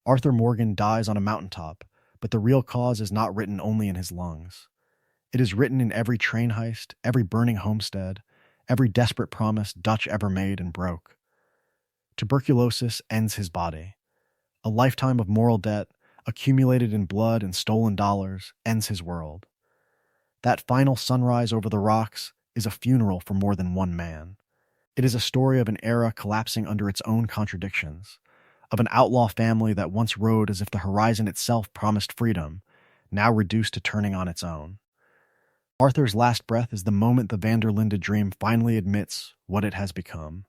Arthur Morgan dies on a mountaintop, but the real cause is not written only in his lungs. It is written in every train heist, every burning homestead, every desperate promise Dutch ever made and broke. Tuberculosis ends his body. A lifetime of moral debt, accumulated in blood and stolen dollars, ends his world. That final sunrise over the rocks is a funeral for more than one man. It is a story of an era collapsing under its own contradictions, of an outlaw family that once rode as if the horizon itself promised freedom, now reduced to turning on its own. Arthur's last breath is the moment the van der Linde dream finally admits what it has become.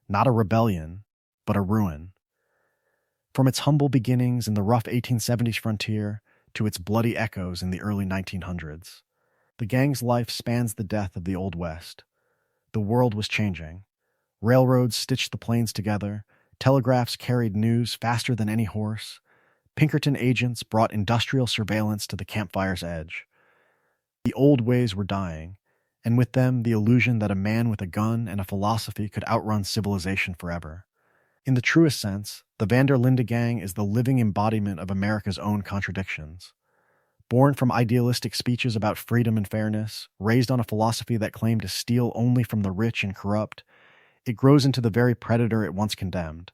Not a rebellion, but a ruin. From its humble beginnings in the rough 1870s frontier to its bloody echoes in the early 1900s, the gang's life spans the death of the Old West. The world was changing. Railroads stitched the plains together, telegraphs carried news faster than any horse, Pinkerton agents brought industrial surveillance to the campfire's edge. The old ways were dying, and with them the illusion that a man with a gun and a philosophy could outrun civilization forever. In the truest sense, the van der Linde gang is the living embodiment of America's own contradictions. Born from idealistic speeches about freedom and fairness, raised on a philosophy that claimed to steal only from the rich and corrupt, it grows into the very predator it once condemned.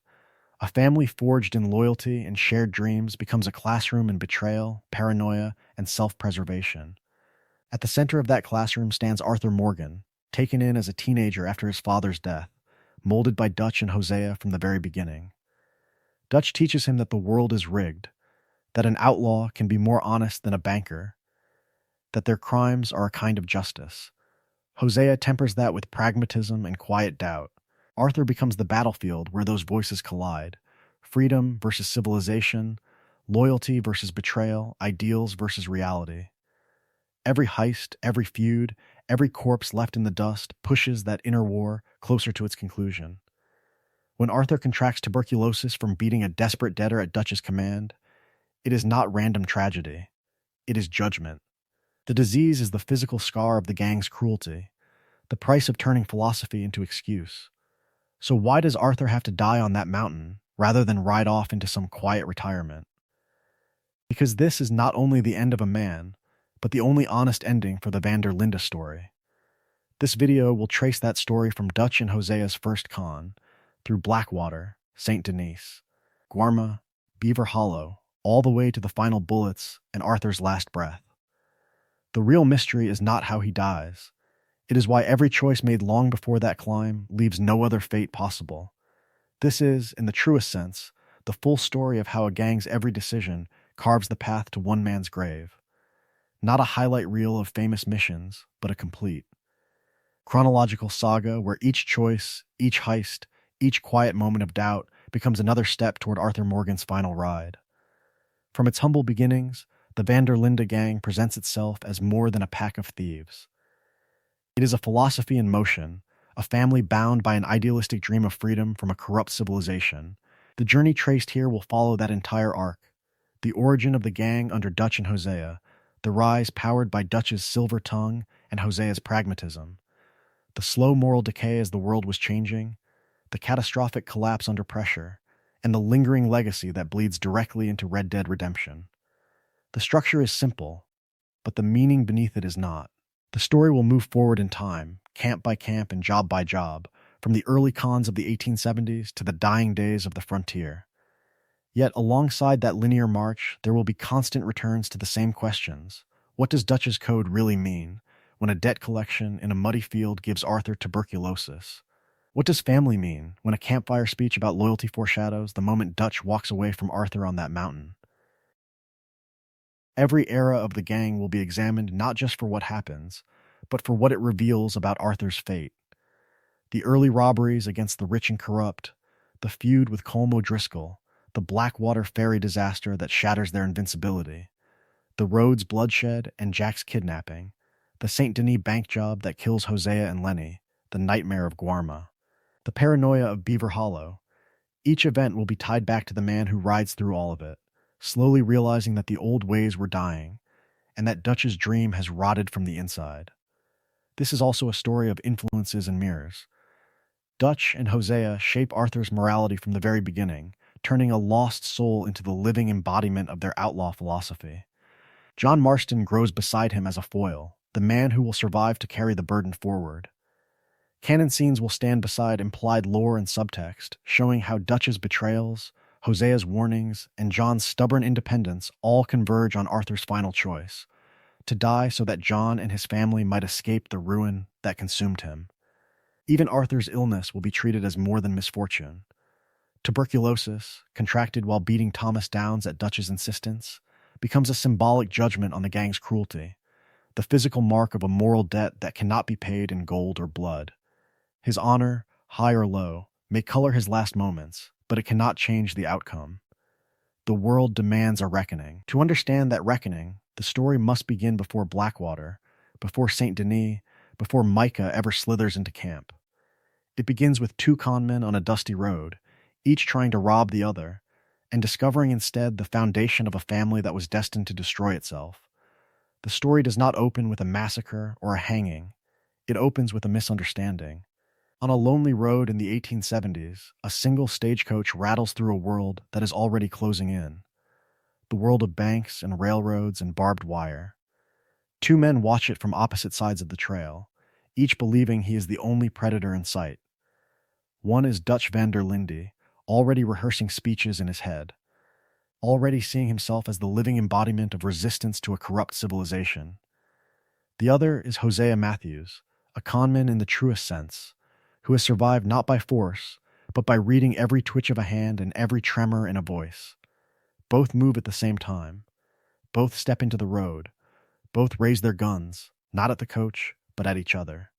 A family forged in loyalty and shared dreams becomes a classroom in betrayal, paranoia, and self-preservation. At the center of that classroom stands Arthur Morgan, taken in as a teenager after his father's death, molded by Dutch and Hosea from the very beginning. Dutch teaches him that the world is rigged, that an outlaw can be more honest than a banker, that their crimes are a kind of justice. Hosea tempers that with pragmatism and quiet doubt. Arthur becomes the battlefield where those voices collide. Freedom versus civilization, loyalty versus betrayal, ideals versus reality. Every heist, every feud, every corpse left in the dust pushes that inner war closer to its conclusion. When Arthur contracts tuberculosis from beating a desperate debtor at Dutch's command, it is not random tragedy. It is judgment. The disease is the physical scar of the gang's cruelty, the price of turning philosophy into excuse. So why does Arthur have to die on that mountain rather than ride off into some quiet retirement? Because this is not only the end of a man, but the only honest ending for the van der Linde story. This video will trace that story from Dutch and Hosea's first con, through Blackwater, St. Denis, Guarma, Beaver Hollow, all the way to the final bullets and Arthur's last breath. The real mystery is not how he dies. It is why every choice made long before that climb leaves no other fate possible. This is, in the truest sense, the full story of how a gang's every decision carves the path to one man's grave. Not a highlight reel of famous missions, but a complete chronological saga where each choice, each heist, each quiet moment of doubt becomes another step toward Arthur Morgan's final ride. From its humble beginnings, the van der Linde gang presents itself as more than a pack of thieves. It is a philosophy in motion, a family bound by an idealistic dream of freedom from a corrupt civilization. The journey traced here will follow that entire arc. The origin of the gang under Dutch and Hosea, the rise powered by Dutch's silver tongue and Hosea's pragmatism, the slow moral decay as the world was changing, the catastrophic collapse under pressure, and the lingering legacy that bleeds directly into Red Dead Redemption. The structure is simple, but the meaning beneath it is not. The story will move forward in time, camp by camp and job by job, from the early cons of the 1870s to the dying days of the frontier. Yet alongside that linear march, there will be constant returns to the same questions. What does Dutch's code really mean when a debt collection in a muddy field gives Arthur tuberculosis? What does family mean when a campfire speech about loyalty foreshadows the moment Dutch walks away from Arthur on that mountain? Every era of the gang will be examined not just for what happens, but for what it reveals about Arthur's fate. The early robberies against the rich and corrupt, the feud with Colm O'Driscoll, the Blackwater ferry disaster that shatters their invincibility, the Rhodes bloodshed and Jack's kidnapping, the St. Denis bank job that kills Hosea and Lenny, the nightmare of Guarma, the paranoia of Beaver Hollow. Each event will be tied back to the man who rides through all of it, slowly realizing that the old ways were dying, and that Dutch's dream has rotted from the inside. This is also a story of influences and mirrors. Dutch and Hosea shape Arthur's morality from the very beginning, turning a lost soul into the living embodiment of their outlaw philosophy. John Marston grows beside him as a foil, the man who will survive to carry the burden forward. Canon scenes will stand beside implied lore and subtext, showing how Dutch's betrayals, Hosea's warnings, and John's stubborn independence all converge on Arthur's final choice: to die so that John and his family might escape the ruin that consumed him. Even Arthur's illness will be treated as more than misfortune. Tuberculosis, contracted while beating Thomas Downes at Dutch's insistence, becomes a symbolic judgment on the gang's cruelty, the physical mark of a moral debt that cannot be paid in gold or blood. His honor, high or low, may color his last moments, but it cannot change the outcome. The world demands a reckoning. To understand that reckoning, the story must begin before Blackwater, before St. Denis, before Micah ever slithers into camp. It begins with two conmen on a dusty road, each trying to rob the other, and discovering instead the foundation of a family that was destined to destroy itself. The story does not open with a massacre or a hanging. It opens with a misunderstanding. On a lonely road in the 1870s, a single stagecoach rattles through a world that is already closing in. The world of banks and railroads and barbed wire. Two men watch it from opposite sides of the trail, each believing he is the only predator in sight. One is Dutch van der Linde, already rehearsing speeches in his head, already seeing himself as the living embodiment of resistance to a corrupt civilization. The other is Hosea Matthews, a conman in the truest sense, who has survived not by force, but by reading every twitch of a hand and every tremor in a voice. Both move at the same time. Both step into the road. Both raise their guns, not at the coach, but at each other.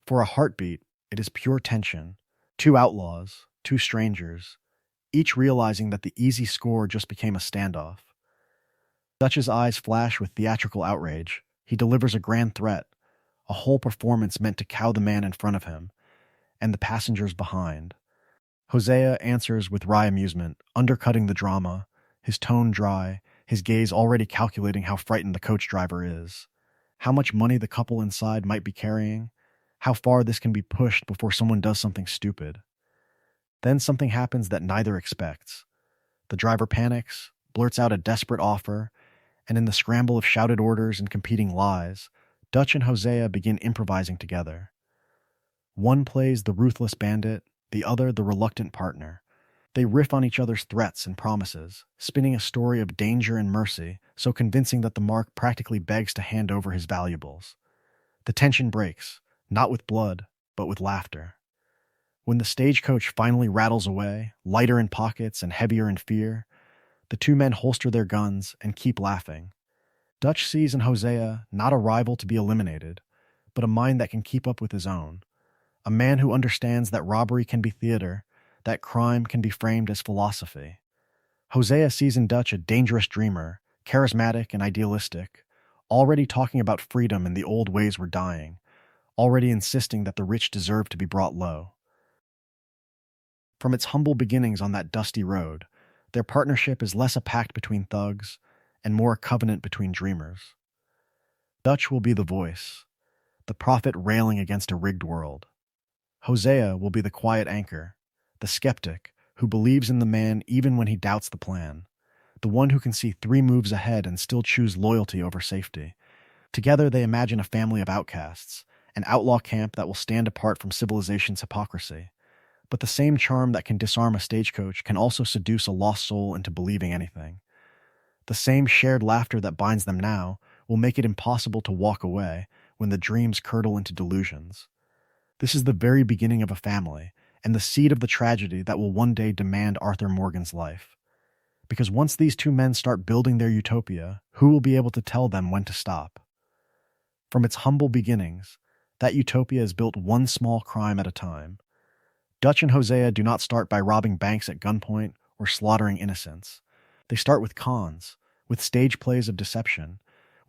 For a heartbeat, it is pure tension. Two outlaws, two strangers, each realizing that the easy score just became a standoff. Dutch's eyes flash with theatrical outrage. He delivers a grand threat, a whole performance meant to cow the man in front of him, and the passengers behind. Hosea answers with wry amusement, undercutting the drama, his tone dry, his gaze already calculating how frightened the coach driver is, how much money the couple inside might be carrying, how far this can be pushed before someone does something stupid. Then something happens that neither expects. The driver panics, blurts out a desperate offer, and in the scramble of shouted orders and competing lies, Dutch and Hosea begin improvising together. One plays the ruthless bandit, the other the reluctant partner. They riff on each other's threats and promises, spinning a story of danger and mercy, so convincing that the mark practically begs to hand over his valuables. The tension breaks, not with blood, but with laughter. When the stagecoach finally rattles away, lighter in pockets and heavier in fear, the two men holster their guns and keep laughing. Dutch sees in Hosea not a rival to be eliminated, but a mind that can keep up with his own. A man who understands that robbery can be theater, that crime can be framed as philosophy. Hosea sees in Dutch a dangerous dreamer, charismatic and idealistic, already talking about freedom and the old ways were dying, already insisting that the rich deserve to be brought low. From its humble beginnings on that dusty road, their partnership is less a pact between thugs and more a covenant between dreamers. Dutch will be the voice, the prophet railing against a rigged world. Hosea will be the quiet anchor, the skeptic who believes in the man even when he doubts the plan, the one who can see 3 moves ahead and still choose loyalty over safety. Together they imagine a family of outcasts, an outlaw camp that will stand apart from civilization's hypocrisy. But the same charm that can disarm a stagecoach can also seduce a lost soul into believing anything. The same shared laughter that binds them now will make it impossible to walk away when the dreams curdle into delusions. This is the very beginning of a family, and the seed of the tragedy that will one day demand Arthur Morgan's life. Because once these two men start building their utopia, who will be able to tell them when to stop? From its humble beginnings, that utopia is built one small crime at a time. Dutch and Hosea do not start by robbing banks at gunpoint or slaughtering innocents. They start with cons, with stage plays of deception,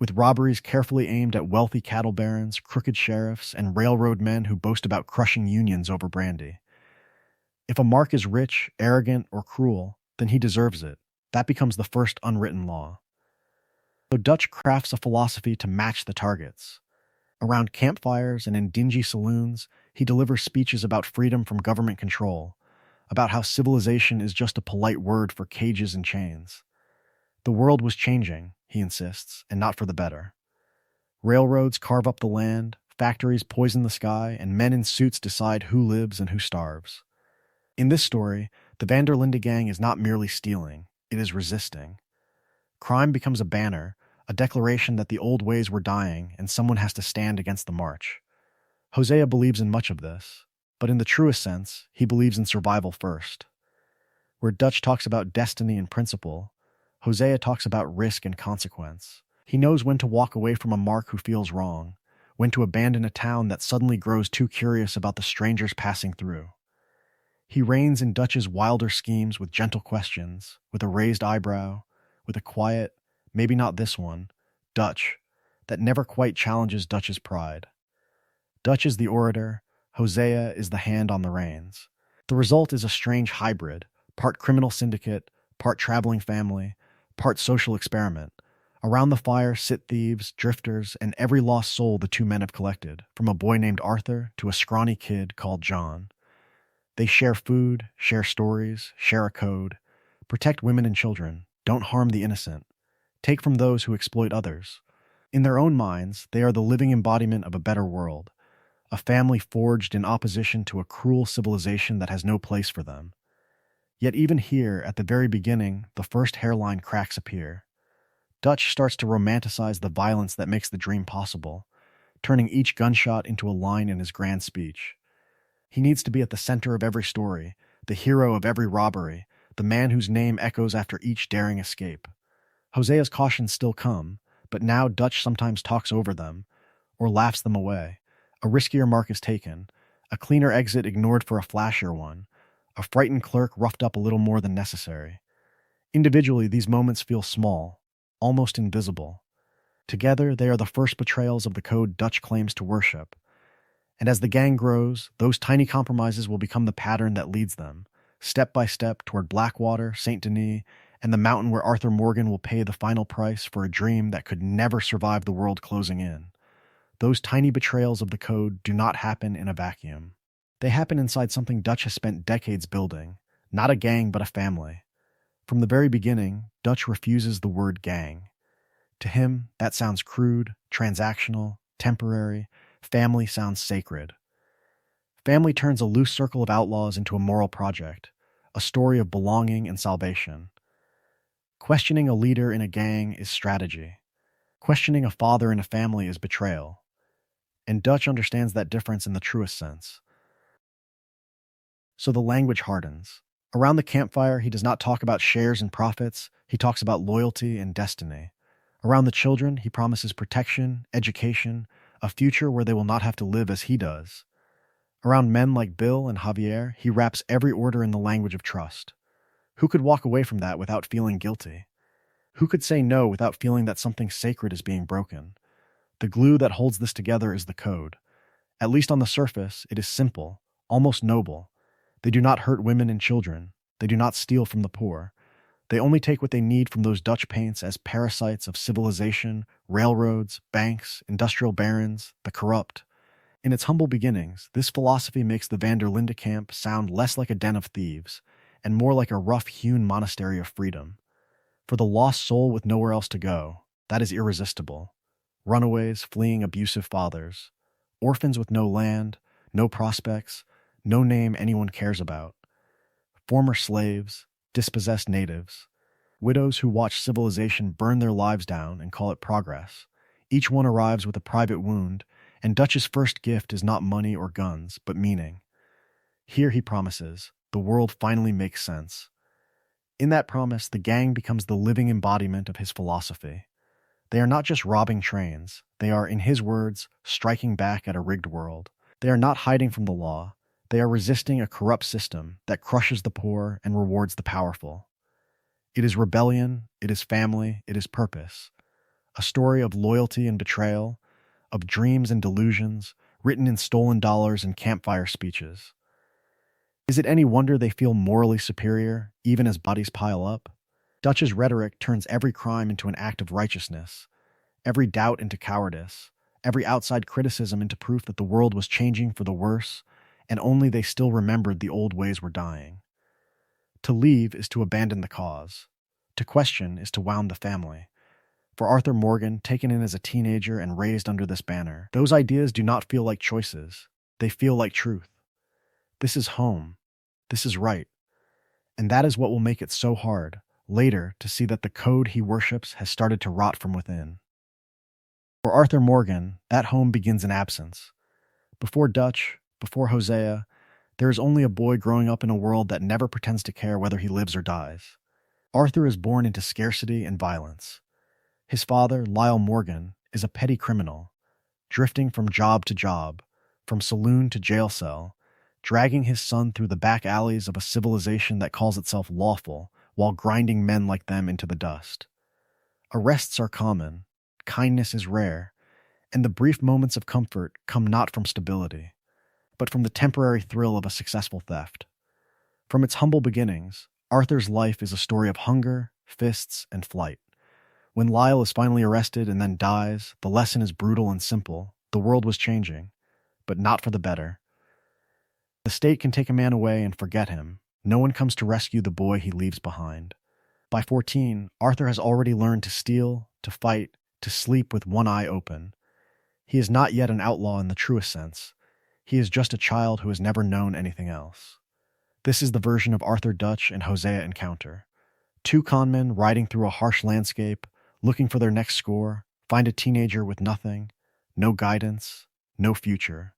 with robberies carefully aimed at wealthy cattle barons, crooked sheriffs, and railroad men who boast about crushing unions over brandy. If a mark is rich, arrogant, or cruel, then he deserves it. That becomes the first unwritten law. So Dutch crafts a philosophy to match the targets. Around campfires and in dingy saloons, he delivers speeches about freedom from government control, about how civilization is just a polite word for cages and chains. The world was changing, he insists, and not for the better. Railroads carve up the land, factories poison the sky, and men in suits decide who lives and who starves. In this story, the van der Linde gang is not merely stealing, it is resisting. Crime becomes a banner, a declaration that the old ways were dying and someone has to stand against the march. Hosea believes in much of this, but in the truest sense, he believes in survival first. Where Dutch talks about destiny and principle, Hosea talks about risk and consequence. He knows when to walk away from a mark who feels wrong, when to abandon a town that suddenly grows too curious about the strangers passing through. He reins in Dutch's wilder schemes with gentle questions, with a raised eyebrow, with a quiet, maybe not this one, Dutch, that never quite challenges Dutch's pride. Dutch is the orator, Hosea is the hand on the reins. The result is a strange hybrid, part criminal syndicate, part traveling family, part social experiment. Around the fire sit thieves, drifters, and every lost soul the two men have collected, from a boy named Arthur to a scrawny kid called John. They share food, share stories, share a code. Protect women and children. Don't harm the innocent. Take from those who exploit others. In their own minds, they are the living embodiment of a better world, a family forged in opposition to a cruel civilization that has no place for them. Yet even here, at the very beginning, the first hairline cracks appear. Dutch starts to romanticize the violence that makes the dream possible, turning each gunshot into a line in his grand speech. He needs to be at the center of every story, the hero of every robbery, the man whose name echoes after each daring escape. Hosea's cautions still come, but now Dutch sometimes talks over them, or laughs them away. A riskier mark is taken, a cleaner exit ignored for a flashier one, a frightened clerk roughed up a little more than necessary. Individually, these moments feel small, almost invisible. Together, they are the first betrayals of the code Dutch claims to worship. And as the gang grows, those tiny compromises will become the pattern that leads them, step by step toward Blackwater, St. Denis, and the mountain where Arthur Morgan will pay the final price for a dream that could never survive the world closing in. Those tiny betrayals of the code do not happen in a vacuum. They happen inside something Dutch has spent decades building, not a gang but a family. From the very beginning, Dutch refuses the word gang. To him, that sounds crude, transactional, temporary. Family sounds sacred. Family turns a loose circle of outlaws into a moral project, a story of belonging and salvation. Questioning a leader in a gang is strategy. Questioning a father in a family is betrayal. And Dutch understands that difference in the truest sense. So the language hardens. Around the campfire, he does not talk about shares and profits, he talks about loyalty and destiny. Around the children, he promises protection, education, a future where they will not have to live as he does. Around men like Bill and Javier, he wraps every order in the language of trust. Who could walk away from that without feeling guilty? Who could say no without feeling that something sacred is being broken? The glue that holds this together is the code. At least on the surface, it is simple, almost noble. They do not hurt women and children. They do not steal from the poor. They only take what they need from those Dutch paints as parasites of civilization, railroads, banks, industrial barons, the corrupt. In its humble beginnings, this philosophy makes the van der Linde camp sound less like a den of thieves and more like a rough-hewn monastery of freedom. For the lost soul with nowhere else to go, that is irresistible. Runaways fleeing abusive fathers, orphans with no land, no prospects, no name anyone cares about, former slaves, dispossessed natives, widows who watch civilization burn their lives down and call it progress. Each one arrives with a private wound, and Dutch's first gift is not money or guns, but meaning. Here, he promises, the world finally makes sense. In that promise, the gang becomes the living embodiment of his philosophy. They are not just robbing trains, they are, in his words, striking back at a rigged world. They are not hiding from the law, they are resisting a corrupt system that crushes the poor and rewards the powerful. It is rebellion, it is family, it is purpose. A story of loyalty and betrayal, of dreams and delusions, written in stolen dollars and campfire speeches. Is it any wonder they feel morally superior, even as bodies pile up? Dutch's rhetoric turns every crime into an act of righteousness, every doubt into cowardice, every outside criticism into proof that the world was changing for the worse, and only they still remembered the old ways were dying. To leave is to abandon the cause. To question is to wound the family. For Arthur Morgan, taken in as a teenager and raised under this banner, those ideas do not feel like choices. They feel like truth. This is home. This is right. And that is what will make it so hard, later, to see that the code he worships has started to rot from within. For Arthur Morgan, that home begins in absence. Before Dutch, before Hosea, there is only a boy growing up in a world that never pretends to care whether he lives or dies. Arthur is born into scarcity and violence. His father, Lyle Morgan, is a petty criminal, drifting from job to job, from saloon to jail cell, dragging his son through the back alleys of a civilization that calls itself lawful while grinding men like them into the dust. Arrests are common, kindness is rare, and the brief moments of comfort come not from stability, but from the temporary thrill of a successful theft. From its humble beginnings, Arthur's life is a story of hunger, fists, and flight. When Lyle is finally arrested and then dies, the lesson is brutal and simple. The world was changing, but not for the better. The state can take a man away and forget him. No one comes to rescue the boy he leaves behind. By 14, Arthur has already learned to steal, to fight, to sleep with one eye open. He is not yet an outlaw in the truest sense. He is just a child who has never known anything else. This is the version of Arthur Dutch and Hosea encounter. Two conmen riding through a harsh landscape, looking for their next score, find a teenager with nothing, no guidance, no future,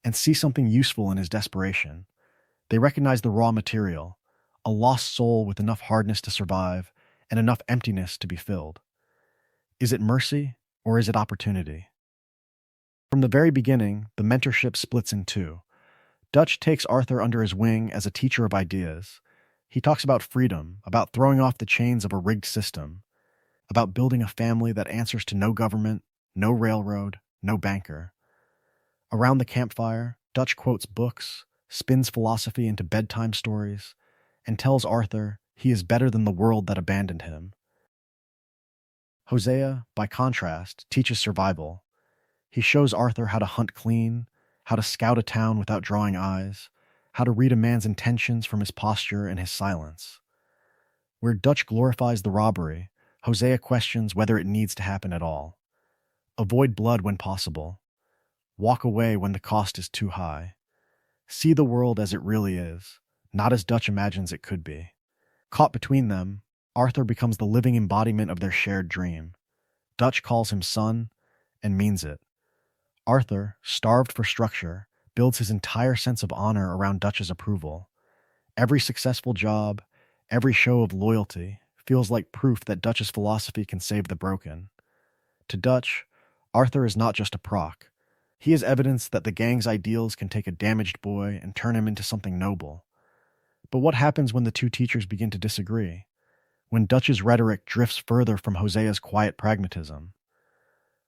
and see something useful in his desperation. They recognize the raw material, a lost soul with enough hardness to survive and enough emptiness to be filled. Is it mercy or is it opportunity? From the very beginning, the mentorship splits in two. Dutch takes Arthur under his wing as a teacher of ideas. He talks about freedom, about throwing off the chains of a rigged system, about building a family that answers to no government, no railroad, no banker. Around the campfire, Dutch quotes books, spins philosophy into bedtime stories, and tells Arthur he is better than the world that abandoned him. Hosea, by contrast, teaches survival. He shows Arthur how to hunt clean, how to scout a town without drawing eyes, how to read a man's intentions from his posture and his silence. Where Dutch glorifies the robbery, Hosea questions whether it needs to happen at all. Avoid blood when possible. Walk away when the cost is too high. See the world as it really is, not as Dutch imagines it could be. Caught between them, Arthur becomes the living embodiment of their shared dream. Dutch calls him son, and means it. Arthur, starved for structure, builds his entire sense of honor around Dutch's approval. Every successful job, every show of loyalty, feels like proof that Dutch's philosophy can save the broken. To Dutch, Arthur is not just a proc. He is evidence that the gang's ideals can take a damaged boy and turn him into something noble. But what happens when the two teachers begin to disagree? When Dutch's rhetoric drifts further from Hosea's quiet pragmatism?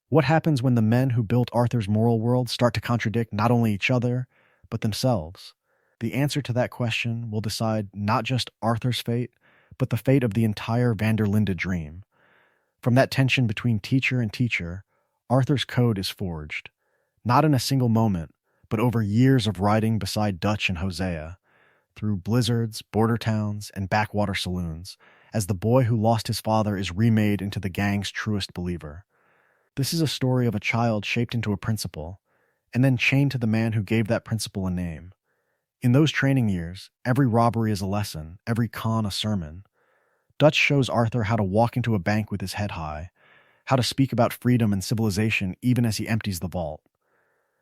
What happens when the men who built Arthur's moral world start to contradict not only each other, but themselves? The answer to that question will decide not just Arthur's fate, but the fate of the entire Van der Linde dream. From that tension between teacher and teacher, Arthur's code is forged. Not in a single moment, but over years of riding beside Dutch and Hosea, through blizzards, border towns, and backwater saloons, as the boy who lost his father is remade into the gang's truest believer. This is a story of a child shaped into a principle, and then chained to the man who gave that principle a name. In those training years, every robbery is a lesson, every con a sermon. Dutch shows Arthur how to walk into a bank with his head high, how to speak about freedom and civilization even as he empties the vault.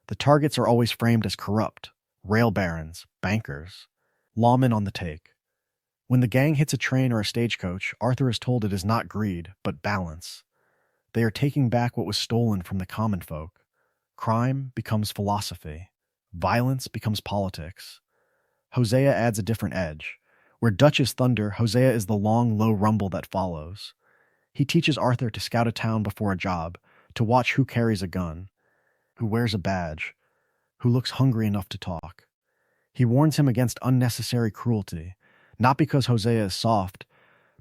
The targets are always framed as corrupt, rail barons, bankers, lawmen on the take. When the gang hits a train or a stagecoach, Arthur is told it is not greed, but balance. They are taking back what was stolen from the common folk. Crime becomes philosophy. Violence becomes politics. Hosea adds a different edge. Where Dutch is thunder, Hosea is the long, low rumble that follows. He teaches Arthur to scout a town before a job, to watch who carries a gun, who wears a badge, who looks hungry enough to talk. He warns him against unnecessary cruelty, not because Hosea is soft,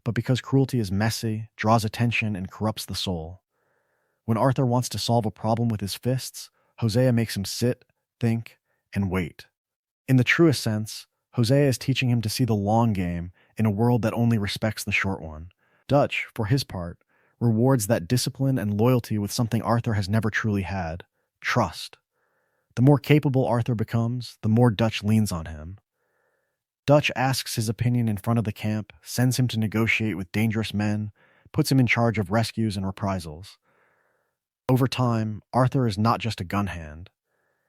but because cruelty is messy, draws attention, and corrupts the soul. When Arthur wants to solve a problem with his fists, Hosea makes him sit, think, and wait. In the truest sense, Hosea is teaching him to see the long game in a world that only respects the short one. Dutch, for his part, rewards that discipline and loyalty with something Arthur has never truly had: trust. The more capable Arthur becomes, the more Dutch leans on him. Dutch asks his opinion in front of the camp, sends him to negotiate with dangerous men, puts him in charge of rescues and reprisals. Over time, Arthur is not just a gun hand.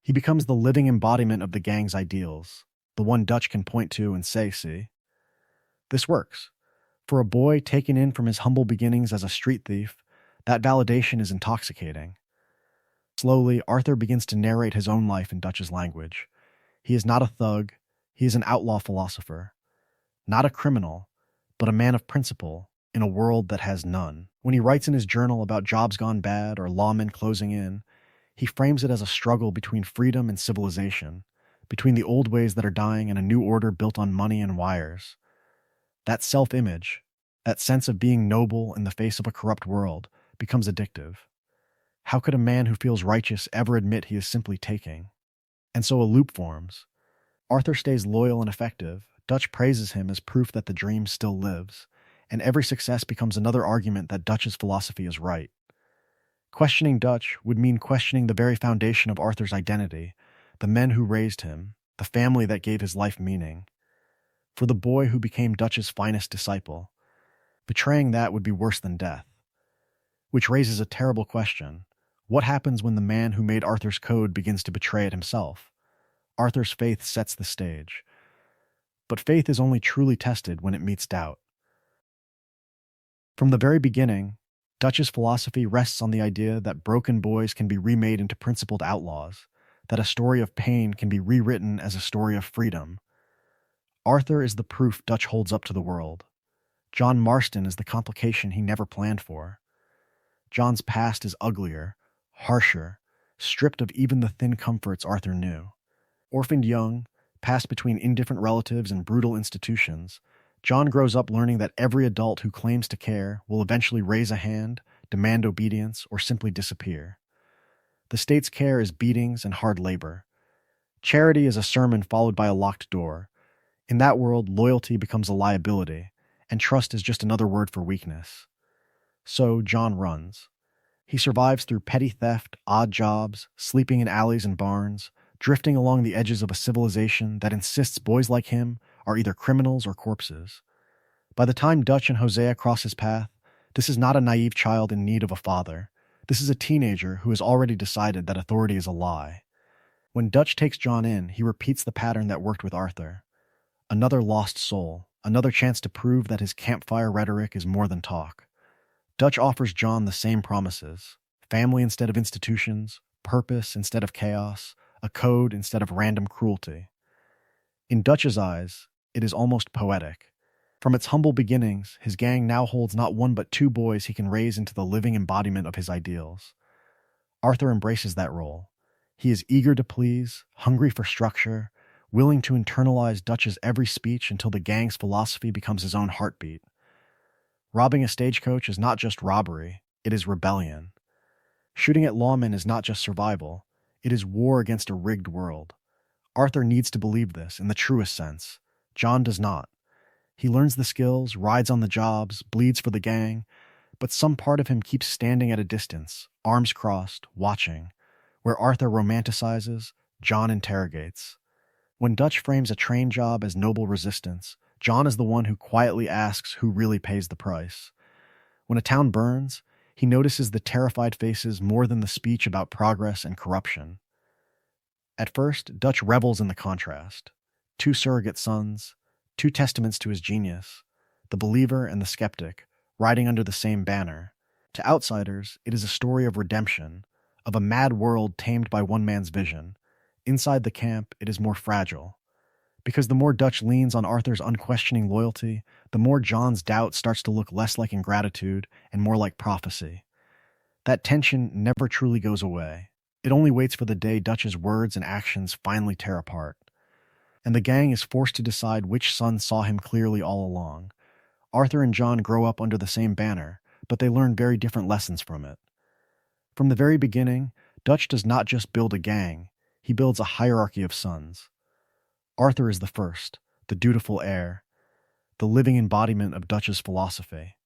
He becomes the living embodiment of the gang's ideals, the one Dutch can point to and say, "See, this works." For a boy taken in from his humble beginnings as a street thief, that validation is intoxicating. Slowly, Arthur begins to narrate his own life in Dutch's language. He is not a thug, he is an outlaw philosopher. Not a criminal, but a man of principle in a world that has none. When he writes in his journal about jobs gone bad or lawmen closing in, he frames it as a struggle between freedom and civilization, between the old ways that are dying and a new order built on money and wires. That self-image, that sense of being noble in the face of a corrupt world, becomes addictive. How could a man who feels righteous ever admit he is simply taking? And so a loop forms. Arthur stays loyal and effective. Dutch praises him as proof that the dream still lives, and every success becomes another argument that Dutch's philosophy is right. Questioning Dutch would mean questioning the very foundation of Arthur's identity, the men who raised him, the family that gave his life meaning. For the boy who became Dutch's finest disciple, betraying that would be worse than death. Which raises a terrible question. What happens when the man who made Arthur's code begins to betray it himself? Arthur's faith sets the stage. But faith is only truly tested when it meets doubt. From the very beginning, Dutch's philosophy rests on the idea that broken boys can be remade into principled outlaws, that a story of pain can be rewritten as a story of freedom. Arthur is the proof Dutch holds up to the world. John Marston is the complication he never planned for. John's past is uglier, harsher, stripped of even the thin comforts Arthur knew. Orphaned young, passed between indifferent relatives and brutal institutions, John grows up learning that every adult who claims to care will eventually raise a hand, demand obedience, or simply disappear. The state's care is beatings and hard labor. Charity is a sermon followed by a locked door. In that world, loyalty becomes a liability, and trust is just another word for weakness. So John runs. He survives through petty theft, odd jobs, sleeping in alleys and barns, drifting along the edges of a civilization that insists boys like him are either criminals or corpses. By the time Dutch and Hosea cross his path, this is not a naive child in need of a father. This is a teenager who has already decided that authority is a lie. When Dutch takes John in, he repeats the pattern that worked with Arthur. Another lost soul, another chance to prove that his campfire rhetoric is more than talk. Dutch offers John the same promises: family instead of institutions, purpose instead of chaos, a code instead of random cruelty. In Dutch's eyes, it is almost poetic. From its humble beginnings, his gang now holds not one but two boys he can raise into the living embodiment of his ideals. Arthur embraces that role. He is eager to please, hungry for structure, willing to internalize Dutch's every speech until the gang's philosophy becomes his own heartbeat. Robbing a stagecoach is not just robbery, it is rebellion. Shooting at lawmen is not just survival, it is war against a rigged world. Arthur needs to believe this in the truest sense. John does not. He learns the skills, rides on the jobs, bleeds for the gang, but some part of him keeps standing at a distance, arms crossed, watching. Where Arthur romanticizes, John interrogates. When Dutch frames a train job as noble resistance, John is the one who quietly asks who really pays the price. When a town burns, he notices the terrified faces more than the speech about progress and corruption. At first, Dutch revels in the contrast. Two surrogate sons, two testaments to his genius, the believer and the skeptic, riding under the same banner. To outsiders, it is a story of redemption, of a mad world tamed by one man's vision. Inside the camp, it is more fragile. Because the more Dutch leans on Arthur's unquestioning loyalty, the more John's doubt starts to look less like ingratitude and more like prophecy. That tension never truly goes away. It only waits for the day Dutch's words and actions finally tear apart. And the gang is forced to decide which son saw him clearly all along. Arthur and John grow up under the same banner, but they learn very different lessons from it. From the very beginning, Dutch does not just build a gang, he builds a hierarchy of sons. Arthur is the first, the dutiful heir. the living embodiment of Dutch's philosophy.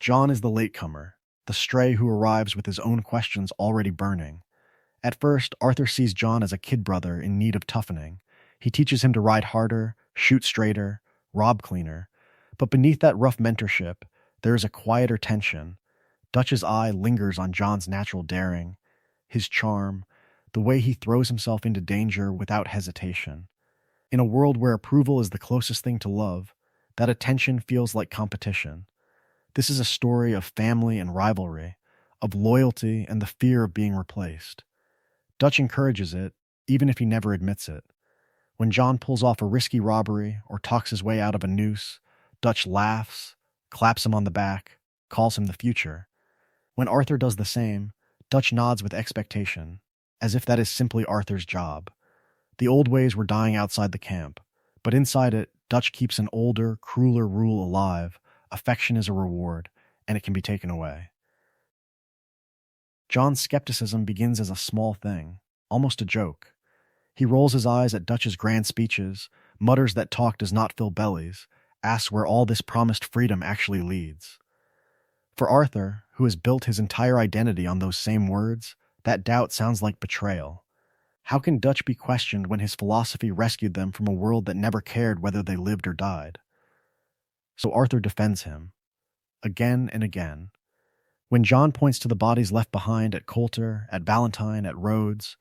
John is the latecomer, the stray who arrives with his own questions already burning. At first, Arthur sees John as a kid brother in need of toughening. He teaches him to ride harder, shoot straighter, rob cleaner. But beneath that rough mentorship, there is a quieter tension. Dutch's eye lingers on John's natural daring, his charm, the way he throws himself into danger without hesitation. In a world where approval is the closest thing to love, that attention feels like competition. This is a story of family and rivalry, of loyalty and the fear of being replaced. Dutch encourages it, even if he never admits it. When John pulls off a risky robbery or talks his way out of a noose, Dutch laughs, claps him on the back, calls him the future. When Arthur does the same, Dutch nods with expectation, as if that is simply Arthur's job. The old ways were dying outside the camp, but inside it, Dutch keeps an older, crueler rule alive. Affection is a reward, and it can be taken away. John's skepticism begins as a small thing, almost a joke. He rolls his eyes at Dutch's grand speeches, mutters that talk does not fill bellies, asks where all this promised freedom actually leads. For Arthur, who has built his entire identity on those same words, that doubt sounds like betrayal. How can Dutch be questioned when his philosophy rescued them from a world that never cared whether they lived or died? So Arthur defends him, again and again. When John points to the bodies left behind at Coulter, at Valentine, at Rhodes,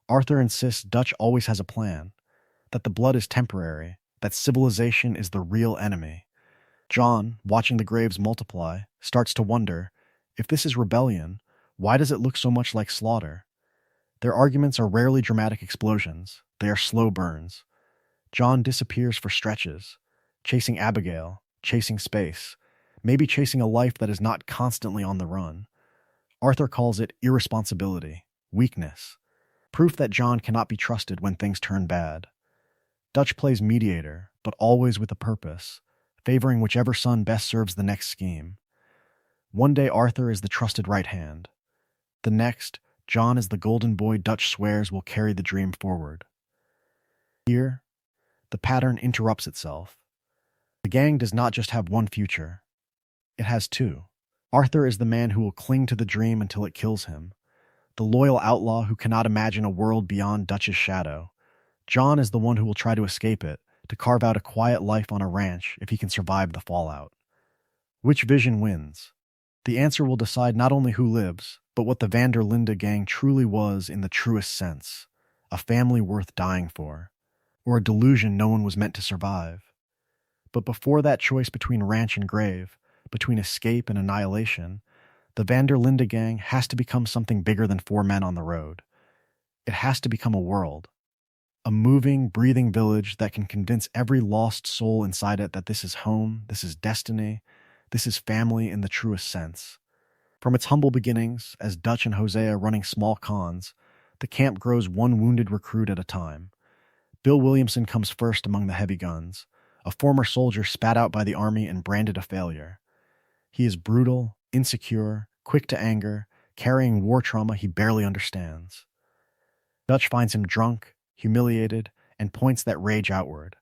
Arthur insists Dutch always has a plan, that the blood is temporary, that civilization is the real enemy. John, watching the graves multiply, starts to wonder, if this is rebellion, why does it look so much like slaughter? Their arguments are rarely dramatic explosions, they are slow burns. John disappears for stretches, chasing Abigail, chasing space, maybe chasing a life that is not constantly on the run. Arthur calls it irresponsibility, weakness, proof that John cannot be trusted when things turn bad. Dutch plays mediator, but always with a purpose, favoring whichever son best serves the next scheme. One day Arthur is the trusted right hand. The next, John is the golden boy Dutch swears will carry the dream forward. Here, the pattern interrupts itself. The gang does not just have one future. It has two. Arthur is the man who will cling to the dream until it kills him, the loyal outlaw who cannot imagine a world beyond Dutch's shadow. John is the one who will try to escape it, to carve out a quiet life on a ranch if he can survive the fallout. Which vision wins? The answer will decide not only who lives, but what the Van der Linde gang truly was in the truest sense, a family worth dying for, or a delusion no one was meant to survive. But before that choice between ranch and grave, between escape and annihilation, the Van der Linde gang has to become something bigger than four men on the road. It has to become a world, a moving, breathing village that can convince every lost soul inside it that this is home, this is destiny, this is family in the truest sense. From its humble beginnings, as Dutch and Hosea running small cons, the camp grows one wounded recruit at a time. Bill Williamson comes first among the heavy guns, a former soldier spat out by the army and branded a failure. He is brutal, insecure, quick to anger, carrying war trauma he barely understands. Dutch finds him drunk, humiliated, and points that rage outward.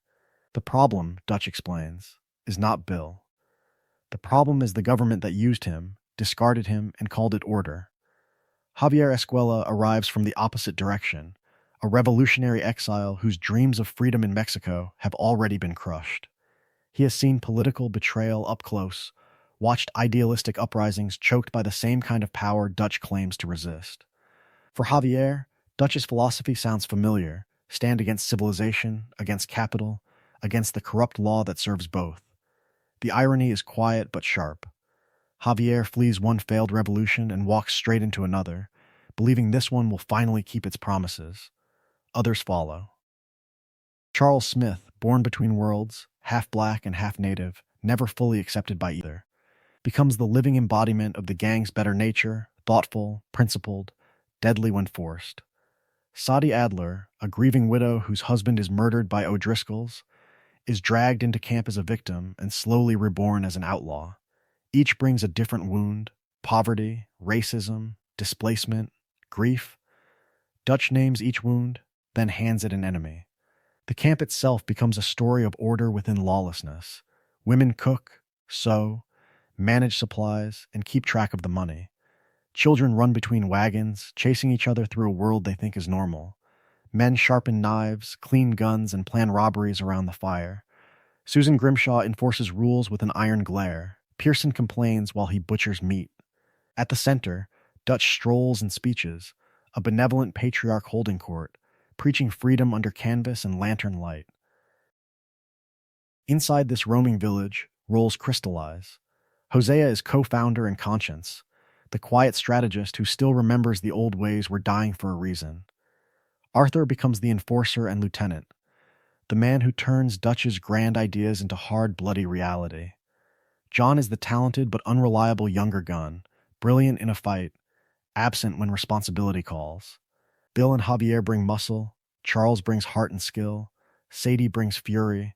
The problem, Dutch explains, is not Bill. The problem is the government that used him, discarded him, and called it order. Javier Escuela arrives from the opposite direction, a revolutionary exile whose dreams of freedom in Mexico have already been crushed. He has seen political betrayal up close, watched idealistic uprisings choked by the same kind of power Dutch claims to resist. For Javier, Dutch's philosophy sounds familiar: stand against civilization, against capital, against the corrupt law that serves both. The irony is quiet but sharp. Javier flees one failed revolution and walks straight into another, believing this one will finally keep its promises. Others follow. Charles Smith, born between worlds, half black and half native, never fully accepted by either, becomes the living embodiment of the gang's better nature, thoughtful, principled, deadly when forced. Sadie Adler, a grieving widow whose husband is murdered by O'Driscolls, is dragged into camp as a victim and slowly reborn as an outlaw. Each brings a different wound: poverty, racism, displacement, grief. Dutch names each wound, then hands it an enemy. The camp itself becomes a story of order within lawlessness, Women cook, sew, manage supplies, and keep track of the money. Children run between wagons, chasing each other through a world they think is normal. Men sharpen knives, clean guns, and plan robberies around the fire. Susan Grimshaw enforces rules with an iron glare. Pearson complains while he butchers meat. At the center, Dutch strolls and speeches, a benevolent patriarch holding court, preaching freedom under canvas and lantern light. Inside this roaming village, roles crystallize. Hosea is co-founder and conscience, the quiet strategist who still remembers the old ways were dying for a reason. Arthur becomes the enforcer and lieutenant, the man who turns Dutch's grand ideas into hard, bloody reality. John is the talented but unreliable younger gun, brilliant in a fight, absent when responsibility calls. Bill and Javier bring muscle, Charles brings heart and skill, Sadie brings fury,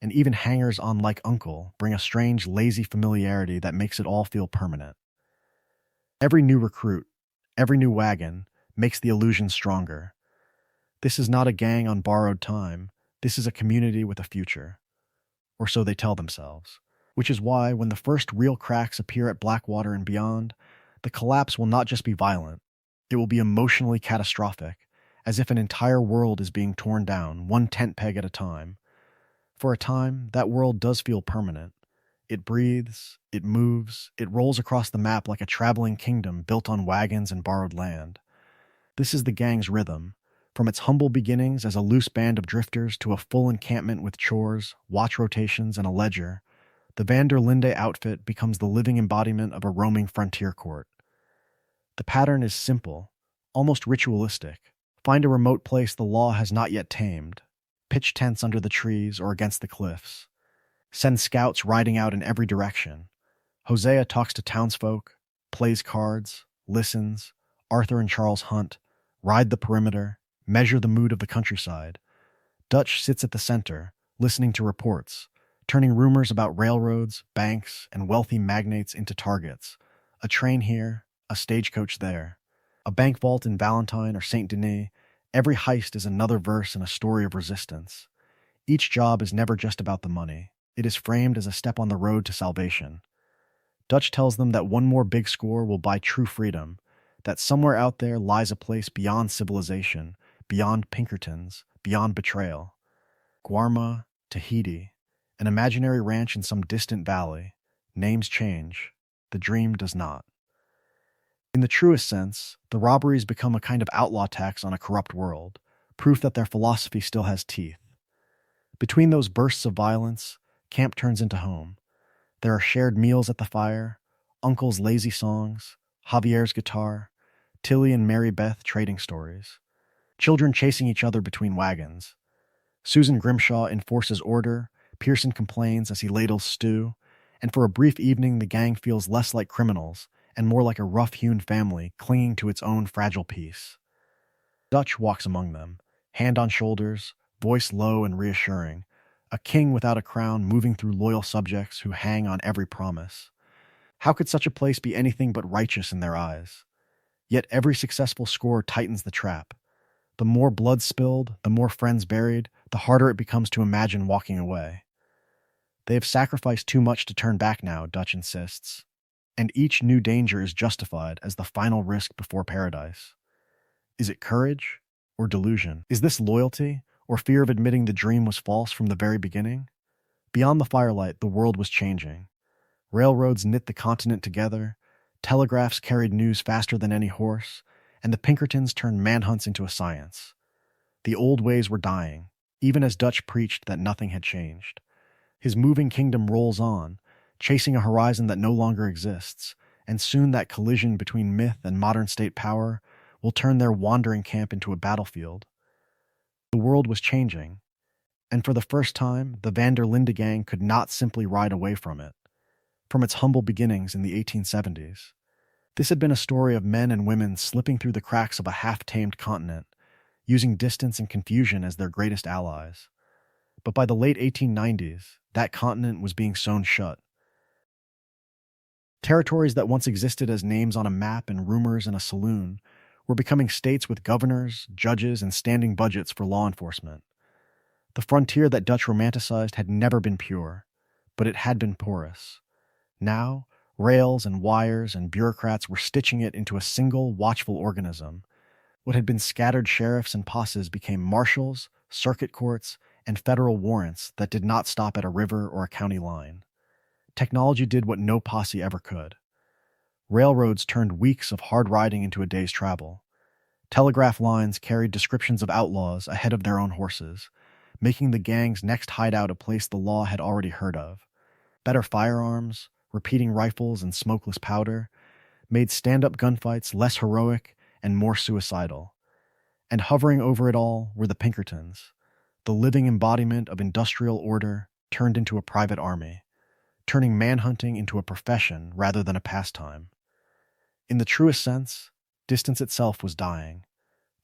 and even hangers-on like Uncle bring a strange, lazy familiarity that makes it all feel permanent. Every new recruit, every new wagon, makes the illusion stronger. This is not a gang on borrowed time, this is a community with a future. Or so they tell themselves. Which is why, when the first real cracks appear at Blackwater and beyond, the collapse will not just be violent, it will be emotionally catastrophic, as if an entire world is being torn down, one tent peg at a time. For a time, that world does feel permanent. It breathes, it moves, it rolls across the map like a traveling kingdom built on wagons and borrowed land. This is the gang's rhythm, from its humble beginnings as a loose band of drifters to a full encampment with chores, watch rotations, and a ledger. The Van der Linde outfit becomes the living embodiment of a roaming frontier court. The pattern is simple, almost ritualistic. Find a remote place the law has not yet tamed. Pitch tents under the trees or against the cliffs. Send scouts riding out in every direction. Hosea talks to townsfolk, plays cards, listens. Arthur and Charles hunt, ride the perimeter, measure the mood of the countryside. Dutch sits at the center, listening to reports, turning rumors about railroads, banks, and wealthy magnates into targets. A train here, a stagecoach there. A bank vault in Valentine or Saint Denis, every heist is another verse in a story of resistance. Each job is never just about the money. It is framed as a step on the road to salvation. Dutch tells them that one more big score will buy true freedom, that somewhere out there lies a place beyond civilization, beyond Pinkertons, beyond betrayal. Guarma, Tahiti, an imaginary ranch in some distant valley. Names change. The dream does not. In the truest sense, the robberies become a kind of outlaw tax on a corrupt world, proof that their philosophy still has teeth. Between those bursts of violence, camp turns into home. There are shared meals at the fire, Uncle's lazy songs, Javier's guitar, Tilly and Mary Beth trading stories, children chasing each other between wagons. Susan Grimshaw enforces order, Pearson complains as he ladles stew, and for a brief evening the gang feels less like criminals and more like a rough-hewn family clinging to its own fragile peace. Dutch walks among them, hand on shoulders, voice low and reassuring, a king without a crown moving through loyal subjects who hang on every promise. How could such a place be anything but righteous in their eyes? Yet every successful score tightens the trap. The more blood spilled, the more friends buried, the harder it becomes to imagine walking away. They have sacrificed too much to turn back now, Dutch insists, and each new danger is justified as the final risk before paradise. Is it courage or delusion? Is this loyalty or fear of admitting the dream was false from the very beginning? Beyond the firelight, the world was changing. Railroads knit the continent together, telegraphs carried news faster than any horse, and the Pinkertons turned manhunts into a science. The old ways were dying, even as Dutch preached that nothing had changed. His moving kingdom rolls on, chasing a horizon that no longer exists, and soon that collision between myth and modern state power will turn their wandering camp into a battlefield. The world was changing, and for the first time, the Van der Linde gang could not simply ride away from it. From its humble beginnings in the 1870s. This had been a story of men and women slipping through the cracks of a half-tamed continent, using distance and confusion as their greatest allies. But by the late 1890s, that continent was being sewn shut. Territories that once existed as names on a map and rumors in a saloon were becoming states with governors, judges, and standing budgets for law enforcement. The frontier that Dutch romanticized had never been pure, but it had been porous. Now, rails and wires and bureaucrats were stitching it into a single, watchful organism. What had been scattered sheriffs and posses became marshals, circuit courts, and federal warrants that did not stop at a river or a county line. Technology did what no posse ever could. Railroads turned weeks of hard riding into a day's travel. Telegraph lines carried descriptions of outlaws ahead of their own horses, making the gang's next hideout a place the law had already heard of. Better firearms, repeating rifles, and smokeless powder made stand-up gunfights less heroic and more suicidal. And hovering over it all were the Pinkertons, the living embodiment of industrial order turned into a private army, turning manhunting into a profession rather than a pastime. In the truest sense, distance itself was dying.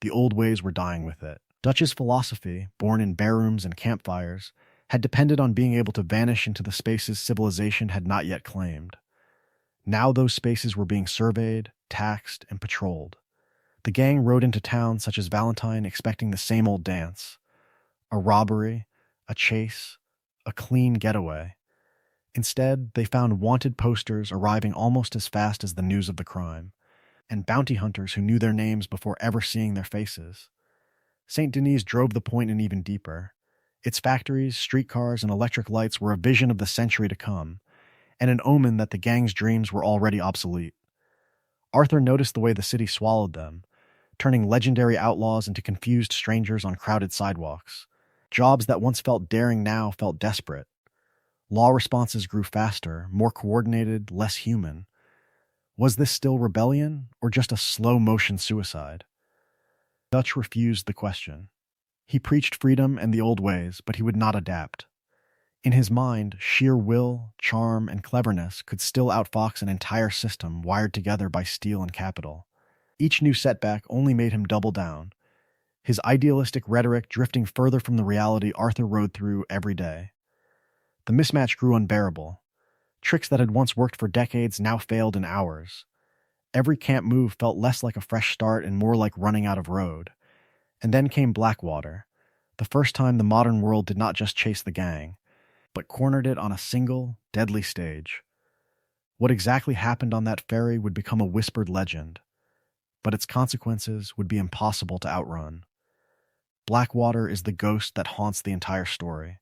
The old ways were dying with it. Dutch's philosophy, born in bare rooms and campfires, had depended on being able to vanish into the spaces civilization had not yet claimed. Now those spaces were being surveyed, taxed, and patrolled. The gang rode into towns such as Valentine expecting the same old dance. A robbery, a chase, a clean getaway. Instead, they found wanted posters arriving almost as fast as the news of the crime, and bounty hunters who knew their names before ever seeing their faces. St. Denis drove the point in even deeper. Its factories, streetcars, and electric lights were a vision of the century to come, and an omen that the gang's dreams were already obsolete. Arthur noticed the way the city swallowed them, turning legendary outlaws into confused strangers on crowded sidewalks. Jobs that once felt daring now felt desperate. Law responses grew faster, more coordinated, less human. Was this still rebellion, or just a slow-motion suicide? Dutch refused the question. He preached freedom and the old ways, but he would not adapt. In his mind, sheer will, charm, and cleverness could still outfox an entire system wired together by steel and capital. Each new setback only made him double down, his idealistic rhetoric drifting further from the reality Arthur rode through every day. The mismatch grew unbearable. Tricks that had once worked for decades now failed in hours. Every camp move felt less like a fresh start and more like running out of road. And then came Blackwater, the first time the modern world did not just chase the gang, but cornered it on a single, deadly stage. What exactly happened on that ferry would become a whispered legend, but its consequences would be impossible to outrun. Blackwater is the ghost that haunts the entire story,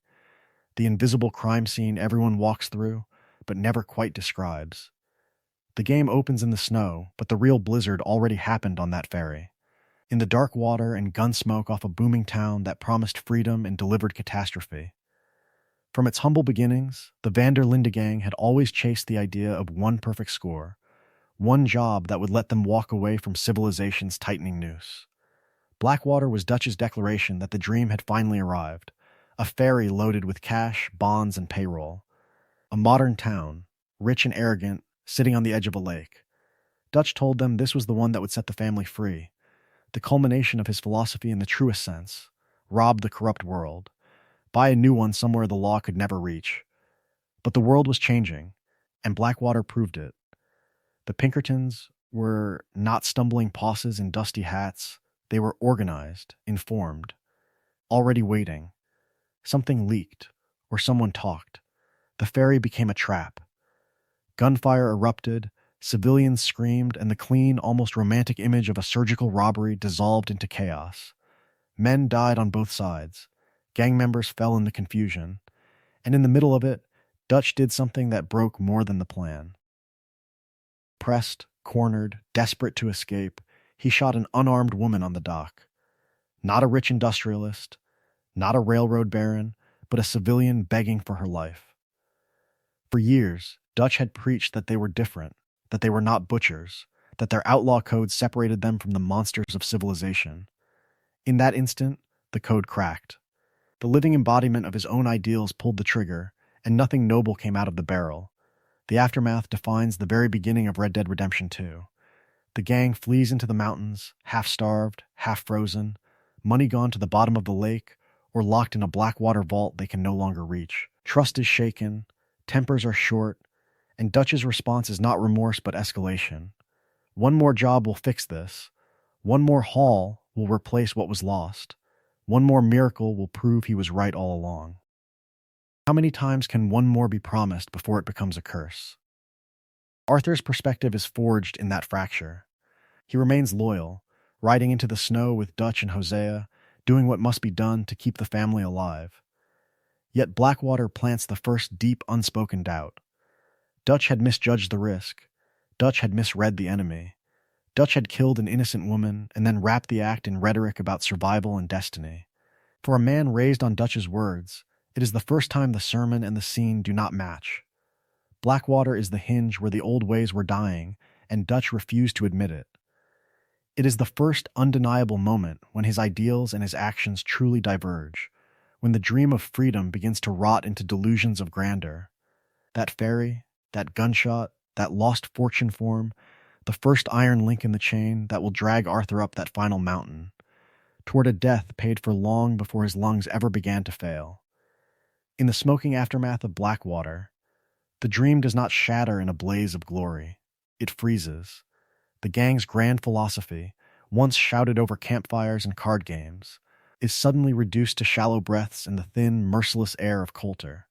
the invisible crime scene everyone walks through, but never quite describes. The game opens in the snow, but the real blizzard already happened on that ferry. In the dark water and gun smoke off a booming town that promised freedom and delivered catastrophe. From its humble beginnings, the Van der Linde gang had always chased the idea of one perfect score, one job that would let them walk away from civilization's tightening noose. Blackwater was Dutch's declaration that the dream had finally arrived, a ferry loaded with cash, bonds, and payroll. A modern town, rich and arrogant, sitting on the edge of a lake. Dutch told them this was the one that would set the family free, the culmination of his philosophy in the truest sense: rob the corrupt world, buy a new one somewhere the law could never reach. But the world was changing, and Blackwater proved it. The Pinkertons were not stumbling posses in dusty hats. They were organized, informed, already waiting. Something leaked, or someone talked. The ferry became a trap. Gunfire erupted, civilians screamed, and the clean, almost romantic image of a surgical robbery dissolved into chaos. Men died on both sides. Gang members fell in the confusion. And in the middle of it, Dutch did something that broke more than the plan. Pressed, cornered, desperate to escape, he shot an unarmed woman on the dock. Not a rich industrialist, not a railroad baron, but a civilian begging for her life. For years, Dutch had preached that they were different, that they were not butchers, that their outlaw code separated them from the monsters of civilization. In that instant, the code cracked. The living embodiment of his own ideals pulled the trigger, and nothing noble came out of the barrel. The aftermath defines the very beginning of Red Dead Redemption 2. The gang flees into the mountains, half-starved, half-frozen, money gone to the bottom of the lake, or locked in a Blackwater vault they can no longer reach. Trust is shaken, tempers are short, and Dutch's response is not remorse but escalation. One more job will fix this. One more haul will replace what was lost. One more miracle will prove he was right all along. How many times can one more be promised before it becomes a curse? Arthur's perspective is forged in that fracture. He remains loyal, riding into the snow with Dutch and Hosea, doing what must be done to keep the family alive. Yet Blackwater plants the first deep, unspoken doubt. Dutch had misjudged the risk. Dutch had misread the enemy. Dutch had killed an innocent woman and then wrapped the act in rhetoric about survival and destiny. For a man raised on Dutch's words, it is the first time the sermon and the scene do not match. Blackwater is the hinge where the old ways were dying, and Dutch refused to admit it. It is the first undeniable moment when his ideals and his actions truly diverge, when the dream of freedom begins to rot into delusions of grandeur. That ferry, that gunshot, that lost fortune form, the first iron link in the chain that will drag Arthur up that final mountain, toward a death paid for long before his lungs ever began to fail. In the smoking aftermath of Blackwater, the dream does not shatter in a blaze of glory. It freezes. The gang's grand philosophy, once shouted over campfires and card games, is suddenly reduced to shallow breaths in the thin, merciless air of Coulter.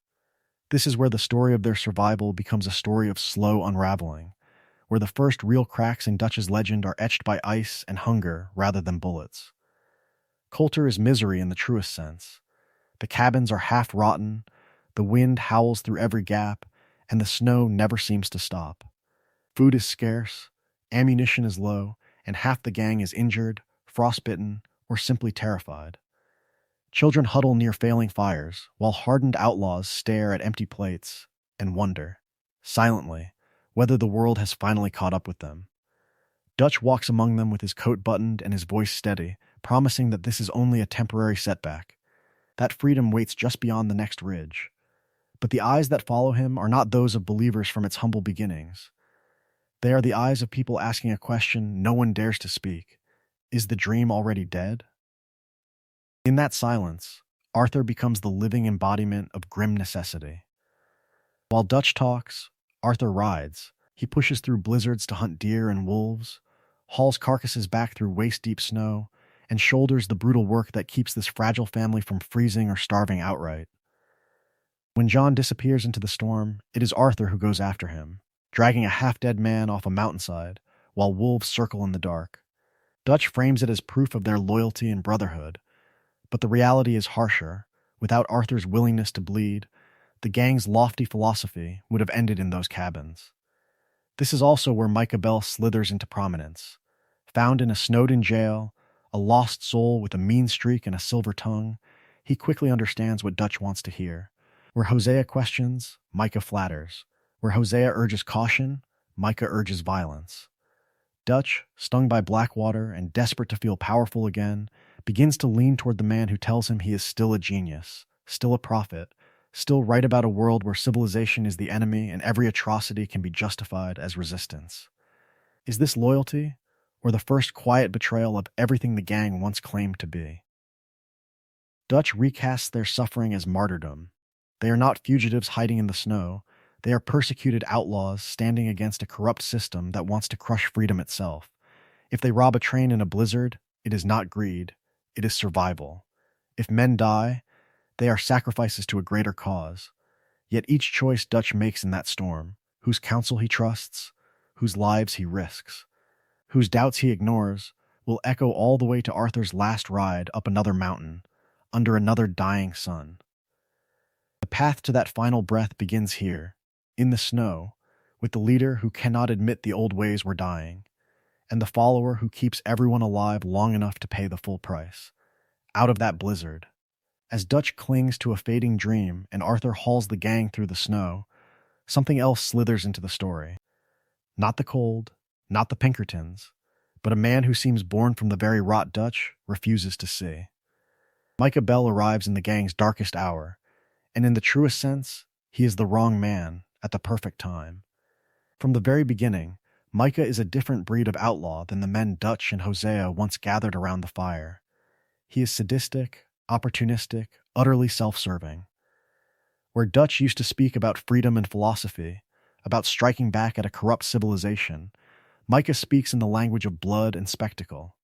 This is where the story of their survival becomes a story of slow unraveling, where the first real cracks in Dutch's legend are etched by ice and hunger rather than bullets. Coulter is misery in the truest sense. The cabins are half rotten, the wind howls through every gap, and the snow never seems to stop. Food is scarce, ammunition is low, and half the gang is injured, frostbitten, or simply terrified. Children huddle near failing fires, while hardened outlaws stare at empty plates and wonder, silently, whether the world has finally caught up with them. Dutch walks among them with his coat buttoned and his voice steady, promising that this is only a temporary setback. That freedom waits just beyond the next ridge. But the eyes that follow him are not those of believers from its humble beginnings. They are the eyes of people asking a question no one dares to speak. Is the dream already dead? In that silence, Arthur becomes the living embodiment of grim necessity. While Dutch talks, Arthur rides. He pushes through blizzards to hunt deer and wolves, hauls carcasses back through waist-deep snow, and shoulders the brutal work that keeps this fragile family from freezing or starving outright. When John disappears into the storm, it is Arthur who goes after him, dragging a half-dead man off a mountainside, while wolves circle in the dark. Dutch frames it as proof of their loyalty and brotherhood, but the reality is harsher. Without Arthur's willingness to bleed, the gang's lofty philosophy would have ended in those cabins. This is also where Micah Bell slithers into prominence. Found in a snowed-in jail, a lost soul with a mean streak and a silver tongue, he quickly understands what Dutch wants to hear. Where Hosea questions, Micah flatters. Where Hosea urges caution, Micah urges violence. Dutch, stung by Blackwater and desperate to feel powerful again, begins to lean toward the man who tells him he is still a genius, still a prophet, still right about a world where civilization is the enemy and every atrocity can be justified as resistance. Is this loyalty, or the first quiet betrayal of everything the gang once claimed to be? Dutch recasts their suffering as martyrdom. They are not fugitives hiding in the snow. They are persecuted outlaws standing against a corrupt system that wants to crush freedom itself. If they rob a train in a blizzard, it is not greed, it is survival. If men die, they are sacrifices to a greater cause. Yet each choice Dutch makes in that storm, whose counsel he trusts, whose lives he risks, whose doubts he ignores, will echo all the way to Arthur's last ride up another mountain, under another dying sun. The path to that final breath begins here, in the snow, with the leader who cannot admit the old ways were dying, and the follower who keeps everyone alive long enough to pay the full price. Out of that blizzard, as Dutch clings to a fading dream and Arthur hauls the gang through the snow, something else slithers into the story. Not the cold, not the Pinkertons, but a man who seems born from the very rot Dutch refuses to see. Micah Bell arrives in the gang's darkest hour, and in the truest sense, he is the wrong man at the perfect time. From the very beginning, Micah is a different breed of outlaw than the men Dutch and Hosea once gathered around the fire. He is sadistic, opportunistic, utterly self-serving. Where Dutch used to speak about freedom and philosophy, about striking back at a corrupt civilization, Micah speaks in the language of blood and spectacle.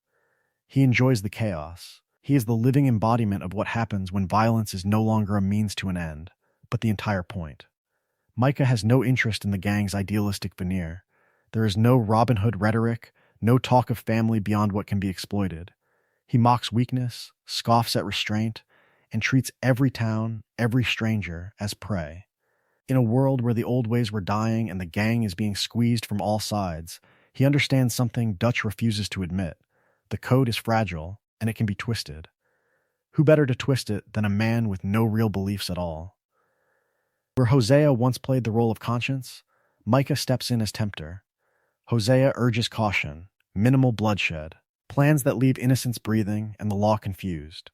He enjoys the chaos. He is the living embodiment of what happens when violence is no longer a means to an end, but the entire point. Micah has no interest in the gang's idealistic veneer. There is no Robin Hood rhetoric, no talk of family beyond what can be exploited. He mocks weakness, scoffs at restraint, and treats every town, every stranger, as prey. In a world where the old ways were dying and the gang is being squeezed from all sides, he understands something Dutch refuses to admit. The code is fragile, and it can be twisted. Who better to twist it than a man with no real beliefs at all? Where Hosea once played the role of conscience, Micah steps in as tempter. Hosea urges caution, minimal bloodshed, plans that leave innocents breathing and the law confused.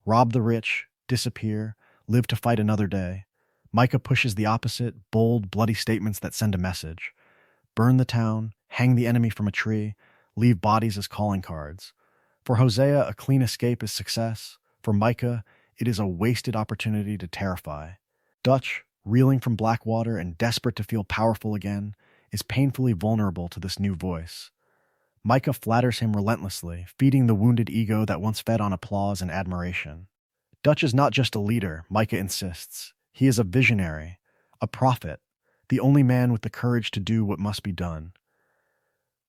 Rob the rich, disappear, live to fight another day. Micah pushes the opposite, bold, bloody statements that send a message. Burn the town, hang the enemy from a tree, leave bodies as calling cards. For Hosea, a clean escape is success. For Micah, it is a wasted opportunity to terrify. Dutch, reeling from Blackwater and desperate to feel powerful again, is painfully vulnerable to this new voice. Micah flatters him relentlessly, feeding the wounded ego that once fed on applause and admiration. Dutch is not just a leader, Micah insists. He is a visionary, a prophet, the only man with the courage to do what must be done.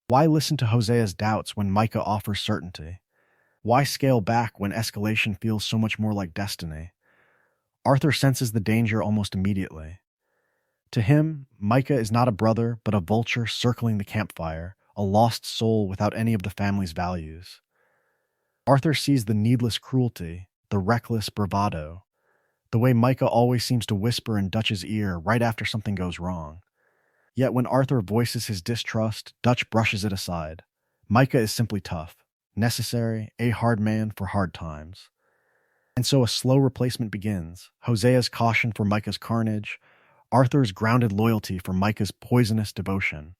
Why listen to Hosea's doubts when Micah offers certainty? Why scale back when escalation feels so much more like destiny? Arthur senses the danger almost immediately. To him, Micah is not a brother, but a vulture circling the campfire, a lost soul without any of the family's values. Arthur sees the needless cruelty, the reckless bravado, the way Micah always seems to whisper in Dutch's ear right after something goes wrong. Yet when Arthur voices his distrust, Dutch brushes it aside. Micah is simply tough, necessary, a hard man for hard times. And so a slow replacement begins, Hosea's caution for Micah's carnage, Arthur's grounded loyalty for Micah's poisonous devotion.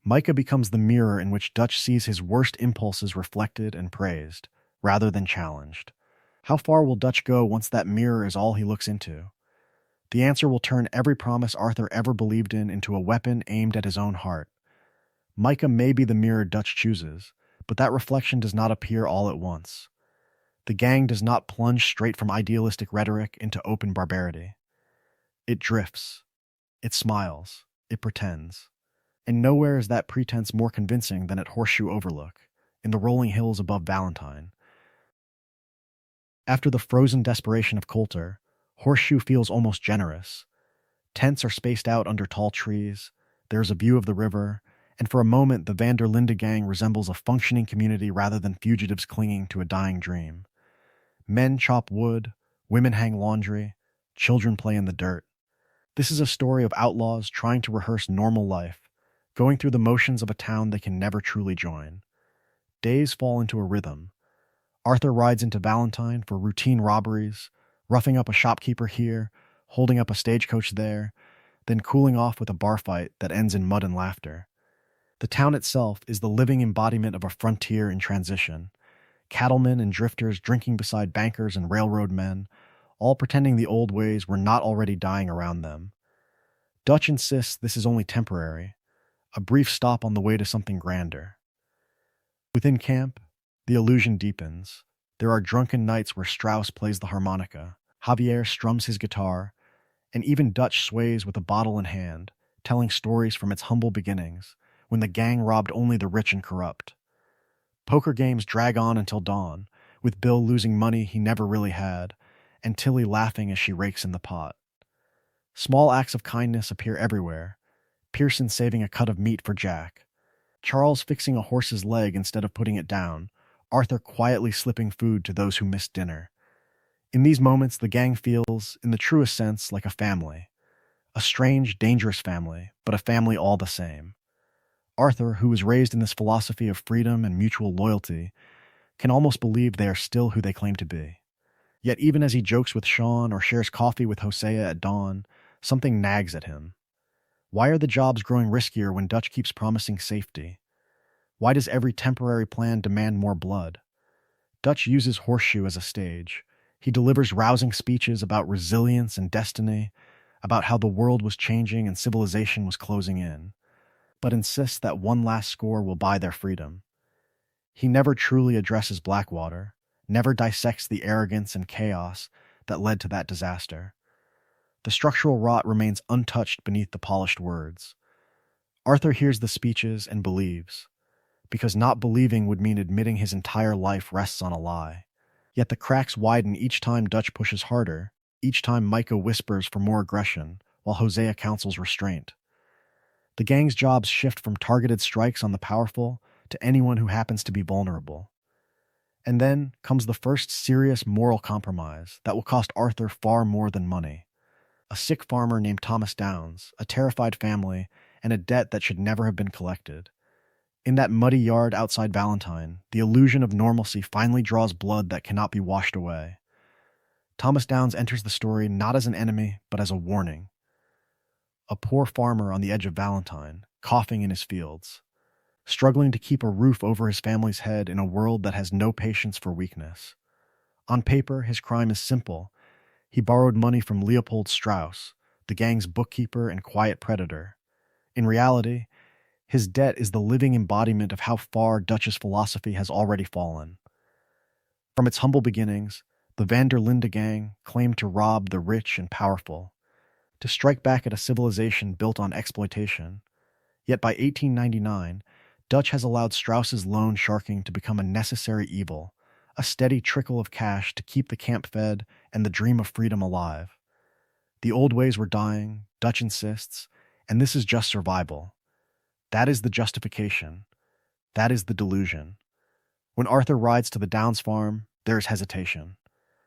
Micah becomes the mirror in which Dutch sees his worst impulses reflected and praised, rather than challenged. How far will Dutch go once that mirror is all he looks into? The answer will turn every promise Arthur ever believed in into a weapon aimed at his own heart. Micah may be the mirror Dutch chooses, but that reflection does not appear all at once. The gang does not plunge straight from idealistic rhetoric into open barbarity. It drifts. It smiles. It pretends. And nowhere is that pretense more convincing than at Horseshoe Overlook, in the rolling hills above Valentine. After the frozen desperation of Coulter, Horseshoe feels almost generous. Tents are spaced out under tall trees, there's a view of the river, and for a moment the Van der Linde gang resembles a functioning community rather than fugitives clinging to a dying dream. Men chop wood, women hang laundry, children play in the dirt. This is a story of outlaws trying to rehearse normal life, going through the motions of a town they can never truly join. Days fall into a rhythm. Arthur rides into Valentine for routine robberies, roughing up a shopkeeper here, holding up a stagecoach there, then cooling off with a bar fight that ends in mud and laughter. The town itself is the living embodiment of a frontier in transition. Cattlemen and drifters drinking beside bankers and railroad men, all pretending the old ways were not already dying around them. Dutch insists this is only temporary, a brief stop on the way to something grander. Within camp, the illusion deepens. There are drunken nights where Strauss plays the harmonica, Javier strums his guitar, and even Dutch sways with a bottle in hand, telling stories from its humble beginnings, when the gang robbed only the rich and corrupt. Poker games drag on until dawn, with Bill losing money he never really had, and Tilly laughing as she rakes in the pot. Small acts of kindness appear everywhere, Pearson saving a cut of meat for Jack, Charles fixing a horse's leg instead of putting it down, Arthur quietly slipping food to those who missed dinner. In these moments, the gang feels, in the truest sense, like a family. A strange, dangerous family, but a family all the same. Arthur, who was raised in this philosophy of freedom and mutual loyalty, can almost believe they are still who they claim to be. Yet even as he jokes with Sean or shares coffee with Hosea at dawn, something nags at him. Why are the jobs growing riskier when Dutch keeps promising safety? Why does every temporary plan demand more blood? Dutch uses Horseshoe as a stage. He delivers rousing speeches about resilience and destiny, about how the world was changing and civilization was closing in, but insists that one last score will buy their freedom. He never truly addresses Blackwater, never dissects the arrogance and chaos that led to that disaster. The structural rot remains untouched beneath the polished words. Arthur hears the speeches and believes, because not believing would mean admitting his entire life rests on a lie. Yet the cracks widen each time Dutch pushes harder, each time Micah whispers for more aggression, while Hosea counsels restraint. The gang's jobs shift from targeted strikes on the powerful to anyone who happens to be vulnerable. And then comes the first serious moral compromise that will cost Arthur far more than money. A sick farmer named Thomas Downs, a terrified family, and a debt that should never have been collected. In that muddy yard outside Valentine, the illusion of normalcy finally draws blood that cannot be washed away. Thomas Downs enters the story not as an enemy, but as a warning. A poor farmer on the edge of Valentine, coughing in his fields, struggling to keep a roof over his family's head in a world that has no patience for weakness. On paper, his crime is simple. He borrowed money from Leopold Strauss, the gang's bookkeeper and quiet predator. In reality, his debt is the living embodiment of how far Dutch's philosophy has already fallen. From its humble beginnings, the Van der Linde gang claimed to rob the rich and powerful, to strike back at a civilization built on exploitation. Yet by 1899, Dutch has allowed Strauss's loan sharking to become a necessary evil, a steady trickle of cash to keep the camp fed and the dream of freedom alive. The old ways were dying, Dutch insists, and this is just survival. That is the justification. That is the delusion. When Arthur rides to the Downs farm, there is hesitation.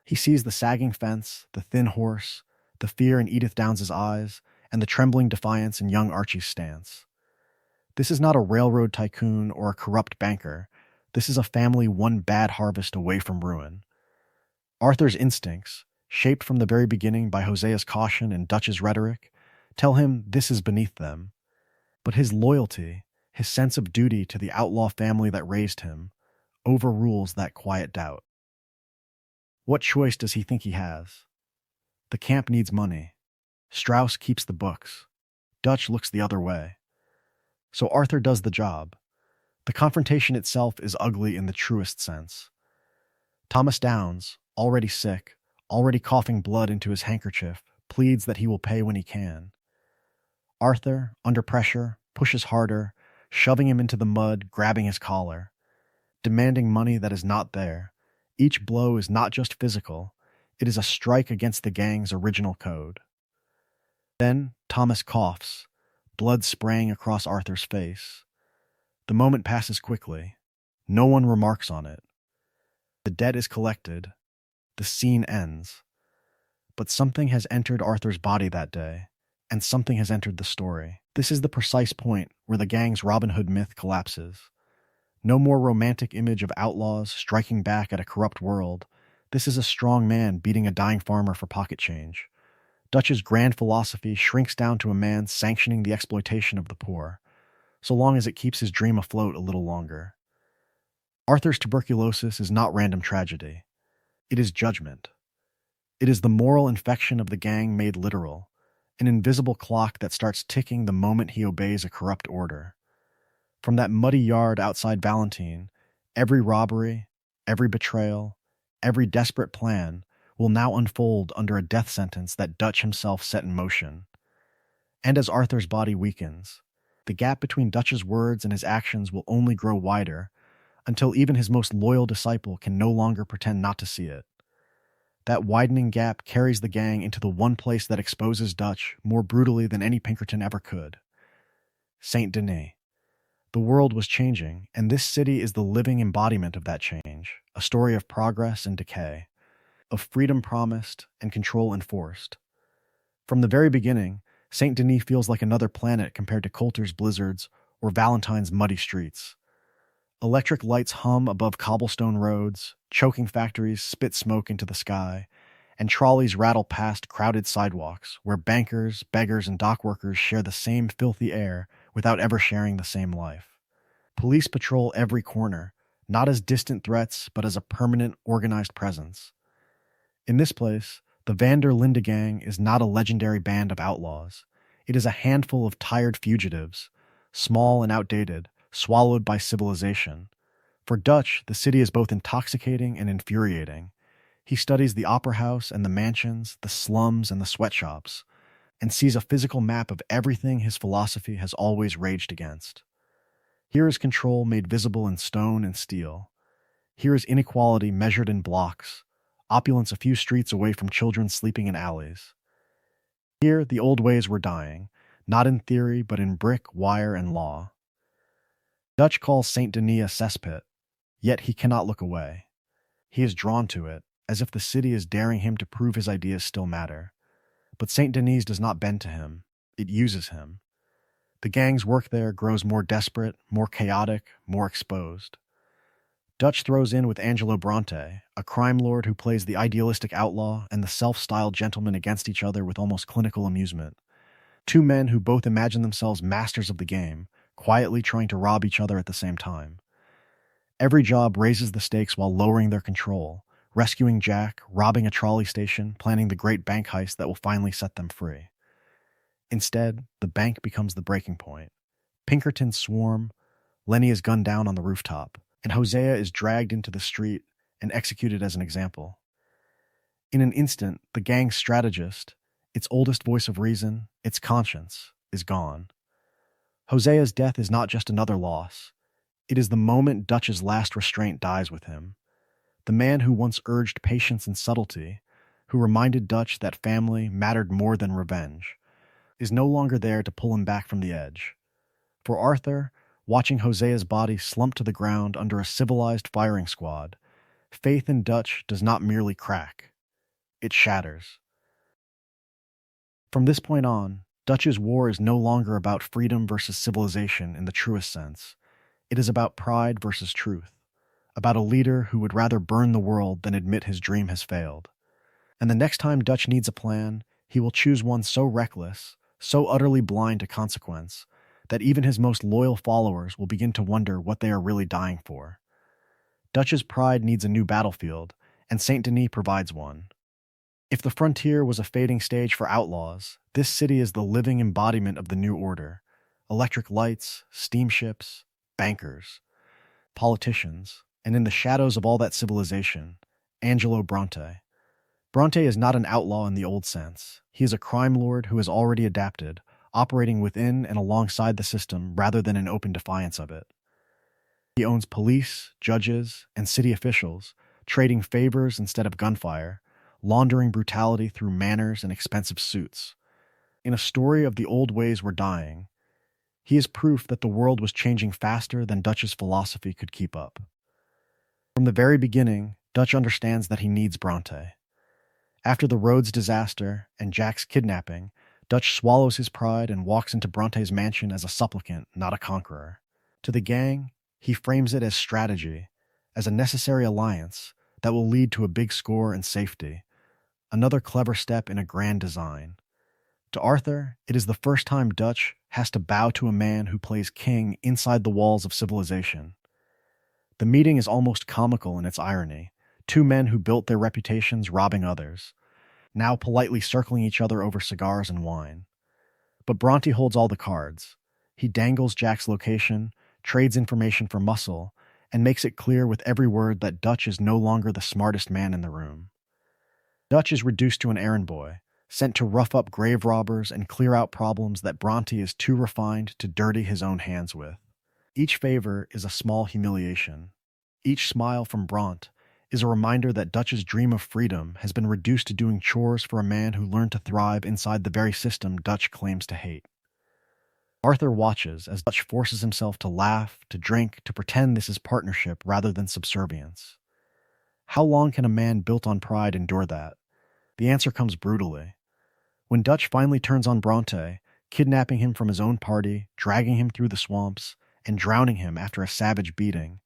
He sees the sagging fence, the thin horse, the fear in Edith Downs's eyes, and the trembling defiance in young Archie's stance. This is not a railroad tycoon or a corrupt banker. This is a family one bad harvest away from ruin. Arthur's instincts, shaped from the very beginning by Hosea's caution and Dutch's rhetoric, tell him this is beneath them. But his loyalty, his sense of duty to the outlaw family that raised him, overrules that quiet doubt. What choice does he think he has? The camp needs money. Strauss keeps the books. Dutch looks the other way. So Arthur does the job. The confrontation itself is ugly in the truest sense. Thomas Downs, already sick, already coughing blood into his handkerchief, pleads that he will pay when he can. Arthur, under pressure, pushes harder, shoving him into the mud, grabbing his collar, demanding money that is not there. Each blow is not just physical, it is a strike against the gang's original code. Then Thomas coughs, blood spraying across Arthur's face. The moment passes quickly. No one remarks on it. The debt is collected. The scene ends. But something has entered Arthur's body that day, and something has entered the story. This is the precise point where the gang's Robin Hood myth collapses. No more romantic image of outlaws striking back at a corrupt world. This is a strong man beating a dying farmer for pocket change. Dutch's grand philosophy shrinks down to a man sanctioning the exploitation of the poor, so long as it keeps his dream afloat a little longer. Arthur's tuberculosis is not random tragedy. It is judgment. It is the moral infection of the gang made literal, an invisible clock that starts ticking the moment he obeys a corrupt order. From that muddy yard outside Valentine, every robbery, every betrayal, every desperate plan will now unfold under a death sentence that Dutch himself set in motion. And as Arthur's body weakens, the gap between Dutch's words and his actions will only grow wider until even his most loyal disciple can no longer pretend not to see it. That widening gap carries the gang into the one place that exposes Dutch more brutally than any Pinkerton ever could. Saint Denis. The world was changing, and this city is the living embodiment of that change, a story of progress and decay, of freedom promised and control enforced. From the very beginning, Saint Denis feels like another planet compared to Coulter's blizzards or Valentine's muddy streets. Electric lights hum above cobblestone roads, choking factories spit smoke into the sky, and trolleys rattle past crowded sidewalks where bankers, beggars, and dock workers share the same filthy air without ever sharing the same life. Police patrol every corner, not as distant threats, but as a permanent, organized presence. In this place, the Van der Linde gang is not a legendary band of outlaws. It is a handful of tired fugitives, small and outdated, swallowed by civilization. For Dutch, the city is both intoxicating and infuriating. He studies the opera house and the mansions, the slums and the sweatshops, and sees a physical map of everything his philosophy has always raged against. Here is control made visible in stone and steel. Here is inequality measured in blocks, opulence a few streets away from children sleeping in alleys. Here, the old ways were dying, not in theory, but in brick, wire, and law. Dutch calls Saint Denis a cesspit, yet he cannot look away. He is drawn to it, as if the city is daring him to prove his ideas still matter. But Saint Denis does not bend to him, it uses him. The gang's work there grows more desperate, more chaotic, more exposed. Dutch throws in with Angelo Bronte, a crime lord who plays the idealistic outlaw and the self-styled gentleman against each other with almost clinical amusement. Two men who both imagine themselves masters of the game, quietly trying to rob each other at the same time. Every job raises the stakes while lowering their control, rescuing Jack, robbing a trolley station, planning the great bank heist that will finally set them free. Instead, the bank becomes the breaking point. Pinkertons swarm, Lenny is gunned down on the rooftop, and Hosea is dragged into the street and executed as an example. In an instant, the gang's strategist, its oldest voice of reason, its conscience, is gone. Hosea's death is not just another loss. It is the moment Dutch's last restraint dies with him. The man who once urged patience and subtlety, who reminded Dutch that family mattered more than revenge, is no longer there to pull him back from the edge. For Arthur, watching Hosea's body slump to the ground under a civilized firing squad, faith in Dutch does not merely crack. It shatters. From this point on, Dutch's war is no longer about freedom versus civilization in the truest sense. It is about pride versus truth, about a leader who would rather burn the world than admit his dream has failed. And the next time Dutch needs a plan, he will choose one so reckless, so utterly blind to consequence, that even his most loyal followers will begin to wonder what they are really dying for. Dutch's pride needs a new battlefield, and Saint Denis provides one. If the frontier was a fading stage for outlaws, this city is the living embodiment of the new order. Electric lights, steamships, bankers, politicians, and in the shadows of all that civilization, Angelo Bronte. Bronte is not an outlaw in the old sense. He is a crime lord who has already adapted, operating within and alongside the system rather than in open defiance of it. He owns police, judges, and city officials, trading favors instead of gunfire, laundering brutality through manners and expensive suits. In a story of the old ways were dying, he is proof that the world was changing faster than Dutch's philosophy could keep up. From the very beginning, Dutch understands that he needs Bronte. After the Rhodes disaster and Jack's kidnapping, Dutch swallows his pride and walks into Bronte's mansion as a supplicant, not a conqueror. To the gang, he frames it as strategy, as a necessary alliance that will lead to a big score and safety, another clever step in a grand design. To Arthur, it is the first time Dutch has to bow to a man who plays king inside the walls of civilization. The meeting is almost comical in its irony. Two men who built their reputations robbing others, now politely circling each other over cigars and wine. But Bronte holds all the cards. He dangles Jack's location, trades information for muscle, and makes it clear with every word that Dutch is no longer the smartest man in the room. Dutch is reduced to an errand boy, sent to rough up grave robbers and clear out problems that Bronte is too refined to dirty his own hands with. Each favor is a small humiliation. Each smile from Bront is a reminder that Dutch's dream of freedom has been reduced to doing chores for a man who learned to thrive inside the very system Dutch claims to hate. Arthur watches as Dutch forces himself to laugh, to drink, to pretend this is partnership rather than subservience. How long can a man built on pride endure that? The answer comes brutally. When Dutch finally turns on Bronte, kidnapping him from his own party, dragging him through the swamps, and drowning him after a savage beating,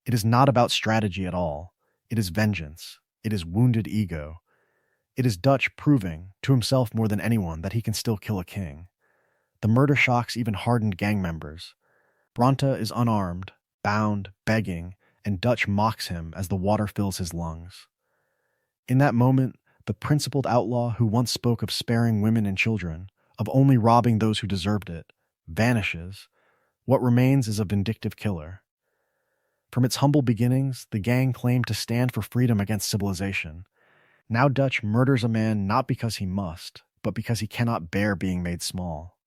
it is not about strategy at all. It is vengeance. It is wounded ego. It is Dutch proving, to himself more than anyone, that he can still kill a king. The murder shocks even hardened gang members. Bronte is unarmed, bound, begging, and Dutch mocks him as the water fills his lungs. In that moment, the principled outlaw who once spoke of sparing women and children, of only robbing those who deserved it, vanishes. What remains is a vindictive killer. From its humble beginnings, the gang claimed to stand for freedom against civilization. Now Dutch murders a man not because he must, but because he cannot bear being made small.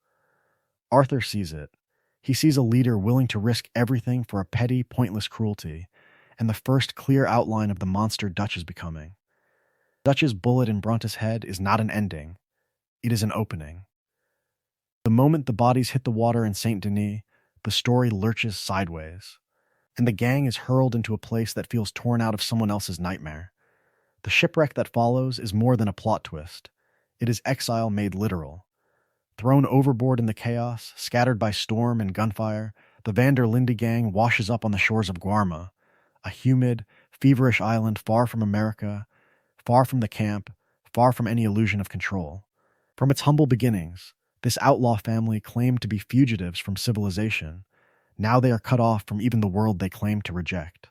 Arthur sees it. He sees a leader willing to risk everything for a petty, pointless cruelty, and the first clear outline of the monster Dutch is becoming. Dutch's bullet in Bronte's head is not an ending, it is an opening. The moment the bodies hit the water in Saint Denis, the story lurches sideways, and the gang is hurled into a place that feels torn out of someone else's nightmare. The shipwreck that follows is more than a plot twist. It is exile made literal. Thrown overboard in the chaos, scattered by storm and gunfire, the Van der Linde gang washes up on the shores of Guarma, a humid, feverish island far from America, far from the camp, far from any illusion of control. From its humble beginnings, this outlaw family claimed to be fugitives from civilization. Now they are cut off from even the world they claim to reject.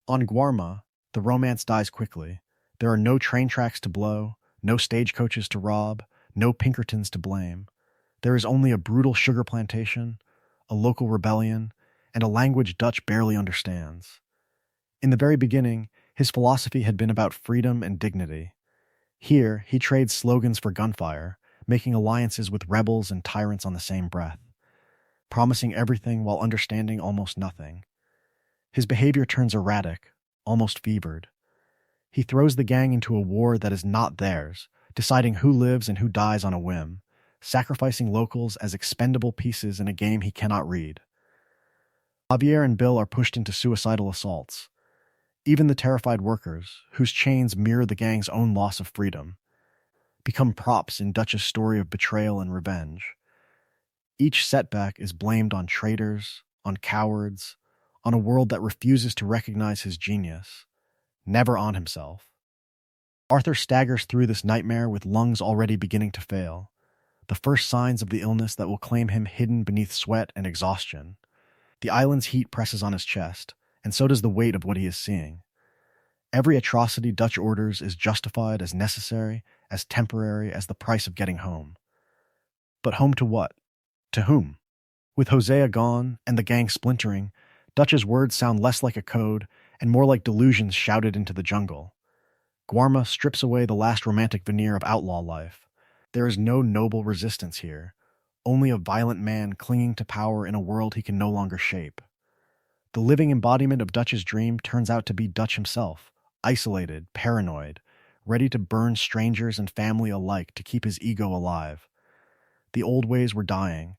On Guarma, the romance dies quickly. There are no train tracks to blow, no stagecoaches to rob, no Pinkertons to blame. There is only a brutal sugar plantation, a local rebellion, and a language Dutch barely understands. In the very beginning, his philosophy had been about freedom and dignity. Here, he trades slogans for gunfire, making alliances with rebels and tyrants on the same breath, promising everything while understanding almost nothing. His behavior turns erratic, almost fevered. He throws the gang into a war that is not theirs, deciding who lives and who dies on a whim, sacrificing locals as expendable pieces in a game he cannot read. Javier and Bill are pushed into suicidal assaults. Even the terrified workers, whose chains mirror the gang's own loss of freedom, become props in Dutch's story of betrayal and revenge. Each setback is blamed on traitors, on cowards, on a world that refuses to recognize his genius, never on himself. Arthur staggers through this nightmare with lungs already beginning to fail, the first signs of the illness that will claim him hidden beneath sweat and exhaustion. The island's heat presses on his chest, and so does the weight of what he is seeing. Every atrocity Dutch orders is justified as necessary, as temporary as the price of getting home. But home to what? To whom? With Hosea gone and the gang splintering, Dutch's words sound less like a code and more like delusions shouted into the jungle. Guarma strips away the last romantic veneer of outlaw life. There is no noble resistance here, only a violent man clinging to power in a world he can no longer shape. The living embodiment of Dutch's dream turns out to be Dutch himself, isolated, paranoid, ready to burn strangers and family alike to keep his ego alive. The old ways were dying,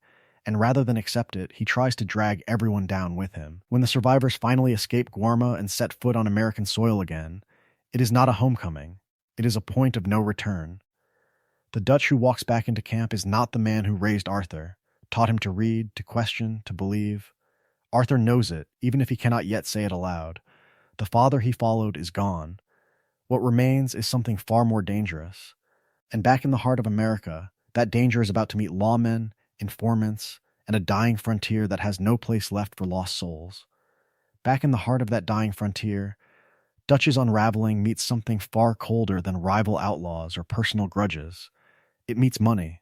and rather than accept it, he tries to drag everyone down with him. When the survivors finally escape Guarma and set foot on American soil again, it is not a homecoming. It is a point of no return. The Dutch who walks back into camp is not the man who raised Arthur, taught him to read, to question, to believe. Arthur knows it, even if he cannot yet say it aloud. The father he followed is gone. What remains is something far more dangerous. And back in the heart of America, that danger is about to meet lawmen, informants, and a dying frontier that has no place left for lost souls. Back in the heart of that dying frontier, Dutch's unraveling meets something far colder than rival outlaws or personal grudges. It meets money.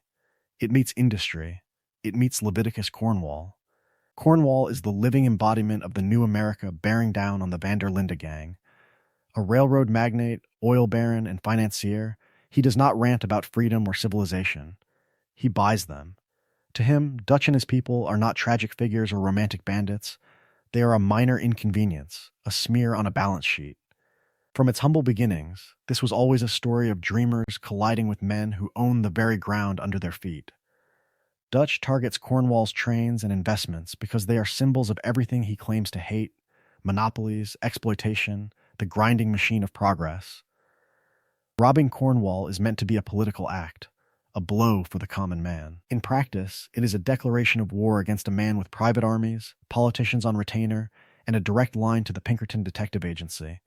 It meets industry. It meets Leviticus Cornwall. Cornwall is the living embodiment of the new America bearing down on the Van der Linde gang. A railroad magnate, oil baron, and financier, he does not rant about freedom or civilization. He buys them. To him, Dutch and his people are not tragic figures or romantic bandits. They are a minor inconvenience, a smear on a balance sheet. From its humble beginnings, this was always a story of dreamers colliding with men who own the very ground under their feet. Dutch targets Cornwall's trains and investments because they are symbols of everything he claims to hate: monopolies, exploitation, the grinding machine of progress. Robbing Cornwall is meant to be a political act, a blow for the common man. In practice, it is a declaration of war against a man with private armies, politicians on retainer, and a direct line to the Pinkerton Detective Agency.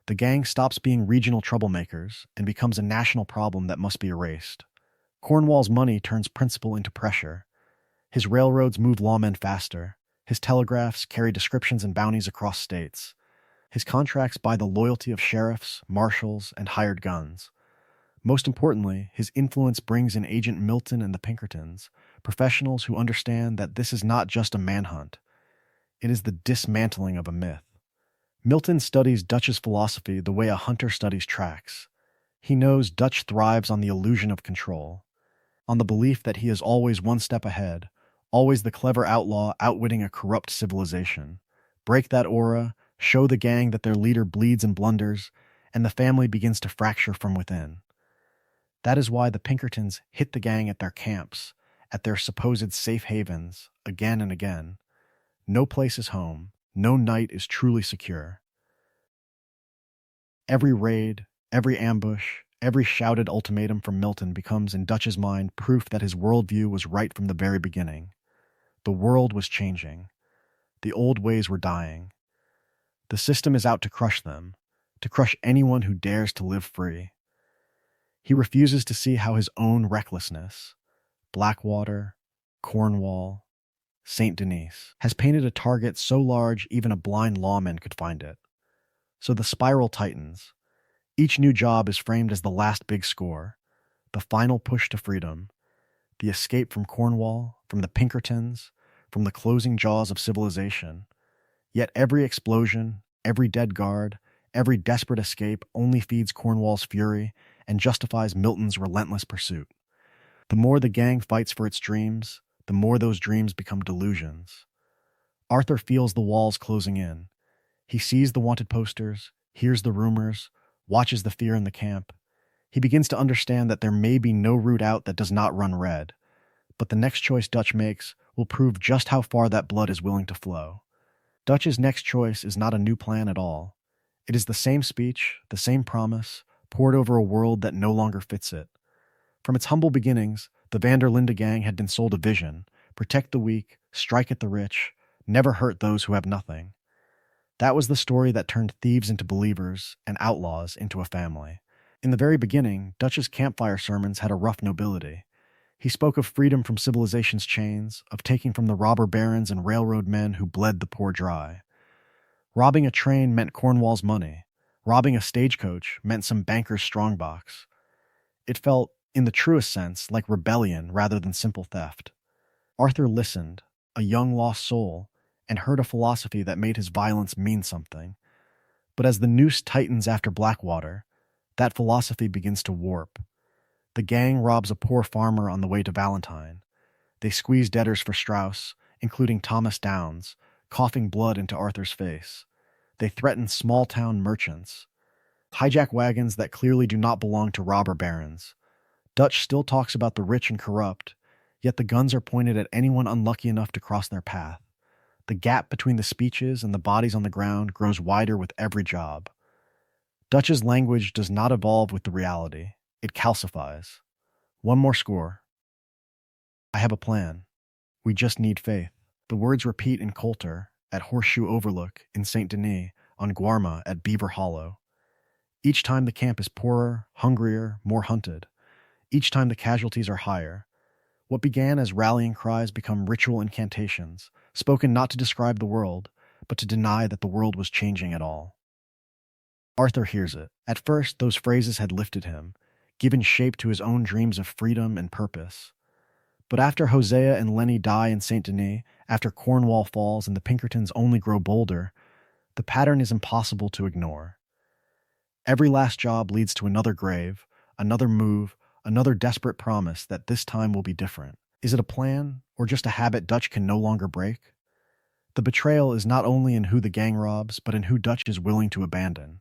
The gang stops being regional troublemakers and becomes a national problem that must be erased. Cornwall's money turns principle into pressure. His railroads move lawmen faster. His telegraphs carry descriptions and bounties across states. His contracts buy the loyalty of sheriffs, marshals, and hired guns. Most importantly, his influence brings in Agent Milton and the Pinkertons, professionals who understand that this is not just a manhunt. It is the dismantling of a myth. Milton studies Dutch's philosophy the way a hunter studies tracks. He knows Dutch thrives on the illusion of control, on the belief that he is always one step ahead, always the clever outlaw outwitting a corrupt civilization. Break that aura, show the gang that their leader bleeds and blunders, and the family begins to fracture from within. That is why the Pinkertons hit the gang at their camps, at their supposed safe havens, again and again. No place is home, no night is truly secure. Every raid, every ambush, every shouted ultimatum from Milton becomes, in Dutch's mind, proof that his worldview was right from the very beginning. The world was changing. The old ways were dying. The system is out to crush them, to crush anyone who dares to live free. He refuses to see how his own recklessness, Blackwater, Cornwall, St. Denis, has painted a target so large even a blind lawman could find it. So the spiral tightens. Each new job is framed as the last big score, the final push to freedom, the escape from Cornwall, from the Pinkertons, from the closing jaws of civilization. Yet every explosion, every dead guard, every desperate escape only feeds Cornwall's fury and justifies Milton's relentless pursuit. The more the gang fights for its dreams, the more those dreams become delusions. Arthur feels the walls closing in. He sees the wanted posters, hears the rumors, watches the fear in the camp. He begins to understand that there may be no route out that does not run red, but the next choice Dutch makes will prove just how far that blood is willing to flow. Dutch's next choice is not a new plan at all. It is the same speech, the same promise, poured over a world that no longer fits it. From its humble beginnings, the Van der Linde gang had been sold a vision: protect the weak, strike at the rich, never hurt those who have nothing. That was the story that turned thieves into believers and outlaws into a family. In the very beginning, Dutch's campfire sermons had a rough nobility. He spoke of freedom from civilization's chains, of taking from the robber barons and railroad men who bled the poor dry. Robbing a train meant Cornwall's money. Robbing a stagecoach meant some banker's strongbox. It felt, in the truest sense, like rebellion rather than simple theft. Arthur listened, a young lost soul, and heard a philosophy that made his violence mean something. But as the noose tightens after Blackwater, that philosophy begins to warp. The gang robs a poor farmer on the way to Valentine. They squeeze debtors for Strauss, including Thomas Downs, coughing blood into Arthur's face. They threaten small-town merchants, hijack wagons that clearly do not belong to robber barons. Dutch still talks about the rich and corrupt, yet the guns are pointed at anyone unlucky enough to cross their path. The gap between the speeches and the bodies on the ground grows wider with every job. Dutch's language does not evolve with the reality. It calcifies. One more score. I have a plan. We just need faith. The words repeat in Coulter, at Horseshoe Overlook, in St. Denis, on Guarma, at Beaver Hollow. Each time the camp is poorer, hungrier, more hunted. Each time the casualties are higher. What began as rallying cries become ritual incantations, spoken not to describe the world, but to deny that the world was changing at all. Arthur hears it. At first, those phrases had lifted him, given shape to his own dreams of freedom and purpose. But after Hosea and Lenny die in St. Denis, after Cornwall falls and the Pinkertons only grow bolder, the pattern is impossible to ignore. Every last job leads to another grave, another move, another desperate promise that this time will be different. Is it a plan, or just a habit Dutch can no longer break? The betrayal is not only in who the gang robs, but in who Dutch is willing to abandon.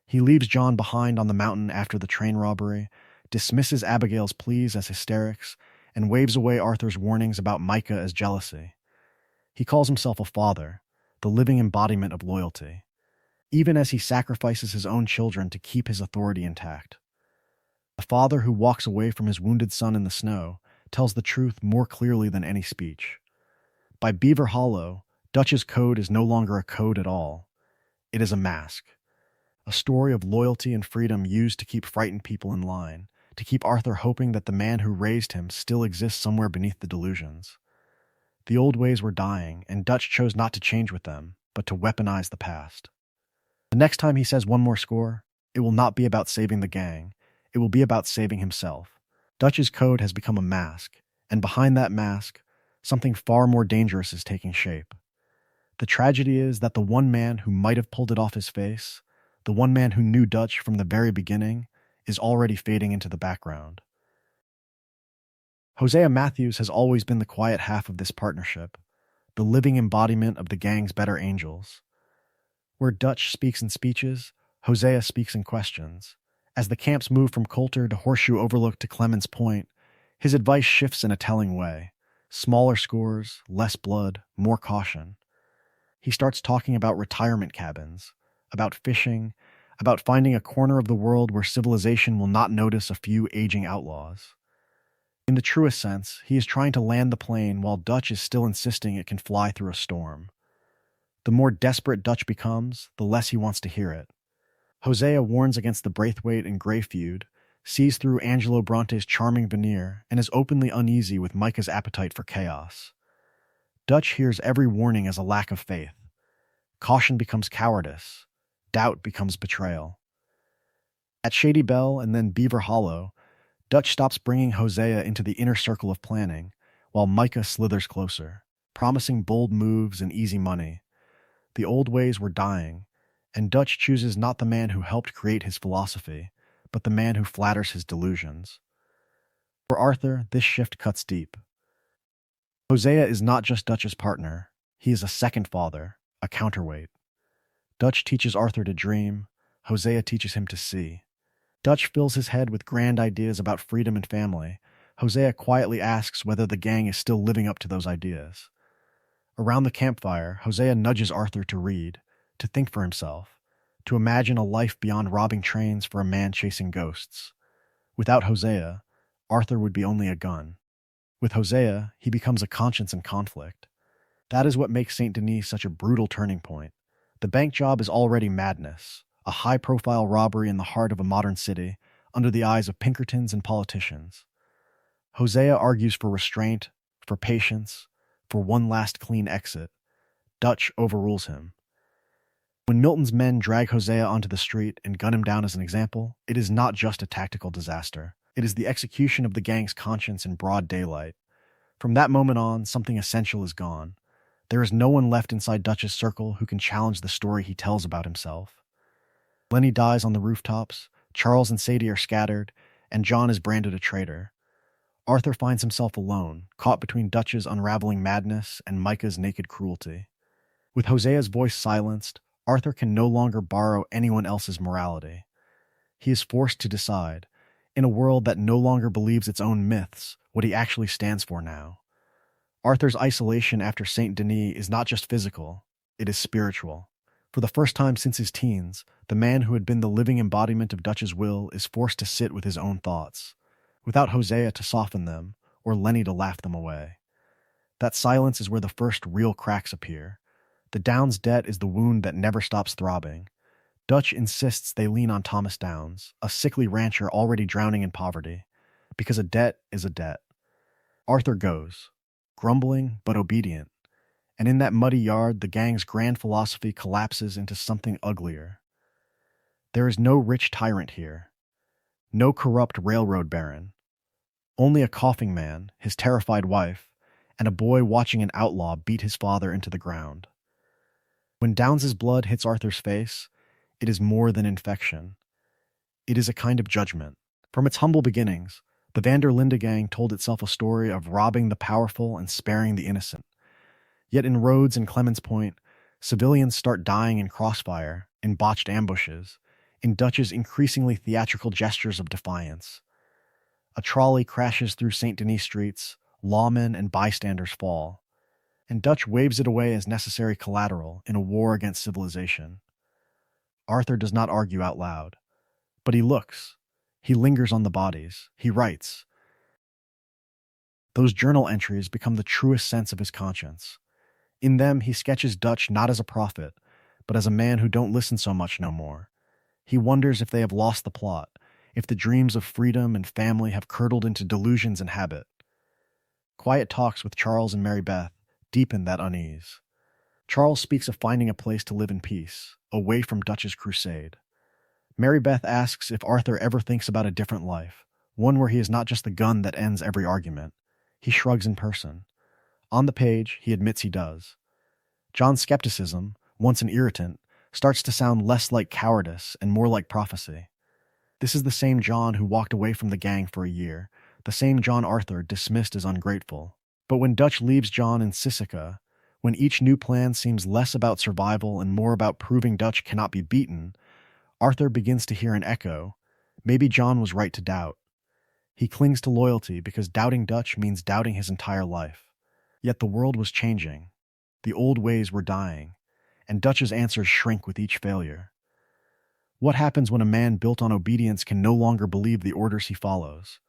He leaves John behind on the mountain after the train robbery, dismisses Abigail's pleas as hysterics, and waves away Arthur's warnings about Micah as jealousy. He calls himself a father, the living embodiment of loyalty, even as he sacrifices his own children to keep his authority intact. A father who walks away from his wounded son in the snow tells the truth more clearly than any speech. By Beaver Hollow, Dutch's code is no longer a code at all. It is a mask. A story of loyalty and freedom used to keep frightened people in line, to keep Arthur hoping that the man who raised him still exists somewhere beneath the delusions. The old ways were dying, and Dutch chose not to change with them, but to weaponize the past. The next time he says one more score, it will not be about saving the gang. It will be about saving himself. Dutch's code has become a mask, and behind that mask, something far more dangerous is taking shape. The tragedy is that the one man who might have pulled it off his face, the one man who knew Dutch from the very beginning, is already fading into the background. Hosea Matthews has always been the quiet half of this partnership, the living embodiment of the gang's better angels. Where Dutch speaks in speeches, Hosea speaks in questions. As the camps move from Coulter to Horseshoe Overlook to Clemens Point, his advice shifts in a telling way. Smaller scores, less blood, more caution. He starts talking about retirement cabins, about fishing, about finding a corner of the world where civilization will not notice a few aging outlaws. In the truest sense, he is trying to land the plane while Dutch is still insisting it can fly through a storm. The more desperate Dutch becomes, the less he wants to hear it. Hosea warns against the Braithwaite and Gray feud, sees through Angelo Bronte's charming veneer, and is openly uneasy with Micah's appetite for chaos. Dutch hears every warning as a lack of faith. Caution becomes cowardice. Doubt becomes betrayal. At Shady Bell and then Beaver Hollow, Dutch stops bringing Hosea into the inner circle of planning, while Micah slithers closer, promising bold moves and easy money. The old ways were dying, and Dutch chooses not the man who helped create his philosophy, but the man who flatters his delusions. For Arthur, this shift cuts deep. Hosea is not just Dutch's partner, he is a second father, a counterweight. Dutch teaches Arthur to dream, Hosea teaches him to see. Dutch fills his head with grand ideas about freedom and family. Hosea quietly asks whether the gang is still living up to those ideas. Around the campfire, Hosea nudges Arthur to read, to think for himself, to imagine a life beyond robbing trains for a man chasing ghosts. Without Hosea, Arthur would be only a gun. With Hosea, he becomes a conscience in conflict. That is what makes St. Denis such a brutal turning point. The bank job is already madness, a high-profile robbery in the heart of a modern city, under the eyes of Pinkertons and politicians. Hosea argues for restraint, for patience, for one last clean exit. Dutch overrules him. When Milton's men drag Hosea onto the street and gun him down as an example, it is not just a tactical disaster. It is the execution of the gang's conscience in broad daylight. From that moment on, something essential is gone. There is no one left inside Dutch's circle who can challenge the story he tells about himself. Lenny dies on the rooftops, Charles and Sadie are scattered, and John is branded a traitor. Arthur finds himself alone, caught between Dutch's unraveling madness and Micah's naked cruelty. With Hosea's voice silenced, Arthur can no longer borrow anyone else's morality. He is forced to decide, in a world that no longer believes its own myths, what he actually stands for now. Arthur's isolation after St. Denis is not just physical, it is spiritual. For the first time since his teens, the man who had been the living embodiment of Dutch's will is forced to sit with his own thoughts, without Hosea to soften them or Lenny to laugh them away. That silence is where the first real cracks appear. The Downs debt is the wound that never stops throbbing. Dutch insists they lean on Thomas Downs, a sickly rancher already drowning in poverty, because a debt is a debt. Arthur goes, grumbling but obedient, and in that muddy yard the gang's grand philosophy collapses into something uglier. There is no rich tyrant here, no corrupt railroad baron, only a coughing man, his terrified wife, and a boy watching an outlaw beat his father into the ground. When Downs's blood hits Arthur's face, it is more than infection. It is a kind of judgment. From its humble beginnings, the Van der Linde gang told itself a story of robbing the powerful and sparing the innocent. Yet in Rhodes and Clemens Point, civilians start dying in crossfire, in botched ambushes, in Dutch's increasingly theatrical gestures of defiance. A trolley crashes through St. Denis streets, lawmen and bystanders fall, and Dutch waves it away as necessary collateral in a war against civilization. Arthur does not argue out loud, but he looks. He lingers on the bodies. He writes. Those journal entries become the truest sense of his conscience. In them, he sketches Dutch not as a prophet, but as a man who don't listen so much no more. He wonders if they have lost the plot, if the dreams of freedom and family have curdled into delusions and habit. Quiet talks with Charles and Mary Beth deepen that unease. Charles speaks of finding a place to live in peace, away from Dutch's crusade. Mary Beth asks if Arthur ever thinks about a different life, one where he is not just the gun that ends every argument. He shrugs in person. On the page, he admits he does. John's skepticism, once an irritant, starts to sound less like cowardice and more like prophecy. This is the same John who walked away from the gang for a year, the same John Arthur dismissed as ungrateful. But when Dutch leaves John in Sisika, when each new plan seems less about survival and more about proving Dutch cannot be beaten, Arthur begins to hear an echo. Maybe John was right to doubt. He clings to loyalty because doubting Dutch means doubting his entire life. Yet the world was changing. The old ways were dying, and Dutch's answers shrink with each failure. What happens when a man built on obedience can no longer believe the orders he follows?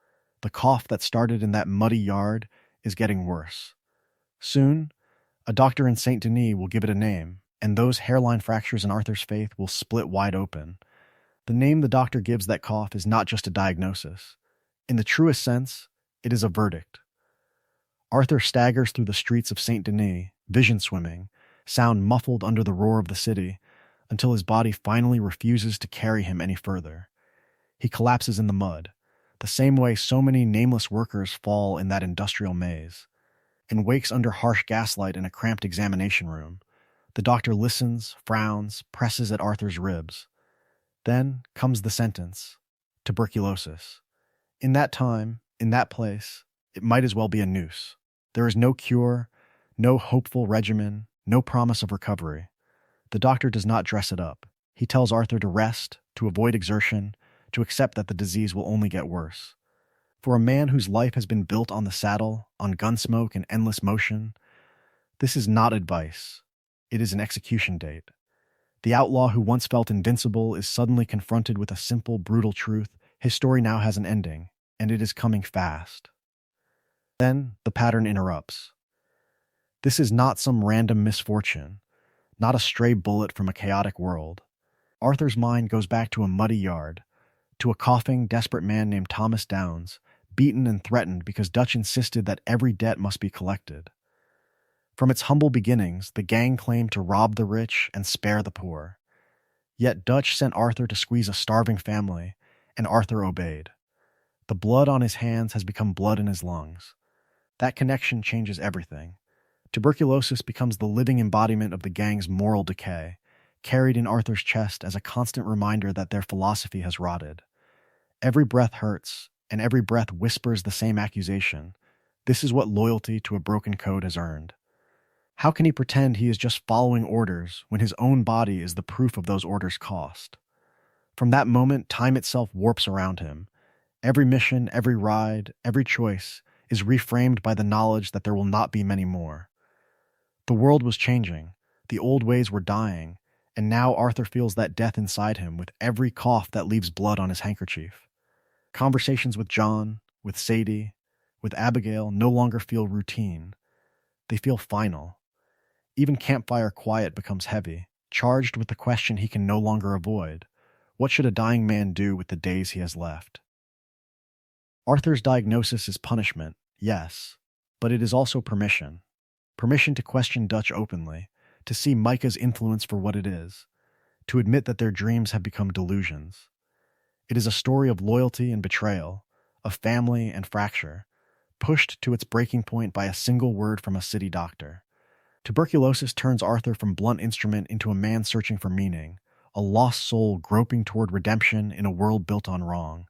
The cough that started in that muddy yard is getting worse. Soon, a doctor in Saint Denis will give it a name, and those hairline fractures in Arthur's faith will split wide open. The name the doctor gives that cough is not just a diagnosis. In the truest sense, it is a verdict. Arthur staggers through the streets of Saint Denis, vision swimming, sound muffled under the roar of the city, until his body finally refuses to carry him any further. He collapses in the mud, the same way so many nameless workers fall in that industrial maze, and wakes under harsh gaslight in a cramped examination room. The doctor listens, frowns, presses at Arthur's ribs. Then comes the sentence: tuberculosis. In that time, in that place, it might as well be a noose. There is no cure, no hopeful regimen, no promise of recovery. The doctor does not dress it up. He tells Arthur to rest, to avoid exertion, to accept that the disease will only get worse. For a man whose life has been built on the saddle, on gunsmoke and endless motion, this is not advice. It is an execution date. The outlaw who once felt invincible is suddenly confronted with a simple, brutal truth. His story now has an ending, and it is coming fast. Then the pattern interrupts. This is not some random misfortune, not a stray bullet from a chaotic world. Arthur's mind goes back to a muddy yard, to a coughing, desperate man named Thomas Downs, beaten and threatened because Dutch insisted that every debt must be collected. From its humble beginnings, the gang claimed to rob the rich and spare the poor. Yet Dutch sent Arthur to squeeze a starving family, and Arthur obeyed. The blood on his hands has become blood in his lungs. That connection changes everything. Tuberculosis becomes the living embodiment of the gang's moral decay, carried in Arthur's chest as a constant reminder that their philosophy has rotted. Every breath hurts, and every breath whispers the same accusation. This is what loyalty to a broken code has earned. How can he pretend he is just following orders when his own body is the proof of those orders' cost? From that moment, time itself warps around him. Every mission, every ride, every choice is reframed by the knowledge that there will not be many more. The world was changing, the old ways were dying, and now Arthur feels that death inside him with every cough that leaves blood on his handkerchief. Conversations with John, with Sadie, with Abigail no longer feel routine. They feel final. Even campfire quiet becomes heavy, charged with the question he can no longer avoid. What should a dying man do with the days he has left? Arthur's diagnosis is punishment, yes, but it is also permission. Permission to question Dutch openly, to see Micah's influence for what it is, to admit that their dreams have become delusions. It is a story of loyalty and betrayal, of family and fracture, pushed to its breaking point by a single word from a city doctor. Tuberculosis turns Arthur from blunt instrument into a man searching for meaning, a lost soul groping toward redemption in a world built on wrong.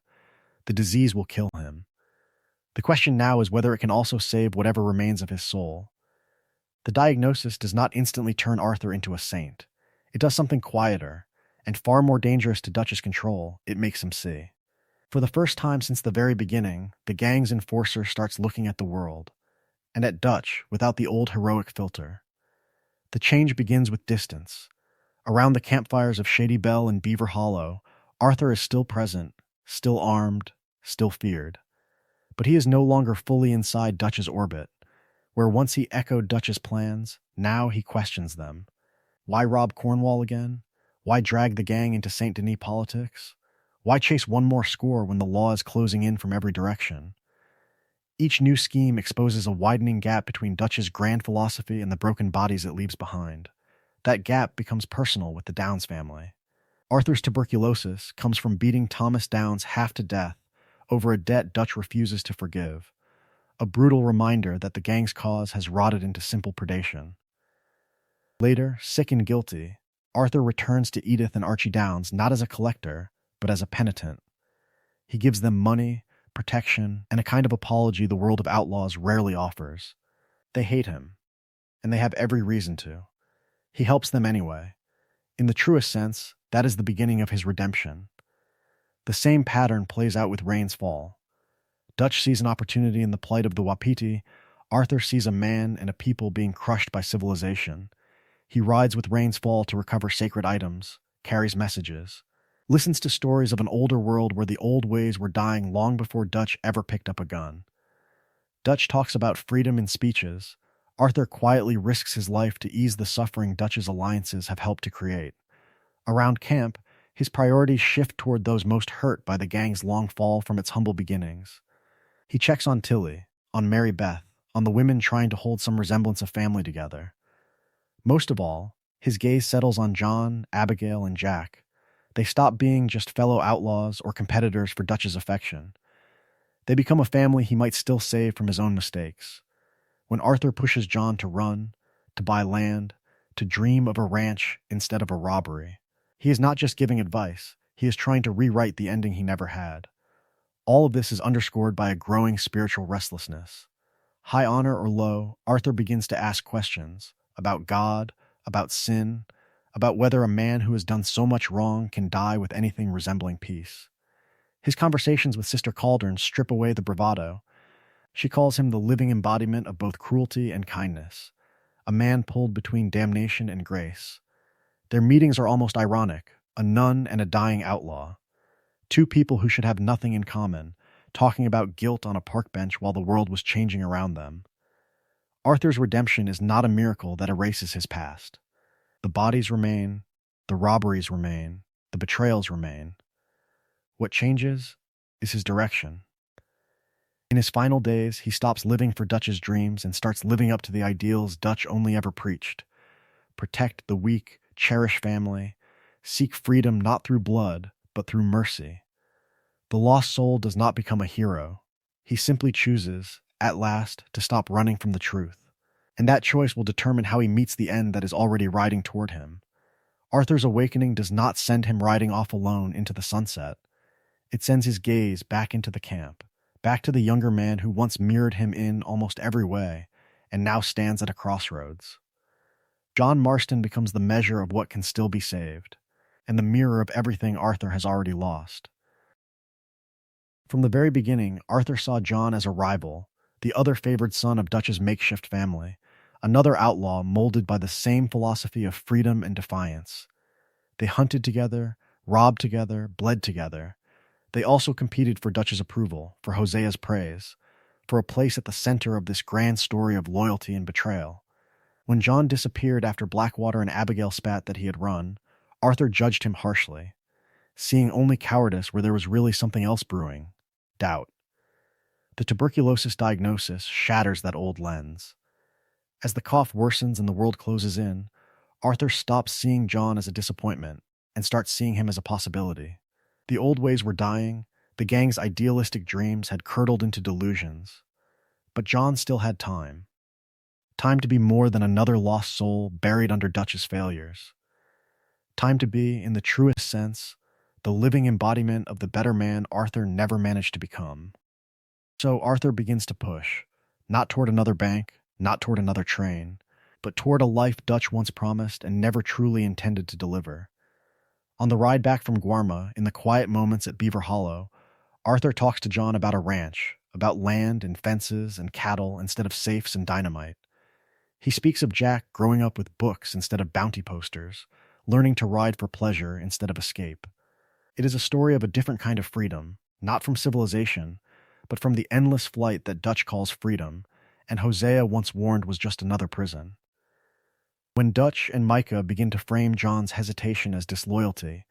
The disease will kill him. The question now is whether it can also save whatever remains of his soul. The diagnosis does not instantly turn Arthur into a saint. It does something quieter, and far more dangerous to Dutch's control. It makes him see. For the first time since the very beginning, the gang's enforcer starts looking at the world, and at Dutch without the old heroic filter. The change begins with distance. Around the campfires of Shady Bell and Beaver Hollow, Arthur is still present, still armed, still feared. But he is no longer fully inside Dutch's orbit. Where once he echoed Dutch's plans, now he questions them. Why rob Cornwall again? Why drag the gang into Saint Denis politics? Why chase one more score when the law is closing in from every direction? Each new scheme exposes a widening gap between Dutch's grand philosophy and the broken bodies it leaves behind. That gap becomes personal with the Downs family. Arthur's tuberculosis comes from beating Thomas Downs half to death over a debt Dutch refuses to forgive. A brutal reminder that the gang's cause has rotted into simple predation. Later, sick and guilty, Arthur returns to Edith and Archie Downs not as a collector, but as a penitent. He gives them money, protection, and a kind of apology the world of outlaws rarely offers. They hate him, and they have every reason to. He helps them anyway. In the truest sense, that is the beginning of his redemption. The same pattern plays out with Rain's Fall. Dutch sees an opportunity in the plight of the Wapiti. Arthur sees a man and a people being crushed by civilization. He rides with Rain's Fall to recover sacred items, carries messages, listens to stories of an older world where the old ways were dying long before Dutch ever picked up a gun. Dutch talks about freedom in speeches. Arthur quietly risks his life to ease the suffering Dutch's alliances have helped to create. Around camp, his priorities shift toward those most hurt by the gang's long fall from its humble beginnings. He checks on Tilly, on Mary Beth, on the women trying to hold some resemblance of family together. Most of all, his gaze settles on John, Abigail, and Jack. They stop being just fellow outlaws or competitors for Dutch's affection. They become a family he might still save from his own mistakes. When Arthur pushes John to run, to buy land, to dream of a ranch instead of a robbery, he is not just giving advice, he is trying to rewrite the ending he never had. All of this is underscored by a growing spiritual restlessness. High honor or low, Arthur begins to ask questions about God, about sin, about whether a man who has done so much wrong can die with anything resembling peace. His conversations with Sister Caldern strip away the bravado. She calls him the living embodiment of both cruelty and kindness, a man pulled between damnation and grace. Their meetings are almost ironic, a nun and a dying outlaw. Two people who should have nothing in common, talking about guilt on a park bench while the world was changing around them. Arthur's redemption is not a miracle that erases his past. The bodies remain, the robberies remain, the betrayals remain. What changes is his direction. In his final days, he stops living for Dutch's dreams and starts living up to the ideals Dutch only ever preached. Protect the weak, cherish family, seek freedom not through blood, but through mercy. The lost soul does not become a hero. He simply chooses, at last, to stop running from the truth. And that choice will determine how he meets the end that is already riding toward him. Arthur's awakening does not send him riding off alone into the sunset. It sends his gaze back into the camp, back to the younger man who once mirrored him in almost every way, and now stands at a crossroads. John Marston becomes the measure of what can still be saved, and the mirror of everything Arthur has already lost. From the very beginning, Arthur saw John as a rival, the other favored son of Dutch's makeshift family, another outlaw molded by the same philosophy of freedom and defiance. They hunted together, robbed together, bled together. They also competed for Dutch's approval, for Hosea's praise, for a place at the center of this grand story of loyalty and betrayal. When John disappeared after Blackwater and Abigail spat that he had run, Arthur judged him harshly, seeing only cowardice where there was really something else brewing: doubt. The tuberculosis diagnosis shatters that old lens. As the cough worsens and the world closes in, Arthur stops seeing John as a disappointment and starts seeing him as a possibility. The old ways were dying, the gang's idealistic dreams had curdled into delusions. But John still had time. Time to be more than another lost soul buried under Dutch's failures. Time to be, in the truest sense, the living embodiment of the better man Arthur never managed to become. So Arthur begins to push, not toward another bank, not toward another train, but toward a life Dutch once promised and never truly intended to deliver. On the ride back from Guarma, in the quiet moments at Beaver Hollow, Arthur talks to John about a ranch, about land and fences and cattle instead of safes and dynamite. He speaks of Jack growing up with books instead of bounty posters, learning to ride for pleasure instead of escape. It is a story of a different kind of freedom, not from civilization, but from the endless flight that Dutch calls freedom, and Hosea once warned was just another prison. When Dutch and Micah begin to frame John's hesitation as disloyalty,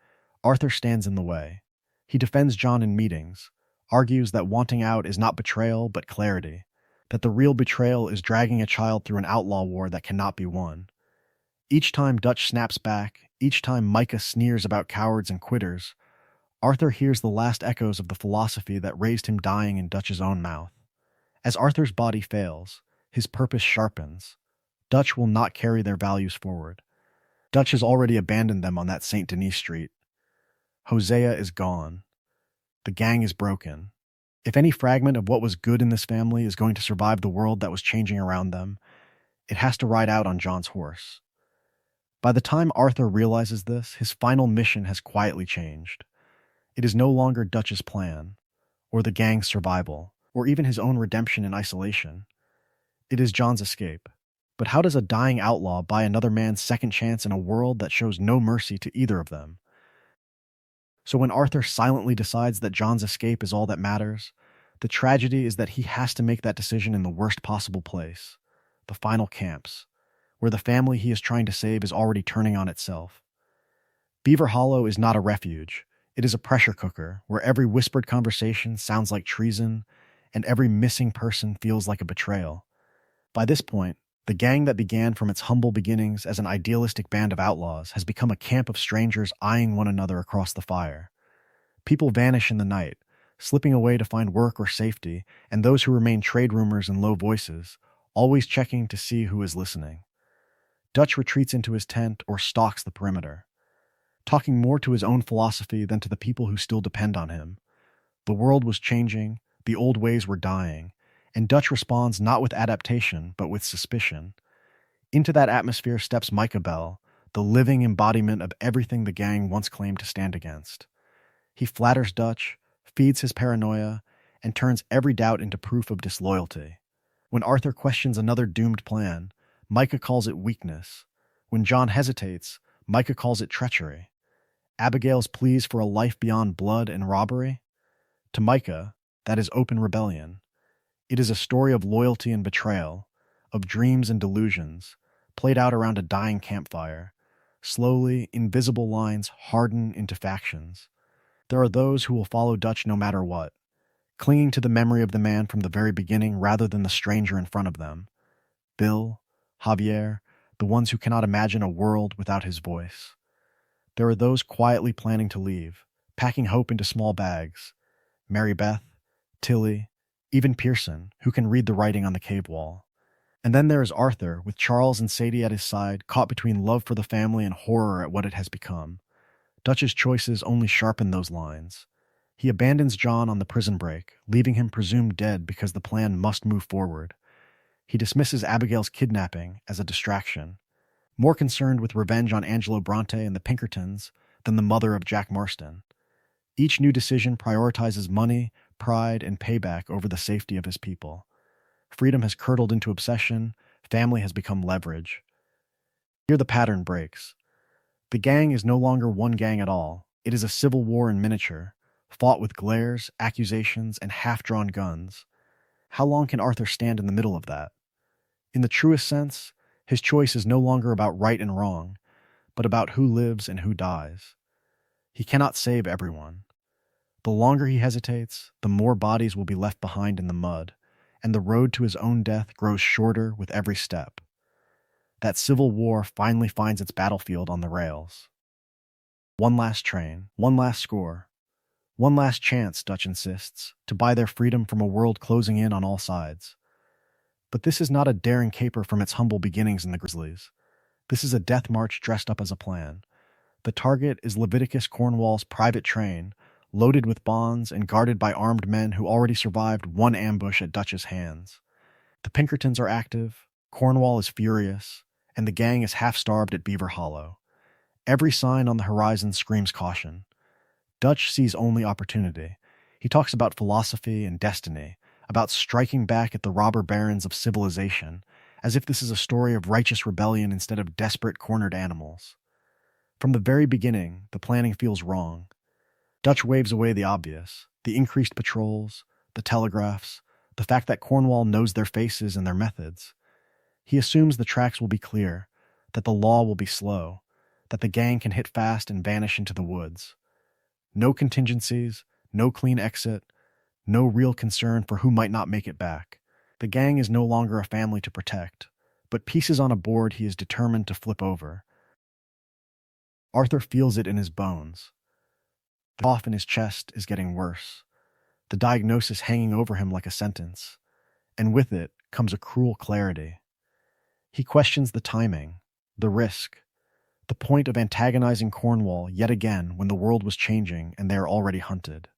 Arthur stands in the way. He defends John in meetings, argues that wanting out is not betrayal but clarity, that the real betrayal is dragging a child through an outlaw war that cannot be won. Each time Dutch snaps back, each time Micah sneers about cowards and quitters, Arthur hears the last echoes of the philosophy that raised him dying in Dutch's own mouth. As Arthur's body fails, his purpose sharpens. Dutch will not carry their values forward. Dutch has already abandoned them on that St. Denis street. Hosea is gone. The gang is broken. If any fragment of what was good in this family is going to survive the world that was changing around them, it has to ride out on John's horse. By the time Arthur realizes this, his final mission has quietly changed. It is no longer Dutch's plan, or the gang's survival, or even his own redemption in isolation. It is John's escape. But how does a dying outlaw buy another man's second chance in a world that shows no mercy to either of them? So when Arthur silently decides that John's escape is all that matters, the tragedy is that he has to make that decision in the worst possible place, the final camps, where the family he is trying to save is already turning on itself. Beaver Hollow is not a refuge. It is a pressure cooker where every whispered conversation sounds like treason and every missing person feels like a betrayal. By this point, the gang that began from its humble beginnings as an idealistic band of outlaws has become a camp of strangers eyeing one another across the fire. People vanish in the night, slipping away to find work or safety, and those who remain trade rumors and low voices, always checking to see who is listening. Dutch retreats into his tent or stalks the perimeter, talking more to his own philosophy than to the people who still depend on him. The world was changing, the old ways were dying, and Dutch responds not with adaptation, but with suspicion. Into that atmosphere steps Micah Bell, the living embodiment of everything the gang once claimed to stand against. He flatters Dutch, feeds his paranoia, and turns every doubt into proof of disloyalty. When Arthur questions another doomed plan, Micah calls it weakness. When John hesitates, Micah calls it treachery. Abigail's pleas for a life beyond blood and robbery? To Micah, that is open rebellion. It is a story of loyalty and betrayal, of dreams and delusions, played out around a dying campfire. Slowly, invisible lines harden into factions. There are those who will follow Dutch no matter what, clinging to the memory of the man from the very beginning rather than the stranger in front of them. Bill, Javier, the ones who cannot imagine a world without his voice. There are those quietly planning to leave, packing hope into small bags. Mary Beth, Tilly, even Pearson, who can read the writing on the cave wall. And then there is Arthur, with Charles and Sadie at his side, caught between love for the family and horror at what it has become. Dutch's choices only sharpen those lines. He abandons John on the prison break, leaving him presumed dead because the plan must move forward. He dismisses Abigail's kidnapping as a distraction, more concerned with revenge on Angelo Bronte and the Pinkertons than the mother of Jack Marston. Each new decision prioritizes money, pride, and payback over the safety of his people. Freedom has curdled into obsession, family has become leverage. Here the pattern breaks. The gang is no longer one gang at all. It is a civil war in miniature, fought with glares, accusations, and half-drawn guns. How long can Arthur stand in the middle of that? In the truest sense, his choice is no longer about right and wrong, but about who lives and who dies. He cannot save everyone. The longer he hesitates, the more bodies will be left behind in the mud, and the road to his own death grows shorter with every step. That civil war finally finds its battlefield on the rails. One last train, one last score, one last chance, Dutch insists, to buy their freedom from a world closing in on all sides. But this is not a daring caper from its humble beginnings in the Grizzlies. This is a death march dressed up as a plan. The target is Leviticus Cornwall's private train, loaded with bonds and guarded by armed men who already survived one ambush at Dutch's hands. The Pinkertons are active, Cornwall is furious, and the gang is half-starved at Beaver Hollow. Every sign on the horizon screams caution. Dutch sees only opportunity. He talks about philosophy and destiny, about striking back at the robber barons of civilization, as if this is a story of righteous rebellion instead of desperate cornered animals. From the very beginning, the planning feels wrong. Dutch waves away the obvious, the increased patrols, the telegraphs, the fact that Cornwall knows their faces and their methods. He assumes the tracks will be clear, that the law will be slow, that the gang can hit fast and vanish into the woods. No contingencies, no clean exit, no real concern for who might not make it back. The gang is no longer a family to protect, but pieces on a board he is determined to flip over. Arthur feels it in his bones. The cough in his chest is getting worse, the diagnosis hanging over him like a sentence, and with it comes a cruel clarity. He questions the timing, the risk, the point of antagonizing Cornwall yet again when the world was changing and they are already hunted.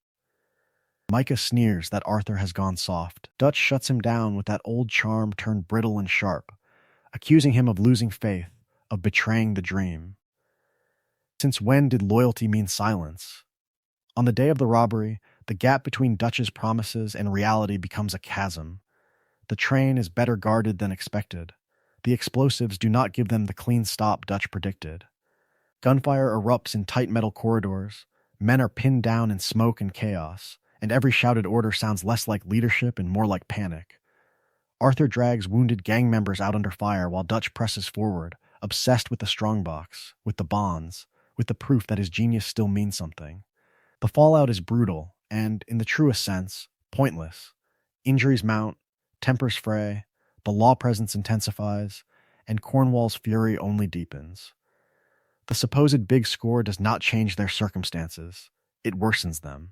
Micah sneers that Arthur has gone soft. Dutch shuts him down with that old charm turned brittle and sharp, accusing him of losing faith, of betraying the dream. Since when did loyalty mean silence? On the day of the robbery, the gap between Dutch's promises and reality becomes a chasm. The train is better guarded than expected. The explosives do not give them the clean stop Dutch predicted. Gunfire erupts in tight metal corridors. Men are pinned down in smoke and chaos, and every shouted order sounds less like leadership and more like panic. Arthur drags wounded gang members out under fire while Dutch presses forward, obsessed with the strongbox, with the bonds, with the proof that his genius still means something. The fallout is brutal and, in the truest sense, pointless. Injuries mount, tempers fray, the law presence intensifies, and Cornwall's fury only deepens. The supposed big score does not change their circumstances, it worsens them.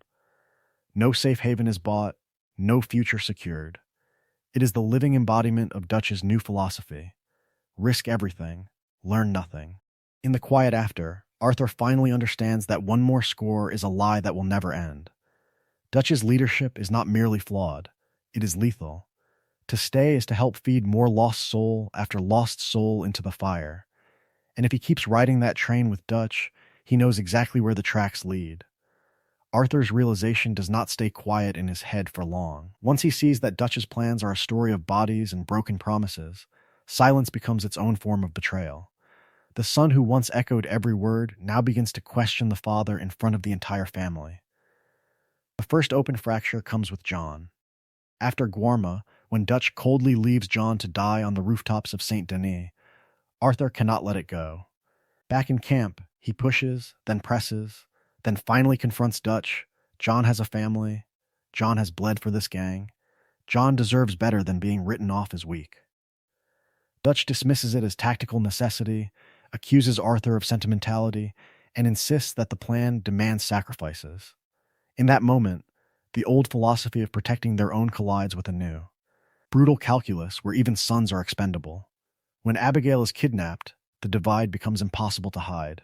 No safe haven is bought, no future secured. It is the living embodiment of Dutch's new philosophy. Risk everything, learn nothing. In the quiet after, Arthur finally understands that one more score is a lie that will never end. Dutch's leadership is not merely flawed, it is lethal. To stay is to help feed more lost soul after lost soul into the fire. And if he keeps riding that train with Dutch, he knows exactly where the tracks lead. Arthur's realization does not stay quiet in his head for long. Once he sees that Dutch's plans are a story of bodies and broken promises, silence becomes its own form of betrayal. The son who once echoed every word now begins to question the father in front of the entire family. The first open fracture comes with John. After Guarma, when Dutch coldly leaves John to die on the rooftops of Saint Denis, Arthur cannot let it go. Back in camp, he pushes, then presses, then finally confronts Dutch. John has a family. John has bled for this gang. John deserves better than being written off as weak. Dutch dismisses it as tactical necessity, accuses Arthur of sentimentality, and insists that the plan demands sacrifices. In that moment, the old philosophy of protecting their own collides with a new. Brutal calculus where even sons are expendable. When Abigail is kidnapped, the divide becomes impossible to hide.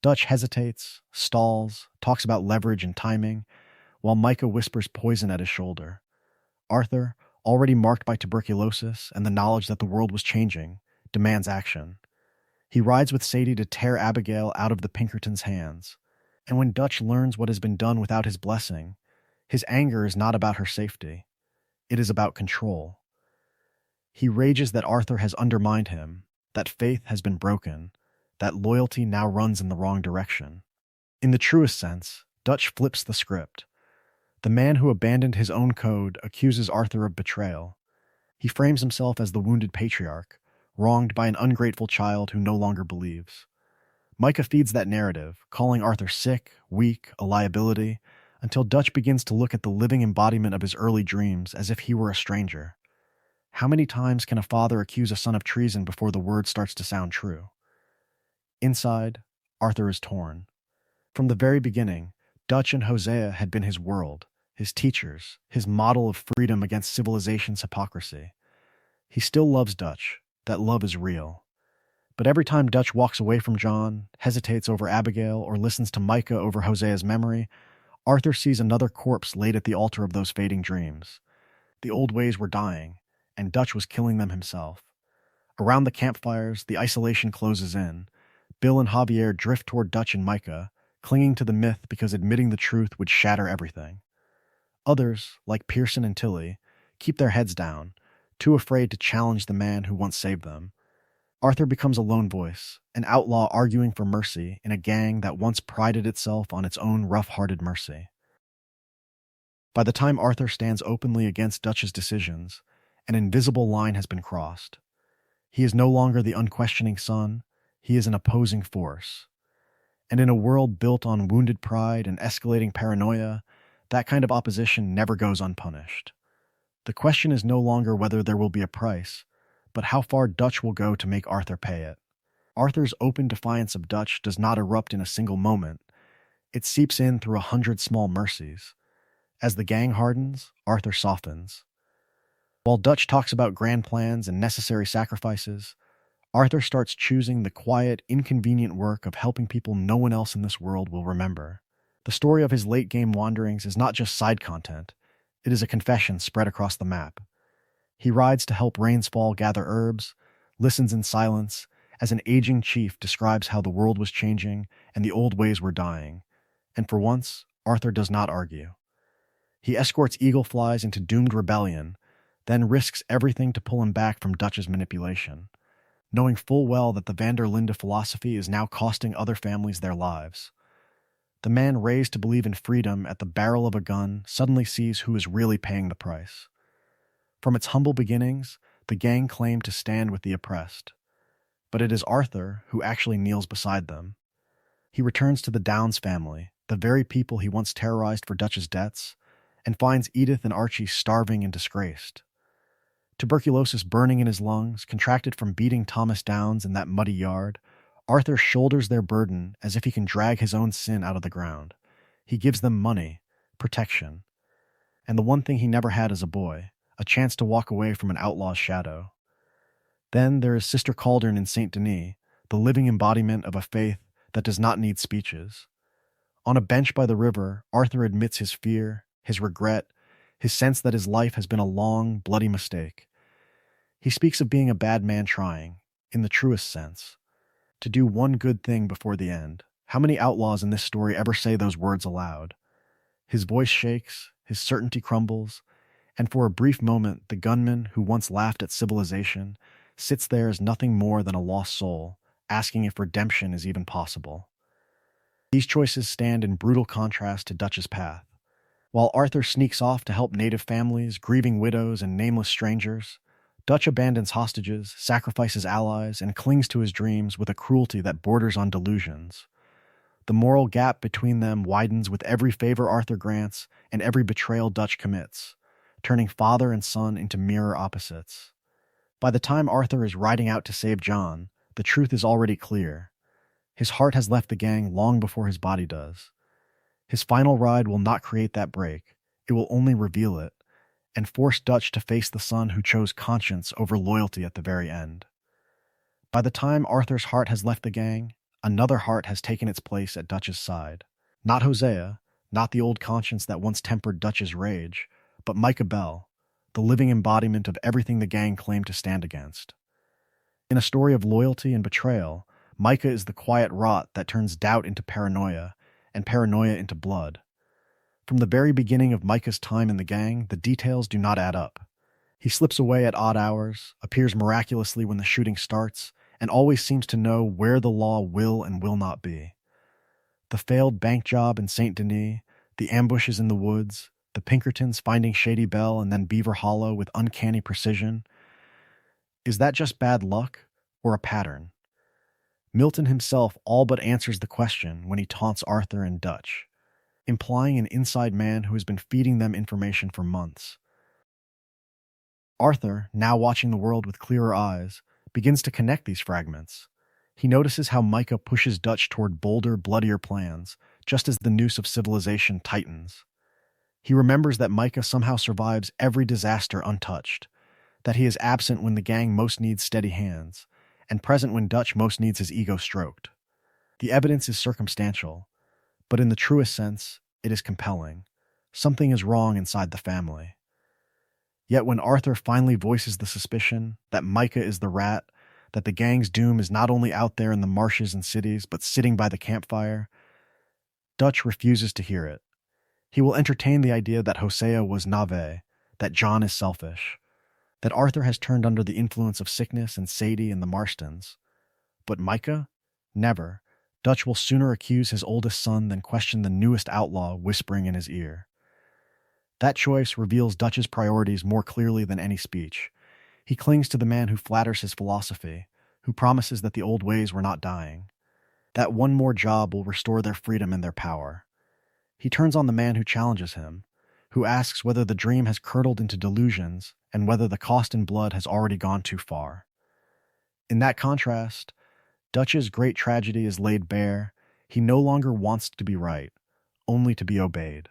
Dutch hesitates, stalls, talks about leverage and timing, while Micah whispers poison at his shoulder. Arthur, already marked by tuberculosis and the knowledge that the world was changing, demands action. He rides with Sadie to tear Abigail out of the Pinkertons' hands. And when Dutch learns what has been done without his blessing, his anger is not about her safety. It is about control. He rages that Arthur has undermined him, that faith has been broken, that loyalty now runs in the wrong direction. In the truest sense, Dutch flips the script. The man who abandoned his own code accuses Arthur of betrayal. He frames himself as the wounded patriarch, wronged by an ungrateful child who no longer believes. Micah feeds that narrative, calling Arthur sick, weak, a liability, until Dutch begins to look at the living embodiment of his early dreams as if he were a stranger. How many times can a father accuse a son of treason before the word starts to sound true? Inside, Arthur is torn. From the very beginning, Dutch and Hosea had been his world, his teachers, his model of freedom against civilization's hypocrisy. He still loves Dutch. That love is real. But every time Dutch walks away from John, hesitates over Abigail, or listens to Micah over Hosea's memory, Arthur sees another corpse laid at the altar of those fading dreams. The old ways were dying, and Dutch was killing them himself. Around the campfires, the isolation closes in. Bill and Javier drift toward Dutch and Micah, clinging to the myth because admitting the truth would shatter everything. Others, like Pearson and Tilly, keep their heads down, too afraid to challenge the man who once saved them. Arthur becomes a lone voice, an outlaw arguing for mercy in a gang that once prided itself on its own rough-hearted mercy. By the time Arthur stands openly against Dutch's decisions, an invisible line has been crossed. He is no longer the unquestioning son, he is an opposing force. And in a world built on wounded pride and escalating paranoia, that kind of opposition never goes unpunished. The question is no longer whether there will be a price, but how far Dutch will go to make Arthur pay it. Arthur's open defiance of Dutch does not erupt in a single moment. It seeps in through 100 small mercies. As the gang hardens, Arthur softens. While Dutch talks about grand plans and necessary sacrifices, Arthur starts choosing the quiet, inconvenient work of helping people no one else in this world will remember. The story of his late game wanderings is not just side content, it is a confession spread across the map. He rides to help rains fall gather herbs, listens in silence, as an aging chief describes how the world was changing and the old ways were dying. And for once, Arthur does not argue. He escorts eagle flies into doomed rebellion, then risks everything to pull him back from Dutch's manipulation, knowing full well that the van der Linde philosophy is now costing other families their lives. The man raised to believe in freedom at the barrel of a gun suddenly sees who is really paying the price. From its humble beginnings, the gang claimed to stand with the oppressed. But it is Arthur who actually kneels beside them. He returns to the Downs family, the very people he once terrorized for Dutch's debts, and finds Edith and Archie starving and disgraced. Tuberculosis burning in his lungs, contracted from beating Thomas Downs in that muddy yard, Arthur shoulders their burden as if he can drag his own sin out of the ground. He gives them money, protection, and the one thing he never had as a boy, a chance to walk away from an outlaw's shadow. Then there is Sister Caldern in Saint Denis, the living embodiment of a faith that does not need speeches. On a bench by the river, Arthur admits his fear, his regret, his sense that his life has been a long, bloody mistake. He speaks of being a bad man trying, in the truest sense, to do one good thing before the end. How many outlaws in this story ever say those words aloud? His voice shakes, his certainty crumbles, and for a brief moment, the gunman who once laughed at civilization sits there as nothing more than a lost soul, asking if redemption is even possible. These choices stand in brutal contrast to Dutch's path. While Arthur sneaks off to help native families, grieving widows, and nameless strangers, Dutch abandons hostages, sacrifices allies, and clings to his dreams with a cruelty that borders on delusions. The moral gap between them widens with every favor Arthur grants and every betrayal Dutch commits, turning father and son into mirror opposites. By the time Arthur is riding out to save John, the truth is already clear. His heart has left the gang long before his body does. His final ride will not create that break, it will only reveal it, and force Dutch to face the son who chose conscience over loyalty at the very end. By the time Arthur's heart has left the gang, another heart has taken its place at Dutch's side. Not Hosea, not the old conscience that once tempered Dutch's rage, but Micah Bell, the living embodiment of everything the gang claimed to stand against. In a story of loyalty and betrayal, Micah is the quiet rot that turns doubt into paranoia, and paranoia into blood. From the very beginning of Micah's time in the gang, the details do not add up. He slips away at odd hours, appears miraculously when the shooting starts, and always seems to know where the law will and will not be. The failed bank job in Saint Denis, the ambushes in the woods, the Pinkertons finding Shady Bell and then Beaver Hollow with uncanny precision. Is that just bad luck or a pattern? Milton himself all but answers the question when he taunts Arthur and Dutch, implying an inside man who has been feeding them information for months. Arthur, now watching the world with clearer eyes, begins to connect these fragments. He notices how Micah pushes Dutch toward bolder, bloodier plans, just as the noose of civilization tightens. He remembers that Micah somehow survives every disaster untouched, that he is absent when the gang most needs steady hands, and present when Dutch most needs his ego stroked. The evidence is circumstantial, but in the truest sense, it is compelling. Something is wrong inside the family. Yet when Arthur finally voices the suspicion that Micah is the rat, that the gang's doom is not only out there in the marshes and cities, but sitting by the campfire, Dutch refuses to hear it. He will entertain the idea that Hosea was naïve, that John is selfish, that Arthur has turned under the influence of sickness and Sadie and the Marstons. But Micah? Never. Dutch will sooner accuse his oldest son than question the newest outlaw whispering in his ear. That choice reveals Dutch's priorities more clearly than any speech. He clings to the man who flatters his philosophy, who promises that the old ways were not dying, that one more job will restore their freedom and their power. He turns on the man who challenges him, who asks whether the dream has curdled into delusions and whether the cost in blood has already gone too far. In that contrast, Dutch's great tragedy is laid bare. He no longer wants to be right, only to be obeyed.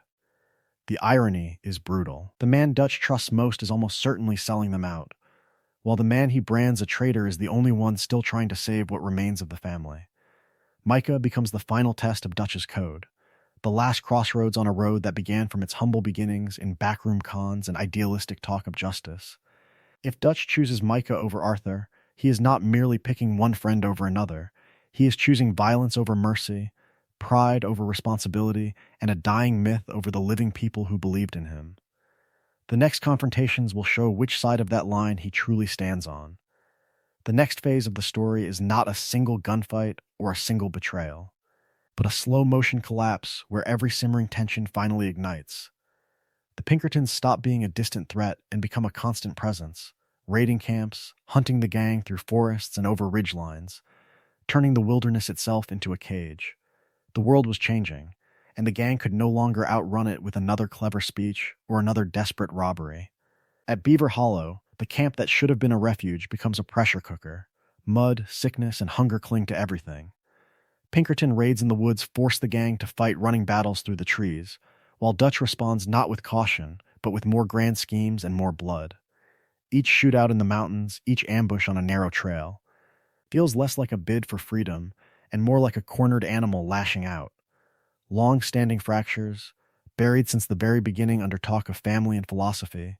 The irony is brutal. The man Dutch trusts most is almost certainly selling them out, while the man he brands a traitor is the only one still trying to save what remains of the family. Micah becomes the final test of Dutch's code, the last crossroads on a road that began from its humble beginnings in backroom cons and idealistic talk of justice. If Dutch chooses Micah over Arthur, he is not merely picking one friend over another. He is choosing violence over mercy, pride over responsibility, and a dying myth over the living people who believed in him. The next confrontations will show which side of that line he truly stands on. The next phase of the story is not a single gunfight or a single betrayal, but a slow-motion collapse where every simmering tension finally ignites. The Pinkertons stop being a distant threat and become a constant presence, raiding camps, hunting the gang through forests and over ridgelines, turning the wilderness itself into a cage. The world was changing, and the gang could no longer outrun it with another clever speech or another desperate robbery. At Beaver Hollow, the camp that should have been a refuge becomes a pressure cooker. Mud, sickness, and hunger cling to everything. Pinkerton raids in the woods force the gang to fight running battles through the trees, while Dutch responds not with caution, but with more grand schemes and more blood. Each shootout in the mountains, each ambush on a narrow trail, feels less like a bid for freedom and more like a cornered animal lashing out. Long-standing fractures, buried since the very beginning under talk of family and philosophy,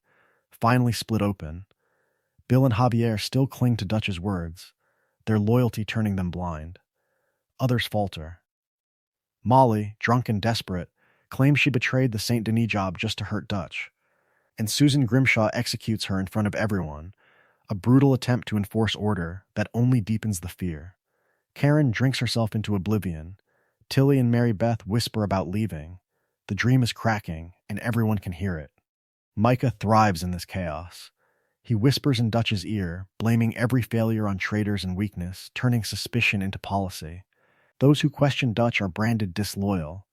finally split open. Bill and Javier still cling to Dutch's words, their loyalty turning them blind. Others falter. Molly, drunk and desperate, claims she betrayed the St. Denis job just to hurt Dutch. And Susan Grimshaw executes her in front of everyone, a brutal attempt to enforce order that only deepens the fear. Karen drinks herself into oblivion. Tilly and Mary Beth whisper about leaving. The dream is cracking, and everyone can hear it. Micah thrives in this chaos. He whispers in Dutch's ear, blaming every failure on traitors and weakness, turning suspicion into policy. Those who question Dutch are branded disloyal.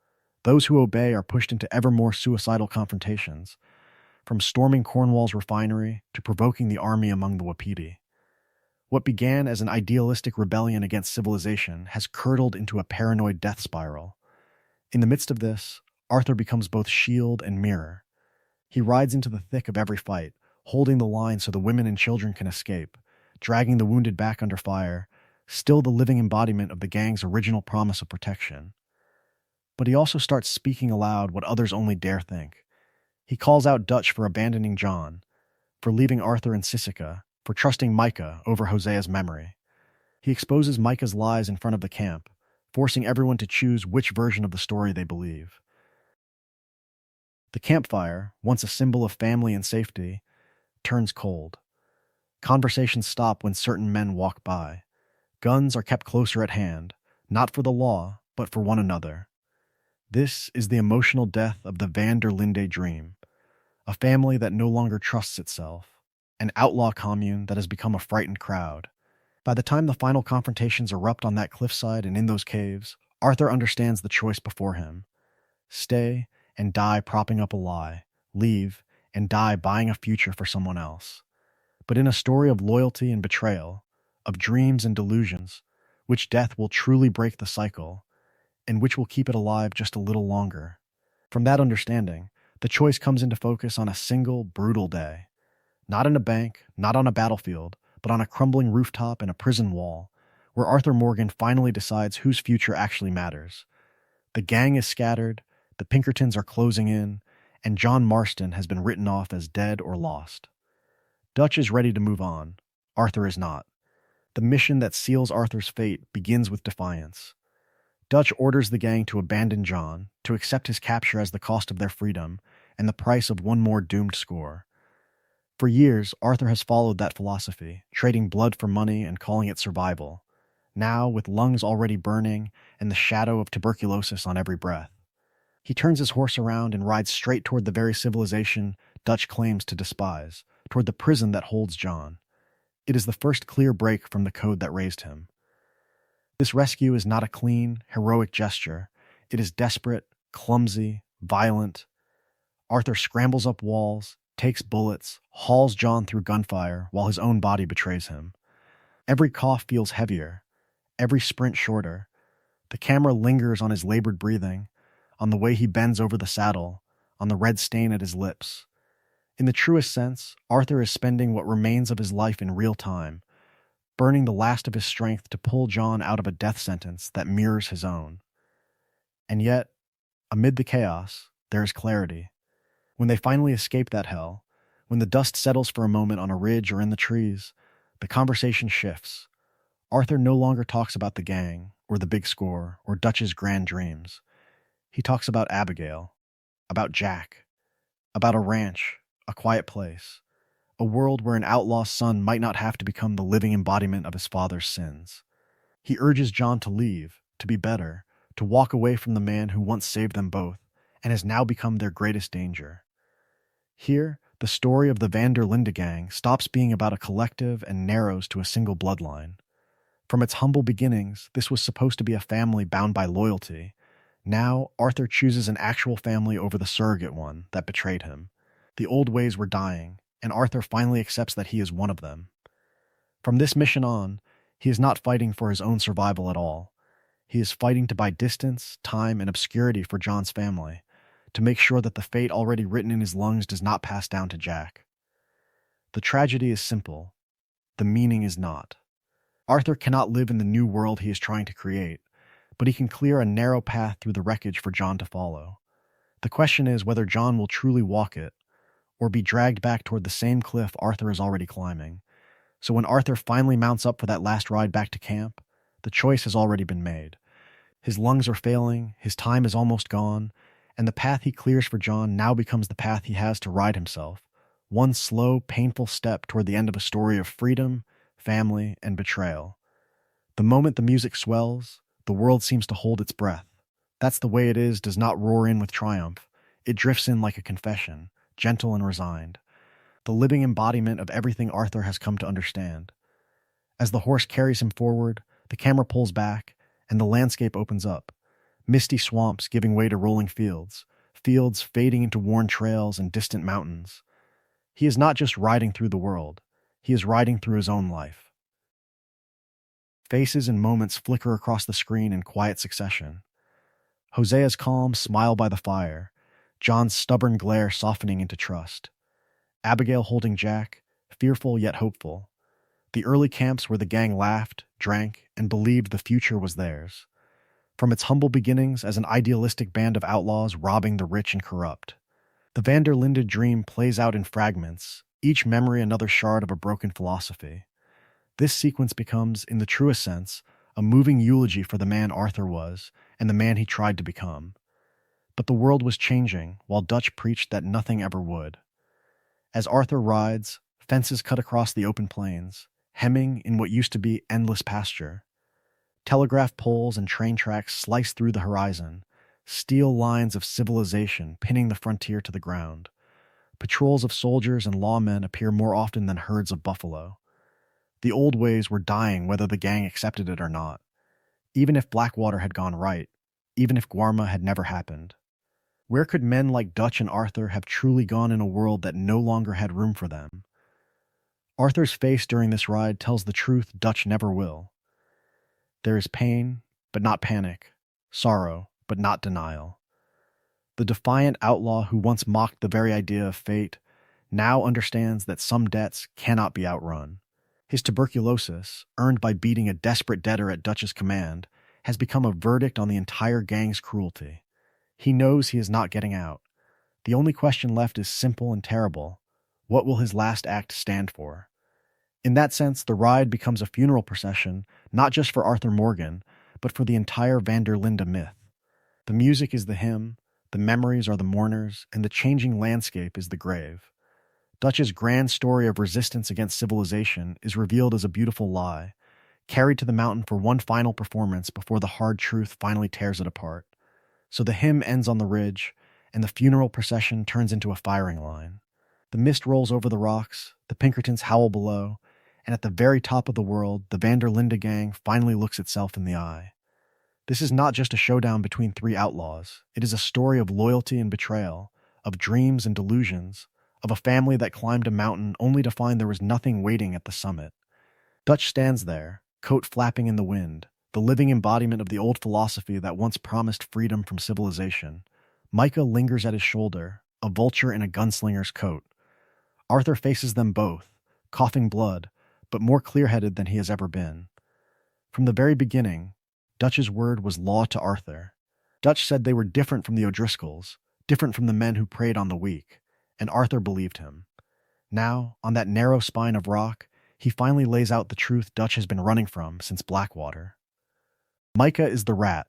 Those who obey are pushed into ever more suicidal confrontations, from storming Cornwall's refinery to provoking the army among the Wapiti. What began as an idealistic rebellion against civilization has curdled into a paranoid death spiral. In the midst of this, Arthur becomes both shield and mirror. He rides into the thick of every fight, holding the line so the women and children can escape, dragging the wounded back under fire, still the living embodiment of the gang's original promise of protection. But he also starts speaking aloud what others only dare think. He calls out Dutch for abandoning John, for leaving Arthur in Sisika, for trusting Micah over Hosea's memory. He exposes Micah's lies in front of the camp, forcing everyone to choose which version of the story they believe. The campfire, once a symbol of family and safety, turns cold. Conversations stop when certain men walk by. Guns are kept closer at hand, not for the law, but for one another. This is the emotional death of the Van der Linde dream, a family that no longer trusts itself, an outlaw commune that has become a frightened crowd. By the time the final confrontations erupt on that cliffside and in those caves, Arthur understands the choice before him. Stay and die propping up a lie, leave and die buying a future for someone else. But in a story of loyalty and betrayal, of dreams and delusions, which death will truly break the cycle, and which will keep it alive just a little longer. From that understanding, the choice comes into focus on a single, brutal day. Not in a bank, not on a battlefield, but on a crumbling rooftop and a prison wall, where Arthur Morgan finally decides whose future actually matters. The gang is scattered, the Pinkertons are closing in, and John Marston has been written off as dead or lost. Dutch is ready to move on. Arthur is not. The mission that seals Arthur's fate begins with defiance. Dutch orders the gang to abandon John, to accept his capture as the cost of their freedom and the price of one more doomed score. For years, Arthur has followed that philosophy, trading blood for money and calling it survival. Now, with lungs already burning and the shadow of tuberculosis on every breath, he turns his horse around and rides straight toward the very civilization Dutch claims to despise, toward the prison that holds John. It is the first clear break from the code that raised him. This rescue is not a clean, heroic gesture. It is desperate, clumsy, violent. Arthur scrambles up walls, takes bullets, hauls John through gunfire while his own body betrays him. Every cough feels heavier, every sprint shorter. The camera lingers on his labored breathing, on the way he bends over the saddle, on the red stain at his lips. In the truest sense, Arthur is spending what remains of his life in real time, burning the last of his strength to pull John out of a death sentence that mirrors his own. And yet, amid the chaos, there is clarity. When they finally escape that hell, when the dust settles for a moment on a ridge or in the trees, the conversation shifts. Arthur no longer talks about the gang, or the big score, or Dutch's grand dreams. He talks about Abigail, about Jack, about a ranch, a quiet place, a world where an outlaw's son might not have to become the living embodiment of his father's sins. He urges John to leave, to be better, to walk away from the man who once saved them both, and has now become their greatest danger. Here, the story of the Van der Linde gang stops being about a collective and narrows to a single bloodline. From its humble beginnings, this was supposed to be a family bound by loyalty. Now, Arthur chooses an actual family over the surrogate one that betrayed him. The old ways were dying, and Arthur finally accepts that he is one of them. From this mission on, he is not fighting for his own survival at all. He is fighting to buy distance, time, and obscurity for John's family, to make sure that the fate already written in his lungs does not pass down to Jack. The tragedy is simple. The meaning is not. Arthur cannot live in the new world he is trying to create, but he can clear a narrow path through the wreckage for John to follow. The question is whether John will truly walk it, or be dragged back toward the same cliff Arthur is already climbing. So when Arthur finally mounts up for that last ride back to camp, the choice has already been made. His lungs are failing, his time is almost gone, and the path he clears for John now becomes the path he has to ride himself, one slow, painful step toward the end of a story of freedom, family, and betrayal. The moment the music swells, the world seems to hold its breath. That's the way it is does not roar in with triumph. It drifts in like a confession, gentle and resigned, the living embodiment of everything Arthur has come to understand. As the horse carries him forward, the camera pulls back, and the landscape opens up. Misty swamps giving way to rolling fields, fields fading into worn trails and distant mountains. He is not just riding through the world, he is riding through his own life. Faces and moments flicker across the screen in quiet succession. Hosea's calm smile by the fire, John's stubborn glare softening into trust. Abigail holding Jack, fearful yet hopeful. The early camps where the gang laughed, drank, and believed the future was theirs. From its humble beginnings as an idealistic band of outlaws robbing the rich and corrupt. The Van der Linde dream plays out in fragments, each memory another shard of a broken philosophy. This sequence becomes, in the truest sense, a moving eulogy for the man Arthur was and the man he tried to become. But the world was changing, while Dutch preached that nothing ever would. As Arthur rides, fences cut across the open plains, hemming in what used to be endless pasture. Telegraph poles and train tracks slice through the horizon, steel lines of civilization pinning the frontier to the ground. Patrols of soldiers and lawmen appear more often than herds of buffalo. The old ways were dying whether the gang accepted it or not. Even if Blackwater had gone right, even if Guarma had never happened. Where could men like Dutch and Arthur have truly gone in a world that no longer had room for them? Arthur's face during this ride tells the truth Dutch never will. There is pain, but not panic, sorrow, but not denial. The defiant outlaw who once mocked the very idea of fate now understands that some debts cannot be outrun. His tuberculosis, earned by beating a desperate debtor at Dutch's command, has become a verdict on the entire gang's cruelty. He knows he is not getting out. The only question left is simple and terrible. What will his last act stand for? In that sense, the ride becomes a funeral procession, not just for Arthur Morgan, but for the entire Van der Linde myth. The music is the hymn, the memories are the mourners, and the changing landscape is the grave. Dutch's grand story of resistance against civilization is revealed as a beautiful lie, carried to the mountain for one final performance before the hard truth finally tears it apart. So the hymn ends on the ridge, and the funeral procession turns into a firing line. The mist rolls over the rocks, the Pinkertons howl below, and at the very top of the world, the Van der Linde gang finally looks itself in the eye. This is not just a showdown between three outlaws. It is a story of loyalty and betrayal, of dreams and delusions, of a family that climbed a mountain only to find there was nothing waiting at the summit. Dutch stands there, coat flapping in the wind, the living embodiment of the old philosophy that once promised freedom from civilization. Micah lingers at his shoulder, a vulture in a gunslinger's coat. Arthur faces them both, coughing blood, but more clear-headed than he has ever been. From the very beginning, Dutch's word was law to Arthur. Dutch said they were different from the O'Driscolls, different from the men who preyed on the weak, and Arthur believed him. Now, on that narrow spine of rock, he finally lays out the truth Dutch has been running from since Blackwater. Micah is the rat.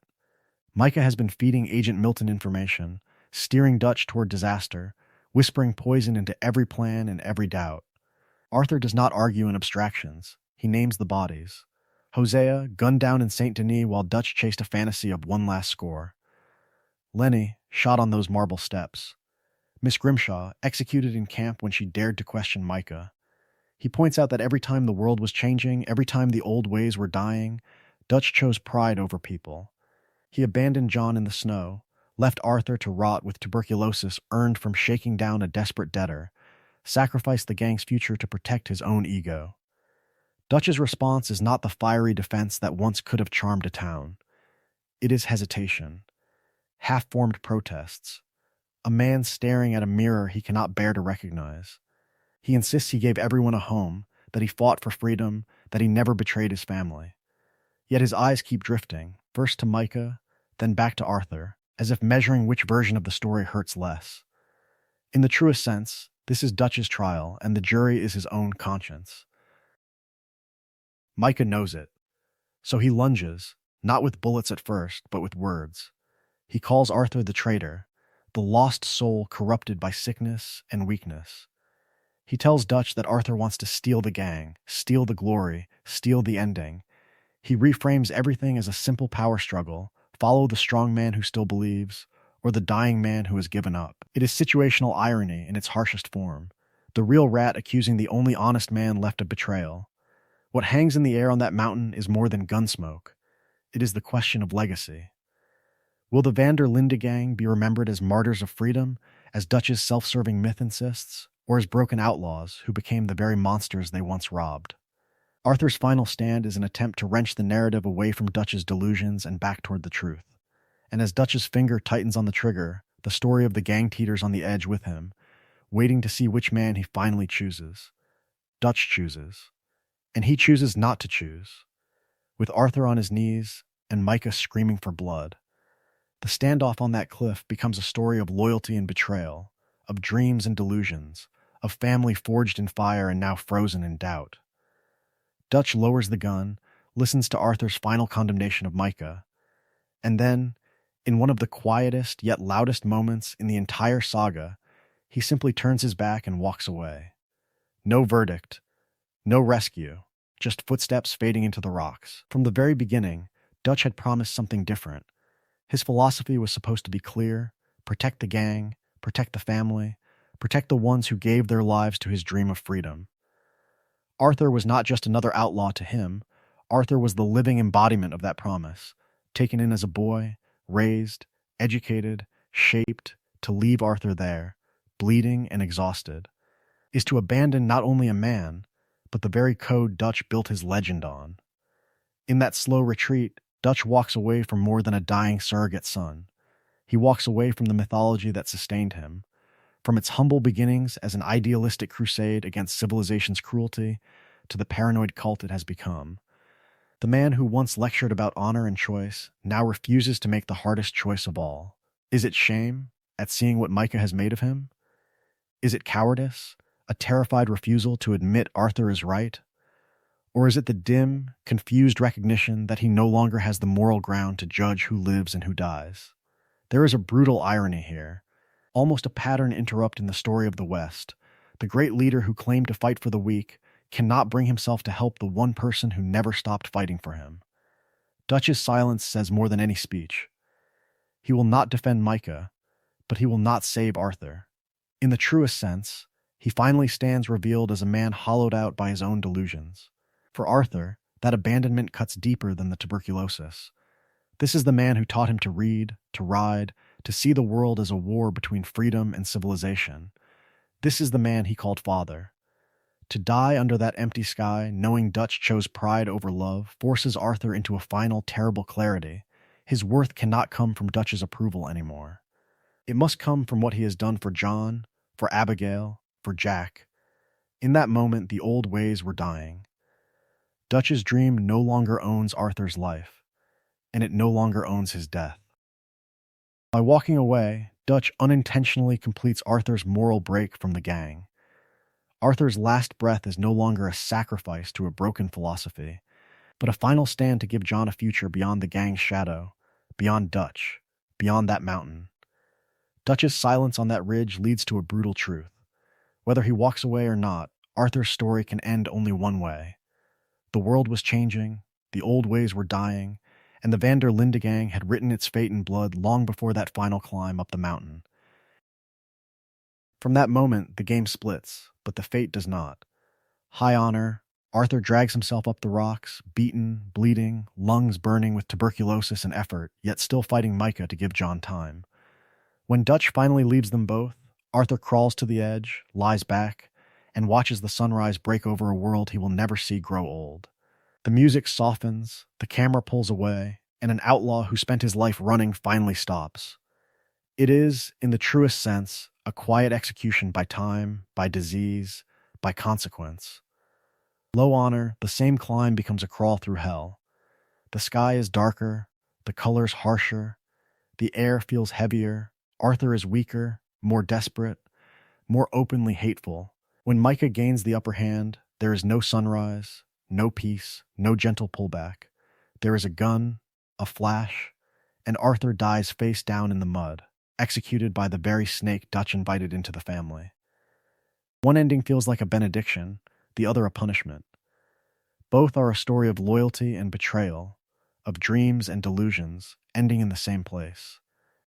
Micah has been feeding Agent Milton information, steering Dutch toward disaster, whispering poison into every plan and every doubt. Arthur does not argue in abstractions. He names the bodies. Hosea, gunned down in St. Denis while Dutch chased a fantasy of one last score. Lenny, shot on those marble steps. Miss Grimshaw, executed in camp when she dared to question Micah. He points out that every time the world was changing, every time the old ways were dying, Dutch chose pride over people. He abandoned John in the snow, left Arthur to rot with tuberculosis earned from shaking down a desperate debtor, sacrificed the gang's future to protect his own ego. Dutch's response is not the fiery defense that once could have charmed a town. It is hesitation, half-formed protests, a man staring at a mirror he cannot bear to recognize. He insists he gave everyone a home, that he fought for freedom, that he never betrayed his family. Yet his eyes keep drifting, first to Micah, then back to Arthur, as if measuring which version of the story hurts less. In the truest sense, this is Dutch's trial, and the jury is his own conscience. Micah knows it. So he lunges, not with bullets at first, but with words. He calls Arthur the traitor, the lost soul corrupted by sickness and weakness. He tells Dutch that Arthur wants to steal the gang, steal the glory, steal the ending. He reframes everything as a simple power struggle, follow the strong man who still believes, or the dying man who has given up. It is situational irony in its harshest form, the real rat accusing the only honest man left of betrayal. What hangs in the air on that mountain is more than gunsmoke. It is the question of legacy. Will the Van der Linde gang be remembered as martyrs of freedom, as Dutch's self-serving myth insists, or as broken outlaws who became the very monsters they once robbed? Arthur's final stand is an attempt to wrench the narrative away from Dutch's delusions and back toward the truth. And as Dutch's finger tightens on the trigger, the story of the gang teeters on the edge with him, waiting to see which man he finally chooses. Dutch chooses. And he chooses not to choose. With Arthur on his knees and Micah screaming for blood, the standoff on that cliff becomes a story of loyalty and betrayal, of dreams and delusions, of family forged in fire and now frozen in doubt. Dutch lowers the gun, listens to Arthur's final condemnation of Micah, and then, in one of the quietest yet loudest moments in the entire saga, he simply turns his back and walks away. No verdict, no rescue, just footsteps fading into the rocks. From the very beginning, Dutch had promised something different. His philosophy was supposed to be clear: protect the gang, protect the family, protect the ones who gave their lives to his dream of freedom. Arthur was not just another outlaw to him. Arthur was the living embodiment of that promise, taken in as a boy, raised, educated, shaped, to leave Arthur there, bleeding and exhausted, is to abandon not only a man, but the very code Dutch built his legend on. In that slow retreat, Dutch walks away from more than a dying surrogate son. He walks away from the mythology that sustained him, from its humble beginnings as an idealistic crusade against civilization's cruelty to the paranoid cult it has become. The man who once lectured about honor and choice now refuses to make the hardest choice of all. Is it shame at seeing what Micah has made of him? Is it cowardice, a terrified refusal to admit Arthur is right? Or is it the dim, confused recognition that he no longer has the moral ground to judge who lives and who dies? There is a brutal irony here, almost a pattern interrupt in the story of the West. The great leader who claimed to fight for the weak cannot bring himself to help the one person who never stopped fighting for him. Dutch's silence says more than any speech. He will not defend Micah, but he will not save Arthur. In the truest sense, he finally stands revealed as a man hollowed out by his own delusions. For Arthur, that abandonment cuts deeper than the tuberculosis. This is the man who taught him to read, to ride, to see the world as a war between freedom and civilization. This is the man he called father. To die under that empty sky, knowing Dutch chose pride over love, forces Arthur into a final terrible clarity. His worth cannot come from Dutch's approval anymore. It must come from what he has done for John, for Abigail, for Jack. In that moment, the old ways were dying. Dutch's dream no longer owns Arthur's life, and it no longer owns his death. By walking away, Dutch unintentionally completes Arthur's moral break from the gang. Arthur's last breath is no longer a sacrifice to a broken philosophy, but a final stand to give John a future beyond the gang's shadow, beyond Dutch, beyond that mountain. Dutch's silence on that ridge leads to a brutal truth. Whether he walks away or not, Arthur's story can end only one way. The world was changing, the old ways were dying, and the Van der Linde gang had written its fate in blood long before that final climb up the mountain. From that moment, the game splits, but the fate does not. High honor, Arthur drags himself up the rocks, beaten, bleeding, lungs burning with tuberculosis and effort, yet still fighting Micah to give John time. When Dutch finally leaves them both, Arthur crawls to the edge, lies back, and watches the sunrise break over a world he will never see grow old. The music softens, the camera pulls away, and an outlaw who spent his life running finally stops. It is, in the truest sense, a quiet execution by time, by disease, by consequence. Low honor, the same climb becomes a crawl through hell. The sky is darker, the colors harsher, the air feels heavier, Arthur is weaker, more desperate, more openly hateful. When Micah gains the upper hand, there is no sunrise, no peace, no gentle pullback. There is a gun, a flash, and Arthur dies face down in the mud, executed by the very snake Dutch invited into the family. One ending feels like a benediction, the other a punishment. Both are a story of loyalty and betrayal, of dreams and delusions, ending in the same place.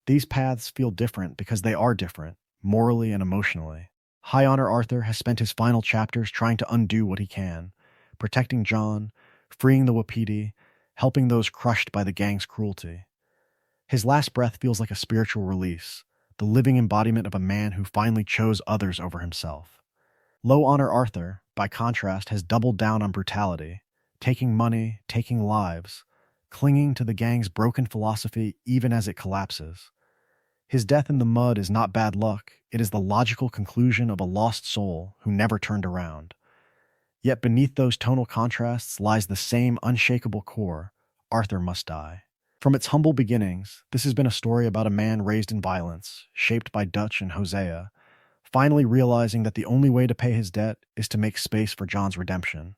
These paths feel different because they are different, morally and emotionally. High Honor Arthur has spent his final chapters trying to undo what he can, protecting John, freeing the Wapiti, helping those crushed by the gang's cruelty. His last breath feels like a spiritual release, the living embodiment of a man who finally chose others over himself. Low Honor Arthur, by contrast, has doubled down on brutality, taking money, taking lives, clinging to the gang's broken philosophy even as it collapses. His death in the mud is not bad luck, it is the logical conclusion of a lost soul who never turned around. Yet beneath those tonal contrasts lies the same unshakable core: Arthur must die. From its humble beginnings, this has been a story about a man raised in violence, shaped by Dutch and Hosea, finally realizing that the only way to pay his debt is to make space for John's redemption.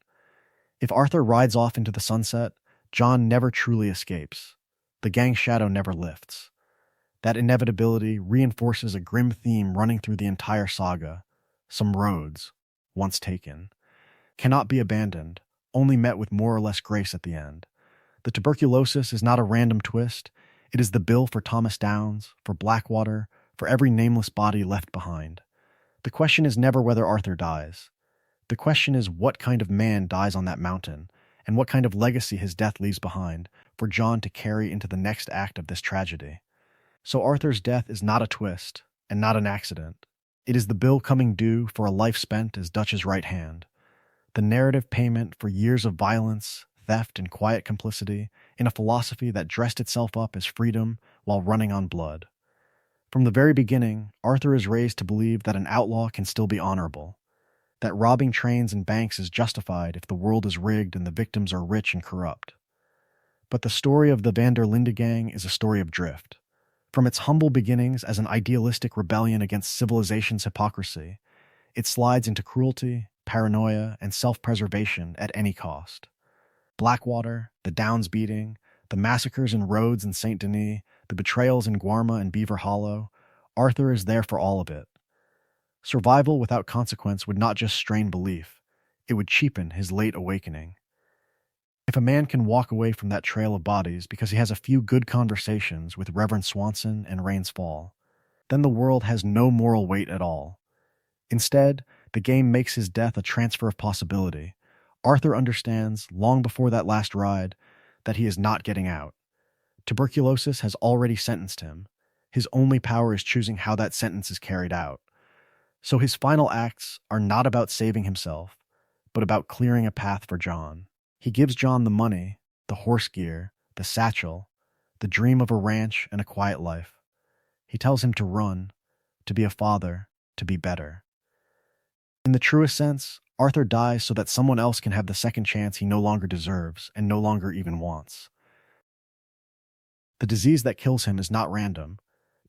If Arthur rides off into the sunset, John never truly escapes. The gang's shadow never lifts. That inevitability reinforces a grim theme running through the entire saga. Some roads, once taken, cannot be abandoned, only met with more or less grace at the end. The tuberculosis is not a random twist. It is the bill for Thomas Downs, for Blackwater, for every nameless body left behind. The question is never whether Arthur dies. The question is what kind of man dies on that mountain, and what kind of legacy his death leaves behind for John to carry into the next act of this tragedy. So Arthur's death is not a twist, and not an accident. It is the bill coming due for a life spent as Dutch's right hand. The narrative payment for years of violence, theft, and quiet complicity in a philosophy that dressed itself up as freedom while running on blood. From the very beginning, Arthur is raised to believe that an outlaw can still be honorable, that robbing trains and banks is justified if the world is rigged and the victims are rich and corrupt. But the story of the Van der Linde gang is a story of drift. From its humble beginnings as an idealistic rebellion against civilization's hypocrisy, it slides into cruelty, paranoia, and self-preservation at any cost. Blackwater, the Downs beating, the massacres in Rhodes and Saint Denis, the betrayals in Guarma and Beaver Hollow, Arthur is there for all of it. Survival without consequence would not just strain belief, it would cheapen his late awakening. If a man can walk away from that trail of bodies because he has a few good conversations with Reverend Swanson and Rains Fall, then the world has no moral weight at all. Instead, the game makes his death a transfer of possibility. Arthur understands, long before that last ride, that he is not getting out. Tuberculosis has already sentenced him. His only power is choosing how that sentence is carried out. So his final acts are not about saving himself, but about clearing a path for John. He gives John the money, the horse gear, the satchel, the dream of a ranch and a quiet life. He tells him to run, to be a father, to be better. In the truest sense, Arthur dies so that someone else can have the second chance he no longer deserves and no longer even wants. The disease that kills him is not random.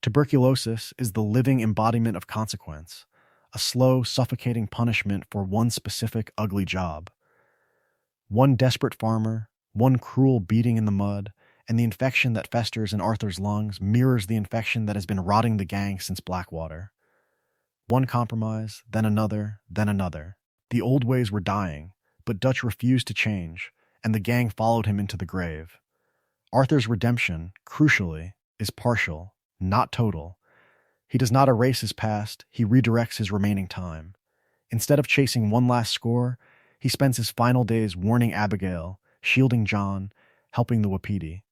Tuberculosis is the living embodiment of consequence, a slow, suffocating punishment for one specific ugly job. One desperate farmer, one cruel beating in the mud, and the infection that festers in Arthur's lungs mirrors the infection that has been rotting the gang since Blackwater. One compromise, then another, then another. The old ways were dying, but Dutch refused to change, and the gang followed him into the grave. Arthur's redemption, crucially, is partial, not total. He does not erase his past, he redirects his remaining time. Instead of chasing one last score, he spends his final days warning Abigail, shielding John, helping the Wapiti,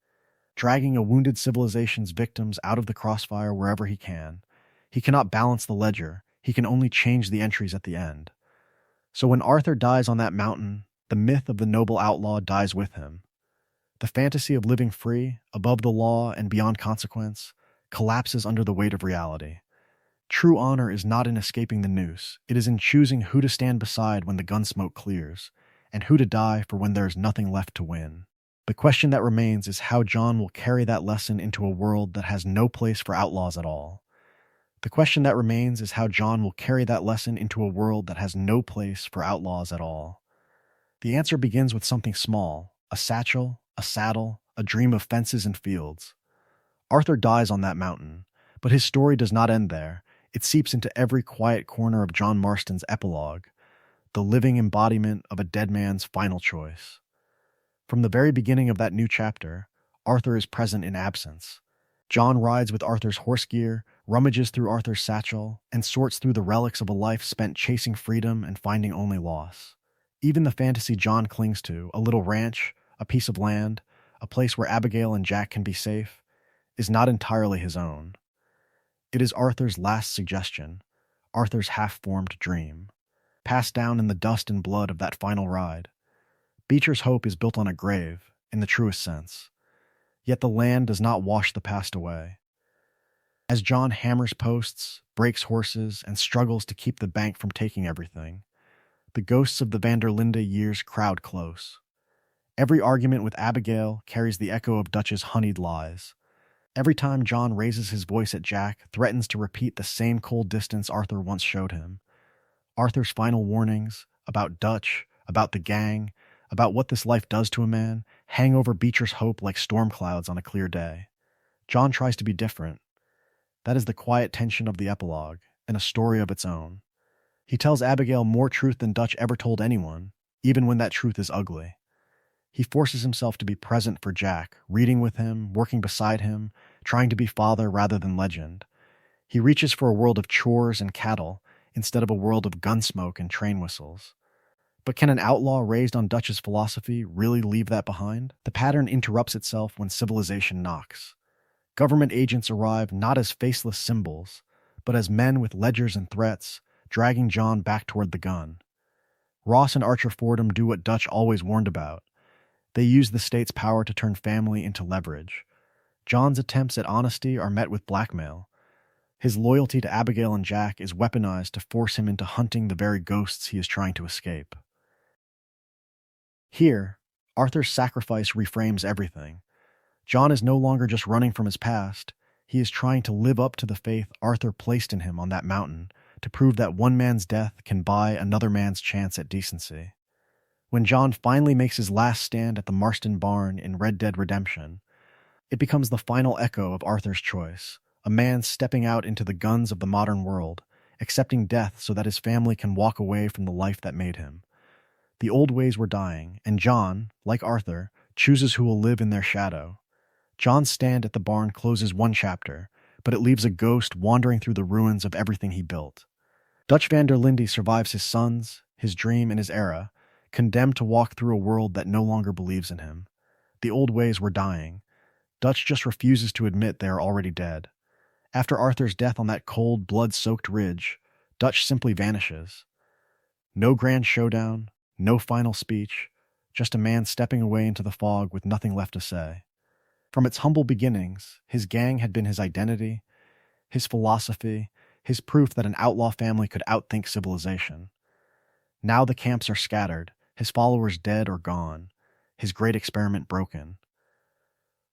dragging a wounded civilization's victims out of the crossfire wherever he can. He cannot balance the ledger, he can only change the entries at the end. So when Arthur dies on that mountain, the myth of the noble outlaw dies with him. The fantasy of living free, above the law and beyond consequence, collapses under the weight of reality. True honor is not in escaping the noose, it is in choosing who to stand beside when the gunsmoke clears, and who to die for when there is nothing left to win. The question that remains is how John will carry that lesson into a world that has no place for outlaws at all. The question that remains is how John will carry that lesson into a world that has no place for outlaws at all. The answer begins with something small, a satchel, a saddle, a dream of fences and fields. Arthur dies on that mountain, but his story does not end there. It seeps into every quiet corner of John Marston's epilogue, the living embodiment of a dead man's final choice. From the very beginning of that new chapter, Arthur is present in absence. John rides with Arthur's horse gear, rummages through Arthur's satchel, and sorts through the relics of a life spent chasing freedom and finding only loss. Even the fantasy John clings to, a little ranch, a piece of land, a place where Abigail and Jack can be safe, is not entirely his own. It is Arthur's last suggestion, Arthur's half-formed dream, passed down in the dust and blood of that final ride. Beecher's hope is built on a grave, in the truest sense. Yet the land does not wash the past away. As John hammers posts, breaks horses, and struggles to keep the bank from taking everything, the ghosts of the Vanderlinde years crowd close. Every argument with Abigail carries the echo of Dutch's honeyed lies. Every time John raises his voice at Jack, threatens to repeat the same cold distance Arthur once showed him. Arthur's final warnings, about Dutch, about the gang, about what this life does to a man, hang over Beecher's hope like storm clouds on a clear day. John tries to be different. That is the quiet tension of the epilogue, and a story of its own. He tells Abigail more truth than Dutch ever told anyone, even when that truth is ugly. He forces himself to be present for Jack, reading with him, working beside him, trying to be father rather than legend. He reaches for a world of chores and cattle instead of a world of gunsmoke and train whistles. But can an outlaw raised on Dutch's philosophy really leave that behind? The pattern interrupts itself when civilization knocks. Government agents arrive not as faceless symbols, but as men with ledgers and threats, dragging John back toward the gun. Ross and Archer Fordham do what Dutch always warned about. They use the state's power to turn family into leverage. John's attempts at honesty are met with blackmail. His loyalty to Abigail and Jack is weaponized to force him into hunting the very ghosts he is trying to escape. Here, Arthur's sacrifice reframes everything. John is no longer just running from his past. He is trying to live up to the faith Arthur placed in him on that mountain to prove that one man's death can buy another man's chance at decency. When John finally makes his last stand at the Marston Barn in Red Dead Redemption, it becomes the final echo of Arthur's choice, a man stepping out into the guns of the modern world, accepting death so that his family can walk away from the life that made him. The old ways were dying, and John, like Arthur, chooses who will live in their shadow. John's stand at the barn closes one chapter, but it leaves a ghost wandering through the ruins of everything he built. Dutch Vanderlinde survives his sons, his dream, and his era, condemned to walk through a world that no longer believes in him. The old ways were dying. Dutch just refuses to admit they are already dead. After Arthur's death on that cold, blood-soaked ridge, Dutch simply vanishes. No grand showdown, no final speech, just a man stepping away into the fog with nothing left to say. From its humble beginnings, his gang had been his identity, his philosophy, his proof that an outlaw family could outthink civilization. Now the camps are scattered, his followers dead or gone, his great experiment broken.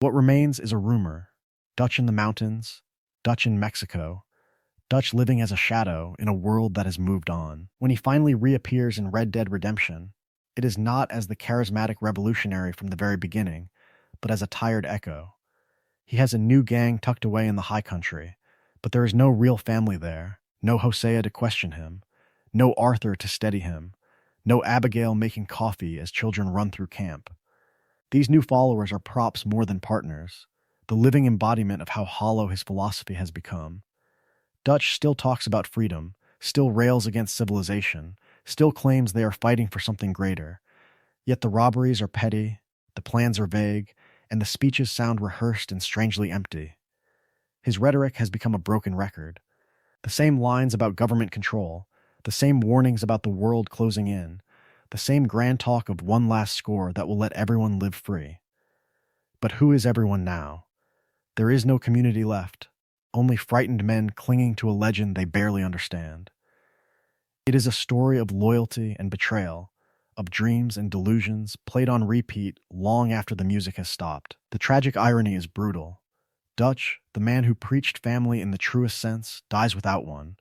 What remains is a rumor. Dutch in the mountains, Dutch in Mexico, Dutch living as a shadow in a world that has moved on. When he finally reappears in Red Dead Redemption, it is not as the charismatic revolutionary from the very beginning, but as a tired echo. He has a new gang tucked away in the high country, but there is no real family there, no Hosea to question him, no Arthur to steady him, no Abigail making coffee as children run through camp. These new followers are props more than partners, the living embodiment of how hollow his philosophy has become. Dutch still talks about freedom, still rails against civilization, still claims they are fighting for something greater. Yet the robberies are petty, the plans are vague, and the speeches sound rehearsed and strangely empty. His rhetoric has become a broken record. The same lines about government control, the same warnings about the world closing in, the same grand talk of one last score that will let everyone live free. But who is everyone now? There is no community left, only frightened men clinging to a legend they barely understand. It is a story of loyalty and betrayal, of dreams and delusions played on repeat long after the music has stopped. The tragic irony is brutal. Dutch, the man who preached family in the truest sense, dies without one.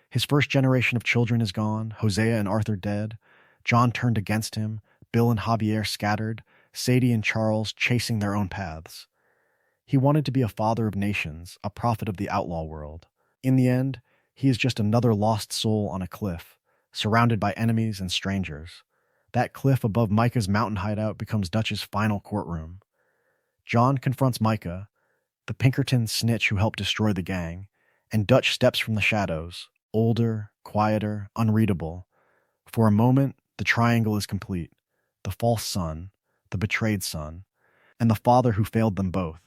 His first generation of children is gone, Hosea and Arthur dead, John turned against him, Bill and Javier scattered, Sadie and Charles chasing their own paths. He wanted to be a father of nations, a prophet of the outlaw world. In the end, he is just another lost soul on a cliff, surrounded by enemies and strangers. That cliff above Micah's mountain hideout becomes Dutch's final courtroom. John confronts Micah, the Pinkerton snitch who helped destroy the gang, and Dutch steps from the shadows, older, quieter, unreadable. For a moment, the triangle is complete. The false son, the betrayed son, and the father who failed them both.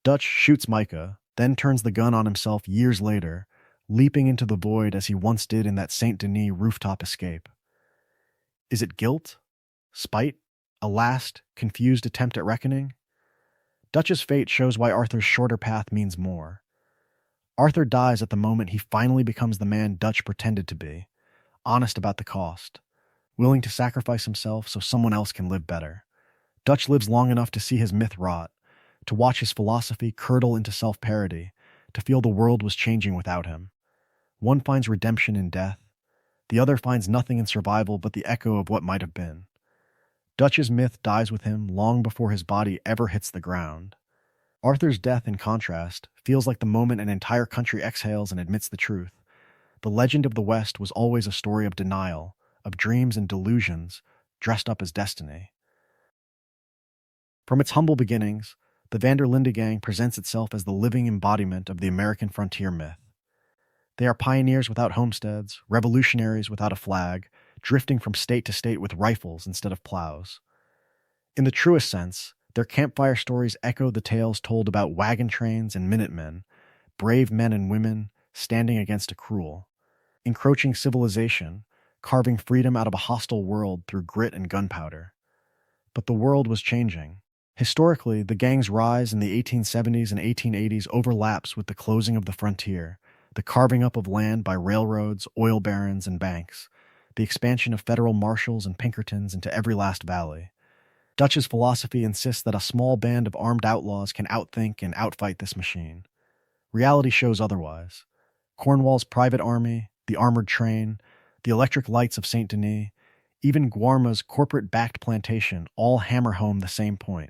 Dutch shoots Micah, then turns the gun on himself years later, leaping into the void as he once did in that Saint Denis rooftop escape. Is it guilt? Spite? A last, confused attempt at reckoning? Dutch's fate shows why Arthur's shorter path means more. Arthur dies at the moment he finally becomes the man Dutch pretended to be, honest about the cost, willing to sacrifice himself so someone else can live better. Dutch lives long enough to see his myth rot, to watch his philosophy curdle into self-parody, to feel the world was changing without him. One finds redemption in death, the other finds nothing in survival but the echo of what might have been. Dutch's myth dies with him long before his body ever hits the ground. Arthur's death, in contrast, feels like the moment an entire country exhales and admits the truth. The legend of the West was always a story of denial, of dreams and delusions, dressed up as destiny. From its humble beginnings, the Van der Linde gang presents itself as the living embodiment of the American frontier myth. They are pioneers without homesteads, revolutionaries without a flag, drifting from state to state with rifles instead of plows. In the truest sense, their campfire stories echo the tales told about wagon trains and Minutemen, brave men and women standing against a cruel, encroaching civilization, carving freedom out of a hostile world through grit and gunpowder. But the world was changing. Historically, the gang's rise in the 1870s and 1880s overlaps with the closing of the frontier, the carving up of land by railroads, oil barons, and banks, the expansion of federal marshals and Pinkertons into every last valley. Dutch's philosophy insists that a small band of armed outlaws can outthink and outfight this machine. Reality shows otherwise. Cornwall's private army, the armored train, the electric lights of Saint Denis, even Guarma's corporate-backed plantation all hammer home the same point.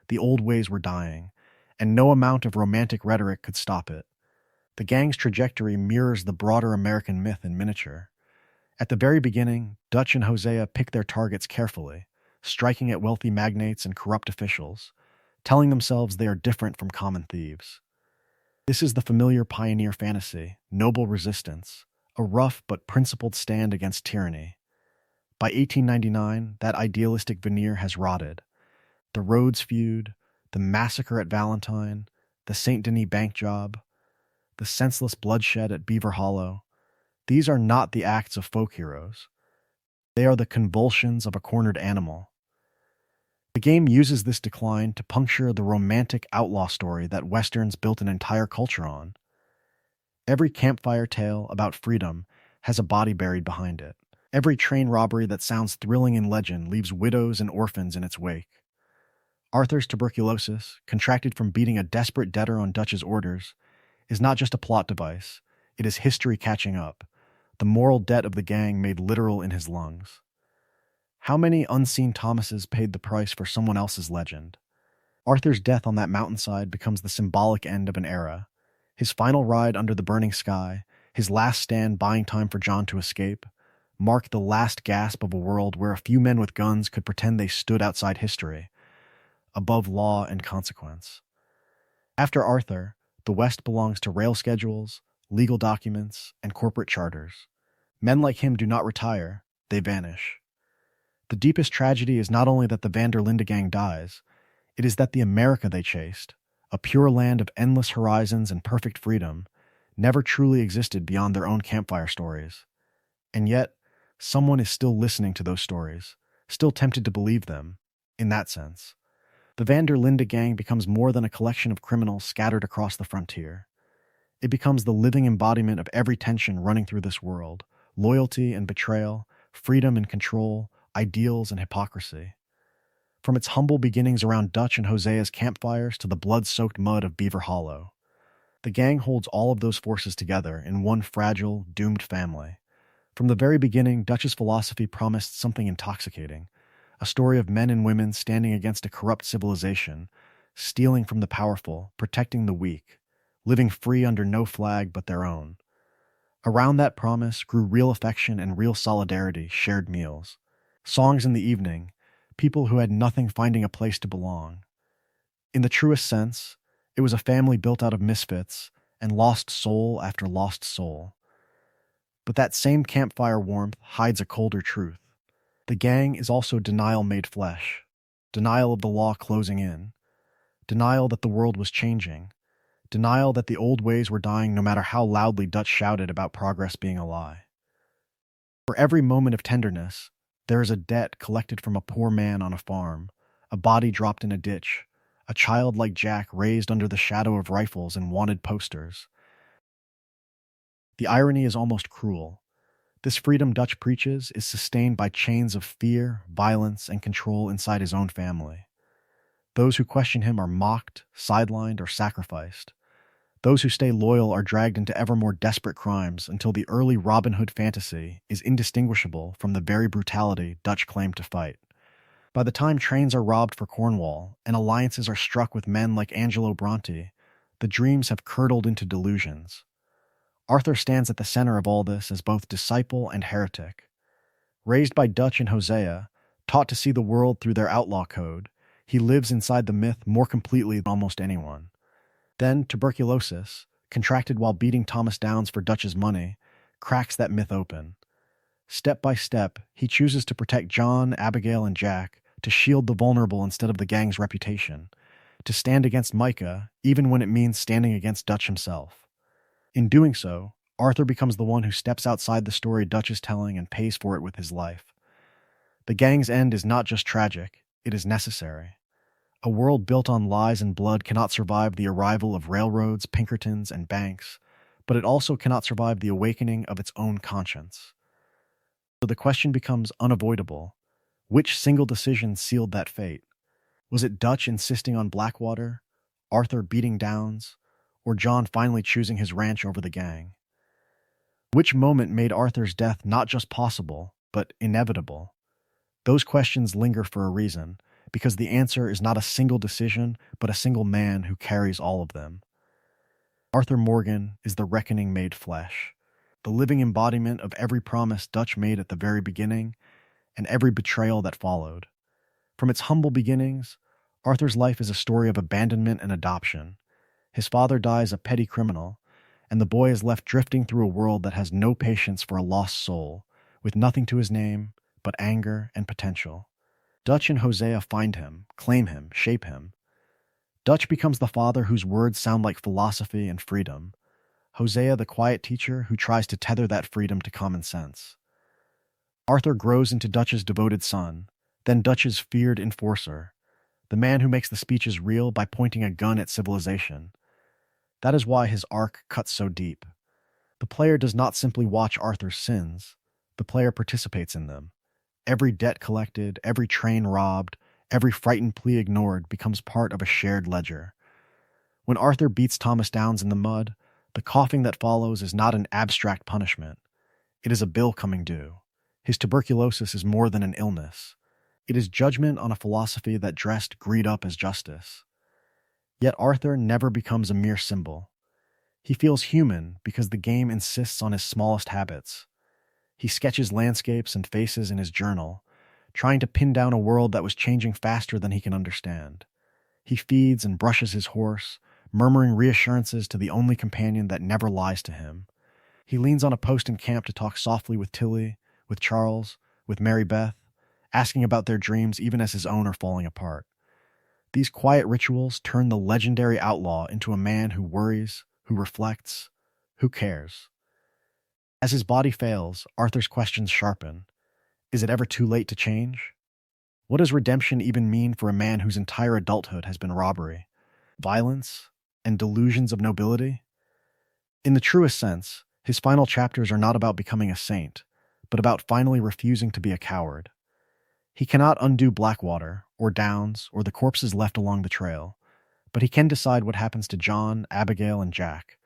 The old ways were dying, and no amount of romantic rhetoric could stop it. The gang's trajectory mirrors the broader American myth in miniature. At the very beginning, Dutch and Hosea pick their targets carefully, striking at wealthy magnates and corrupt officials, telling themselves they are different from common thieves. This is the familiar pioneer fantasy, noble resistance, a rough but principled stand against tyranny. By 1899, that idealistic veneer has rotted. The Rhodes feud, the massacre at Valentine, the Saint Denis bank job, the senseless bloodshed at Beaver Hollow, these are not the acts of folk heroes. They are the convulsions of a cornered animal. The game uses this decline to puncture the romantic outlaw story that Westerns built an entire culture on. Every campfire tale about freedom has a body buried behind it. Every train robbery that sounds thrilling in legend leaves widows and orphans in its wake. Arthur's tuberculosis, contracted from beating a desperate debtor on Dutch's orders, is not just a plot device, it is history catching up, the moral debt of the gang made literal in his lungs. How many unseen Thomases paid the price for someone else's legend? Arthur's death on that mountainside becomes the symbolic end of an era. His final ride under the burning sky, his last stand buying time for John to escape, marked the last gasp of a world where a few men with guns could pretend they stood outside history, above law and consequence. After Arthur, the West belongs to rail schedules, legal documents, and corporate charters. Men like him do not retire, they vanish. The deepest tragedy is not only that the Van der Linde gang dies, it is that the America they chased, a pure land of endless horizons and perfect freedom, never truly existed beyond their own campfire stories. And yet, someone is still listening to those stories, still tempted to believe them, in that sense. The Van der Linde gang becomes more than a collection of criminals scattered across the frontier. It becomes the living embodiment of every tension running through this world, loyalty and betrayal, freedom and control, ideals and hypocrisy. From its humble beginnings around Dutch and Hosea's campfires to the blood-soaked mud of Beaver Hollow, the gang holds all of those forces together in one fragile, doomed family. From the very beginning, Dutch's philosophy promised something intoxicating, a story of men and women standing against a corrupt civilization, stealing from the powerful, protecting the weak, living free under no flag but their own. Around that promise grew real affection and real solidarity, shared meals, songs in the evening, people who had nothing finding a place to belong. In the truest sense, it was a family built out of misfits and lost soul after lost soul. But that same campfire warmth hides a colder truth. The gang is also denial made flesh, denial of the law closing in, denial that the world was changing, denial that the old ways were dying no matter how loudly Dutch shouted about progress being a lie. For every moment of tenderness, there is a debt collected from a poor man on a farm, a body dropped in a ditch, a child like Jack raised under the shadow of rifles and wanted posters. The irony is almost cruel. This freedom Dutch preaches is sustained by chains of fear, violence, and control inside his own family. Those who question him are mocked, sidelined, or sacrificed. Those who stay loyal are dragged into ever more desperate crimes until the early Robin Hood fantasy is indistinguishable from the very brutality Dutch claimed to fight. By the time trains are robbed for Cornwall and alliances are struck with men like Angelo Bronte, the dreams have curdled into delusions. Arthur stands at the center of all this as both disciple and heretic. Raised by Dutch and Hosea, taught to see the world through their outlaw code, he lives inside the myth more completely than almost anyone. Then tuberculosis, contracted while beating Thomas Downs for Dutch's money, cracks that myth open. Step by step, he chooses to protect John, Abigail, and Jack, to shield the vulnerable instead of the gang's reputation, to stand against Micah, even when it means standing against Dutch himself. In doing so, Arthur becomes the one who steps outside the story Dutch is telling and pays for it with his life. The gang's end is not just tragic, it is necessary. A world built on lies and blood cannot survive the arrival of railroads, Pinkertons, and banks, but it also cannot survive the awakening of its own conscience. So the question becomes unavoidable. Which single decision sealed that fate? Was it Dutch insisting on Blackwater, Arthur beating Downs, or John finally choosing his ranch over the gang? Which moment made Arthur's death not just possible, but inevitable? Those questions linger for a reason, because the answer is not a single decision, but a single man who carries all of them. Arthur Morgan is the reckoning made flesh, the living embodiment of every promise Dutch made at the very beginning, and every betrayal that followed. From its humble beginnings, Arthur's life is a story of abandonment and adoption. His father dies a petty criminal, and the boy is left drifting through a world that has no patience for a lost soul, with nothing to his name but anger and potential. Dutch and Hosea find him, claim him, shape him. Dutch becomes the father whose words sound like philosophy and freedom. Hosea the quiet teacher who tries to tether that freedom to common sense. Arthur grows into Dutch's devoted son, then Dutch's feared enforcer, the man who makes the speeches real by pointing a gun at civilization. That is why his arc cuts so deep. The player does not simply watch Arthur's sins, the player participates in them. Every debt collected, every train robbed, every frightened plea ignored becomes part of a shared ledger. When Arthur beats Thomas Downs in the mud, the coughing that follows is not an abstract punishment. It is a bill coming due. His tuberculosis is more than an illness. It is judgment on a philosophy that dressed greed up as justice. Yet Arthur never becomes a mere symbol. He feels human because the game insists on his smallest habits. He sketches landscapes and faces in his journal, trying to pin down a world that was changing faster than he can understand. He feeds and brushes his horse, murmuring reassurances to the only companion that never lies to him. He leans on a post in camp to talk softly with Tilly, with Charles, with Mary Beth, asking about their dreams even as his own are falling apart. These quiet rituals turn the legendary outlaw into a man who worries, who reflects, who cares. As his body fails, Arthur's questions sharpen. Is it ever too late to change? What does redemption even mean for a man whose entire adulthood has been robbery, violence, and delusions of nobility? In the truest sense, his final chapters are not about becoming a saint, but about finally refusing to be a coward. He cannot undo Blackwater, or Downs, or the corpses left along the trail, but he can decide what happens to John, Abigail, and Jack.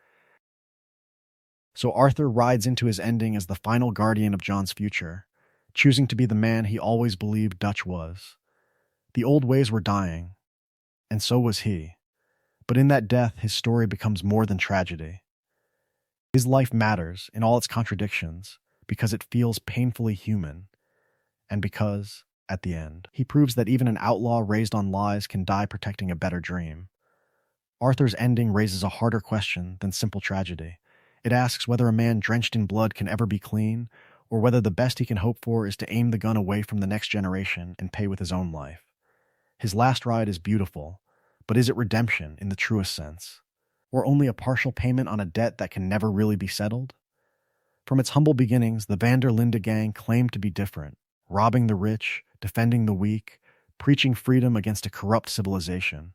So Arthur rides into his ending as the final guardian of John's future, choosing to be the man he always believed Dutch was. The old ways were dying, and so was he. But in that death, his story becomes more than tragedy. His life matters in all its contradictions because it feels painfully human, and because, at the end, he proves that even an outlaw raised on lies can die protecting a better dream. Arthur's ending raises a harder question than simple tragedy. It asks whether a man drenched in blood can ever be clean, or whether the best he can hope for is to aim the gun away from the next generation and pay with his own life. His last ride is beautiful, but is it redemption in the truest sense? Or only a partial payment on a debt that can never really be settled? From its humble beginnings, the Van der Linde gang claimed to be different, robbing the rich, defending the weak, preaching freedom against a corrupt civilization.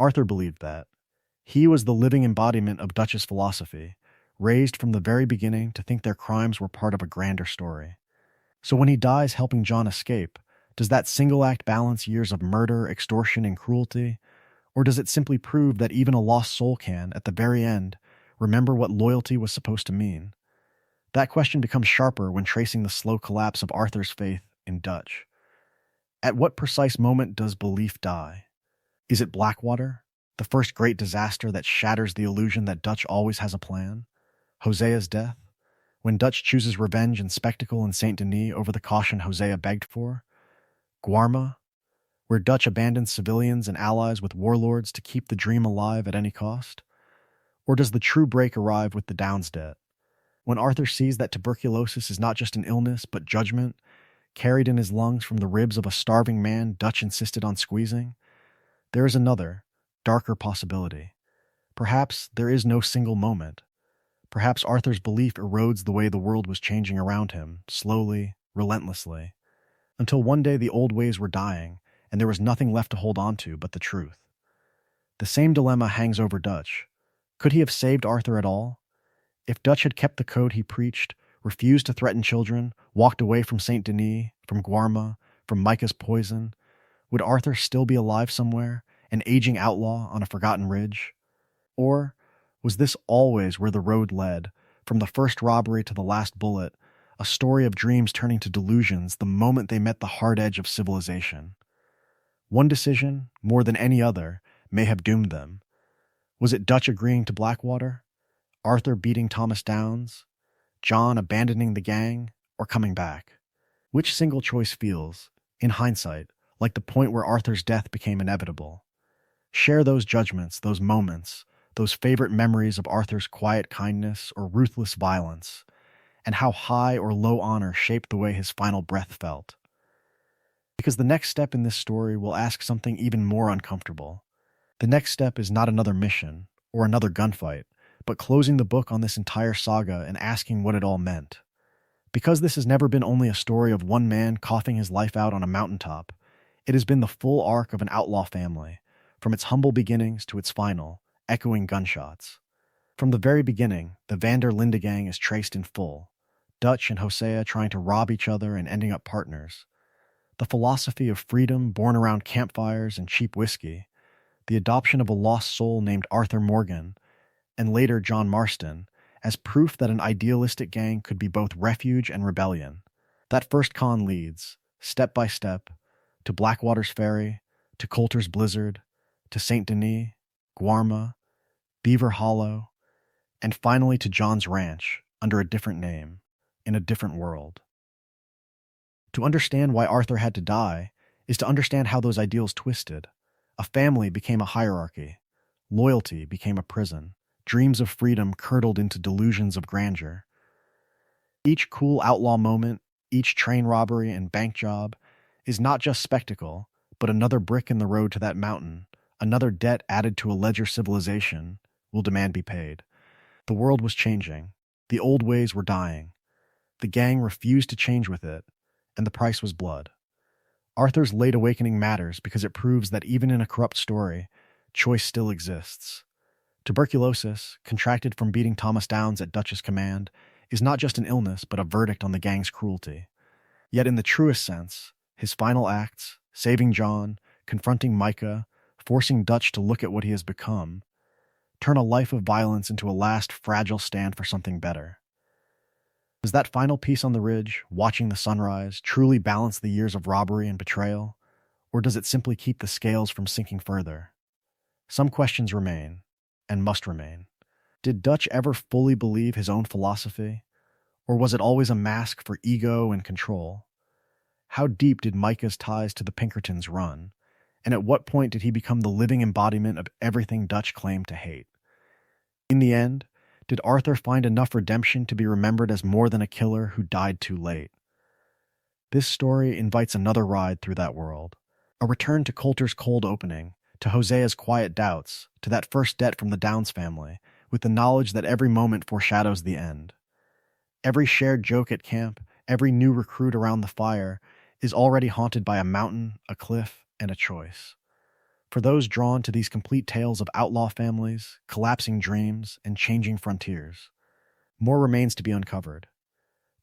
Arthur believed that. He was the living embodiment of Dutch's philosophy, raised from the very beginning to think their crimes were part of a grander story. So when he dies helping John escape, does that single act balance years of murder, extortion, and cruelty? Or does it simply prove that even a lost soul can, at the very end, remember what loyalty was supposed to mean? That question becomes sharper when tracing the slow collapse of Arthur's faith in Dutch. At what precise moment does belief die? Is it Blackwater, the first great disaster that shatters the illusion that Dutch always has a plan? Hosea's death, when Dutch chooses revenge and spectacle in Saint Denis over the caution Hosea begged for? Guarma, where Dutch abandons civilians and allies with warlords to keep the dream alive at any cost? Or does the true break arrive with the Downs debt, when Arthur sees that tuberculosis is not just an illness but judgment, carried in his lungs from the ribs of a starving man Dutch insisted on squeezing? There is another, darker possibility. Perhaps there is no single moment. Perhaps Arthur's belief erodes the way the world was changing around him, slowly, relentlessly, until one day the old ways were dying, and there was nothing left to hold on to but the truth. The same dilemma hangs over Dutch. Could he have saved Arthur at all? If Dutch had kept the code he preached, refused to threaten children, walked away from Saint Denis, from Guarma, from Micah's poison, would Arthur still be alive somewhere, an aging outlaw on a forgotten ridge? Or was this always where the road led, from the first robbery to the last bullet, a story of dreams turning to delusions the moment they met the hard edge of civilization? One decision, more than any other, may have doomed them. Was it Dutch agreeing to Blackwater? Arthur beating Thomas Downs? John abandoning the gang? Or coming back? Which single choice feels, in hindsight, like the point where Arthur's death became inevitable? Share those judgments, those moments, those favorite memories of Arthur's quiet kindness or ruthless violence, and how high or low honor shaped the way his final breath felt. Because the next step in this story will ask something even more uncomfortable. The next step is not another mission or another gunfight, but closing the book on this entire saga and asking what it all meant. Because this has never been only a story of one man coughing his life out on a mountaintop, it has been the full arc of an outlaw family, from its humble beginnings to its final, echoing gunshots. From the very beginning, the Van der Linde gang is traced in full. Dutch and Hosea trying to rob each other and ending up partners. The philosophy of freedom born around campfires and cheap whiskey. The adoption of a lost soul named Arthur Morgan, and later John Marston, as proof that an idealistic gang could be both refuge and rebellion. That first con leads, step by step, to Blackwater's Ferry, to Coulter's Blizzard, to St. Denis, Guarma, Beaver Hollow, and finally to John's Ranch, under a different name, in a different world. To understand why Arthur had to die is to understand how those ideals twisted. A family became a hierarchy. Loyalty became a prison. Dreams of freedom curdled into delusions of grandeur. Each cool outlaw moment, each train robbery and bank job is not just spectacle, but another brick in the road to that mountain, another debt added to a ledger civilization will demand be paid. The world was changing. The old ways were dying. The gang refused to change with it, and the price was blood. Arthur's late awakening matters because it proves that even in a corrupt story, choice still exists. Tuberculosis, contracted from beating Thomas Downs at Dutch's command, is not just an illness but a verdict on the gang's cruelty. Yet in the truest sense, his final acts, saving John, confronting Micah, forcing Dutch to look at what he has become, turn a life of violence into a last fragile stand for something better. Does that final piece on the ridge, watching the sunrise, truly balance the years of robbery and betrayal, or does it simply keep the scales from sinking further? Some questions remain, and must remain. Did Dutch ever fully believe his own philosophy, or was it always a mask for ego and control? How deep did Micah's ties to the Pinkertons run, and at what point did he become the living embodiment of everything Dutch claimed to hate? In the end, did Arthur find enough redemption to be remembered as more than a killer who died too late? This story invites another ride through that world, a return to Coulter's cold opening, to Hosea's quiet doubts, to that first debt from the Downs family, with the knowledge that every moment foreshadows the end. Every shared joke at camp, every new recruit around the fire, is already haunted by a mountain, a cliff, and a choice. For those drawn to these complete tales of outlaw families, collapsing dreams, and changing frontiers, more remains to be uncovered.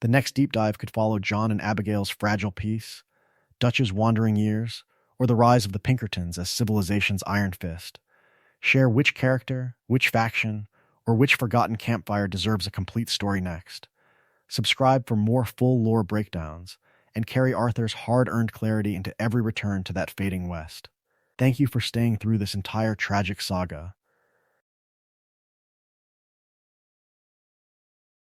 The next deep dive could follow John and Abigail's fragile peace, Dutch's wandering years, or the rise of the Pinkertons as civilization's iron fist. Share which character, which faction, or which forgotten campfire deserves a complete story next. Subscribe for more full lore breakdowns, and carry Arthur's hard-earned clarity into every return to that fading west. Thank you for staying through this entire tragic saga.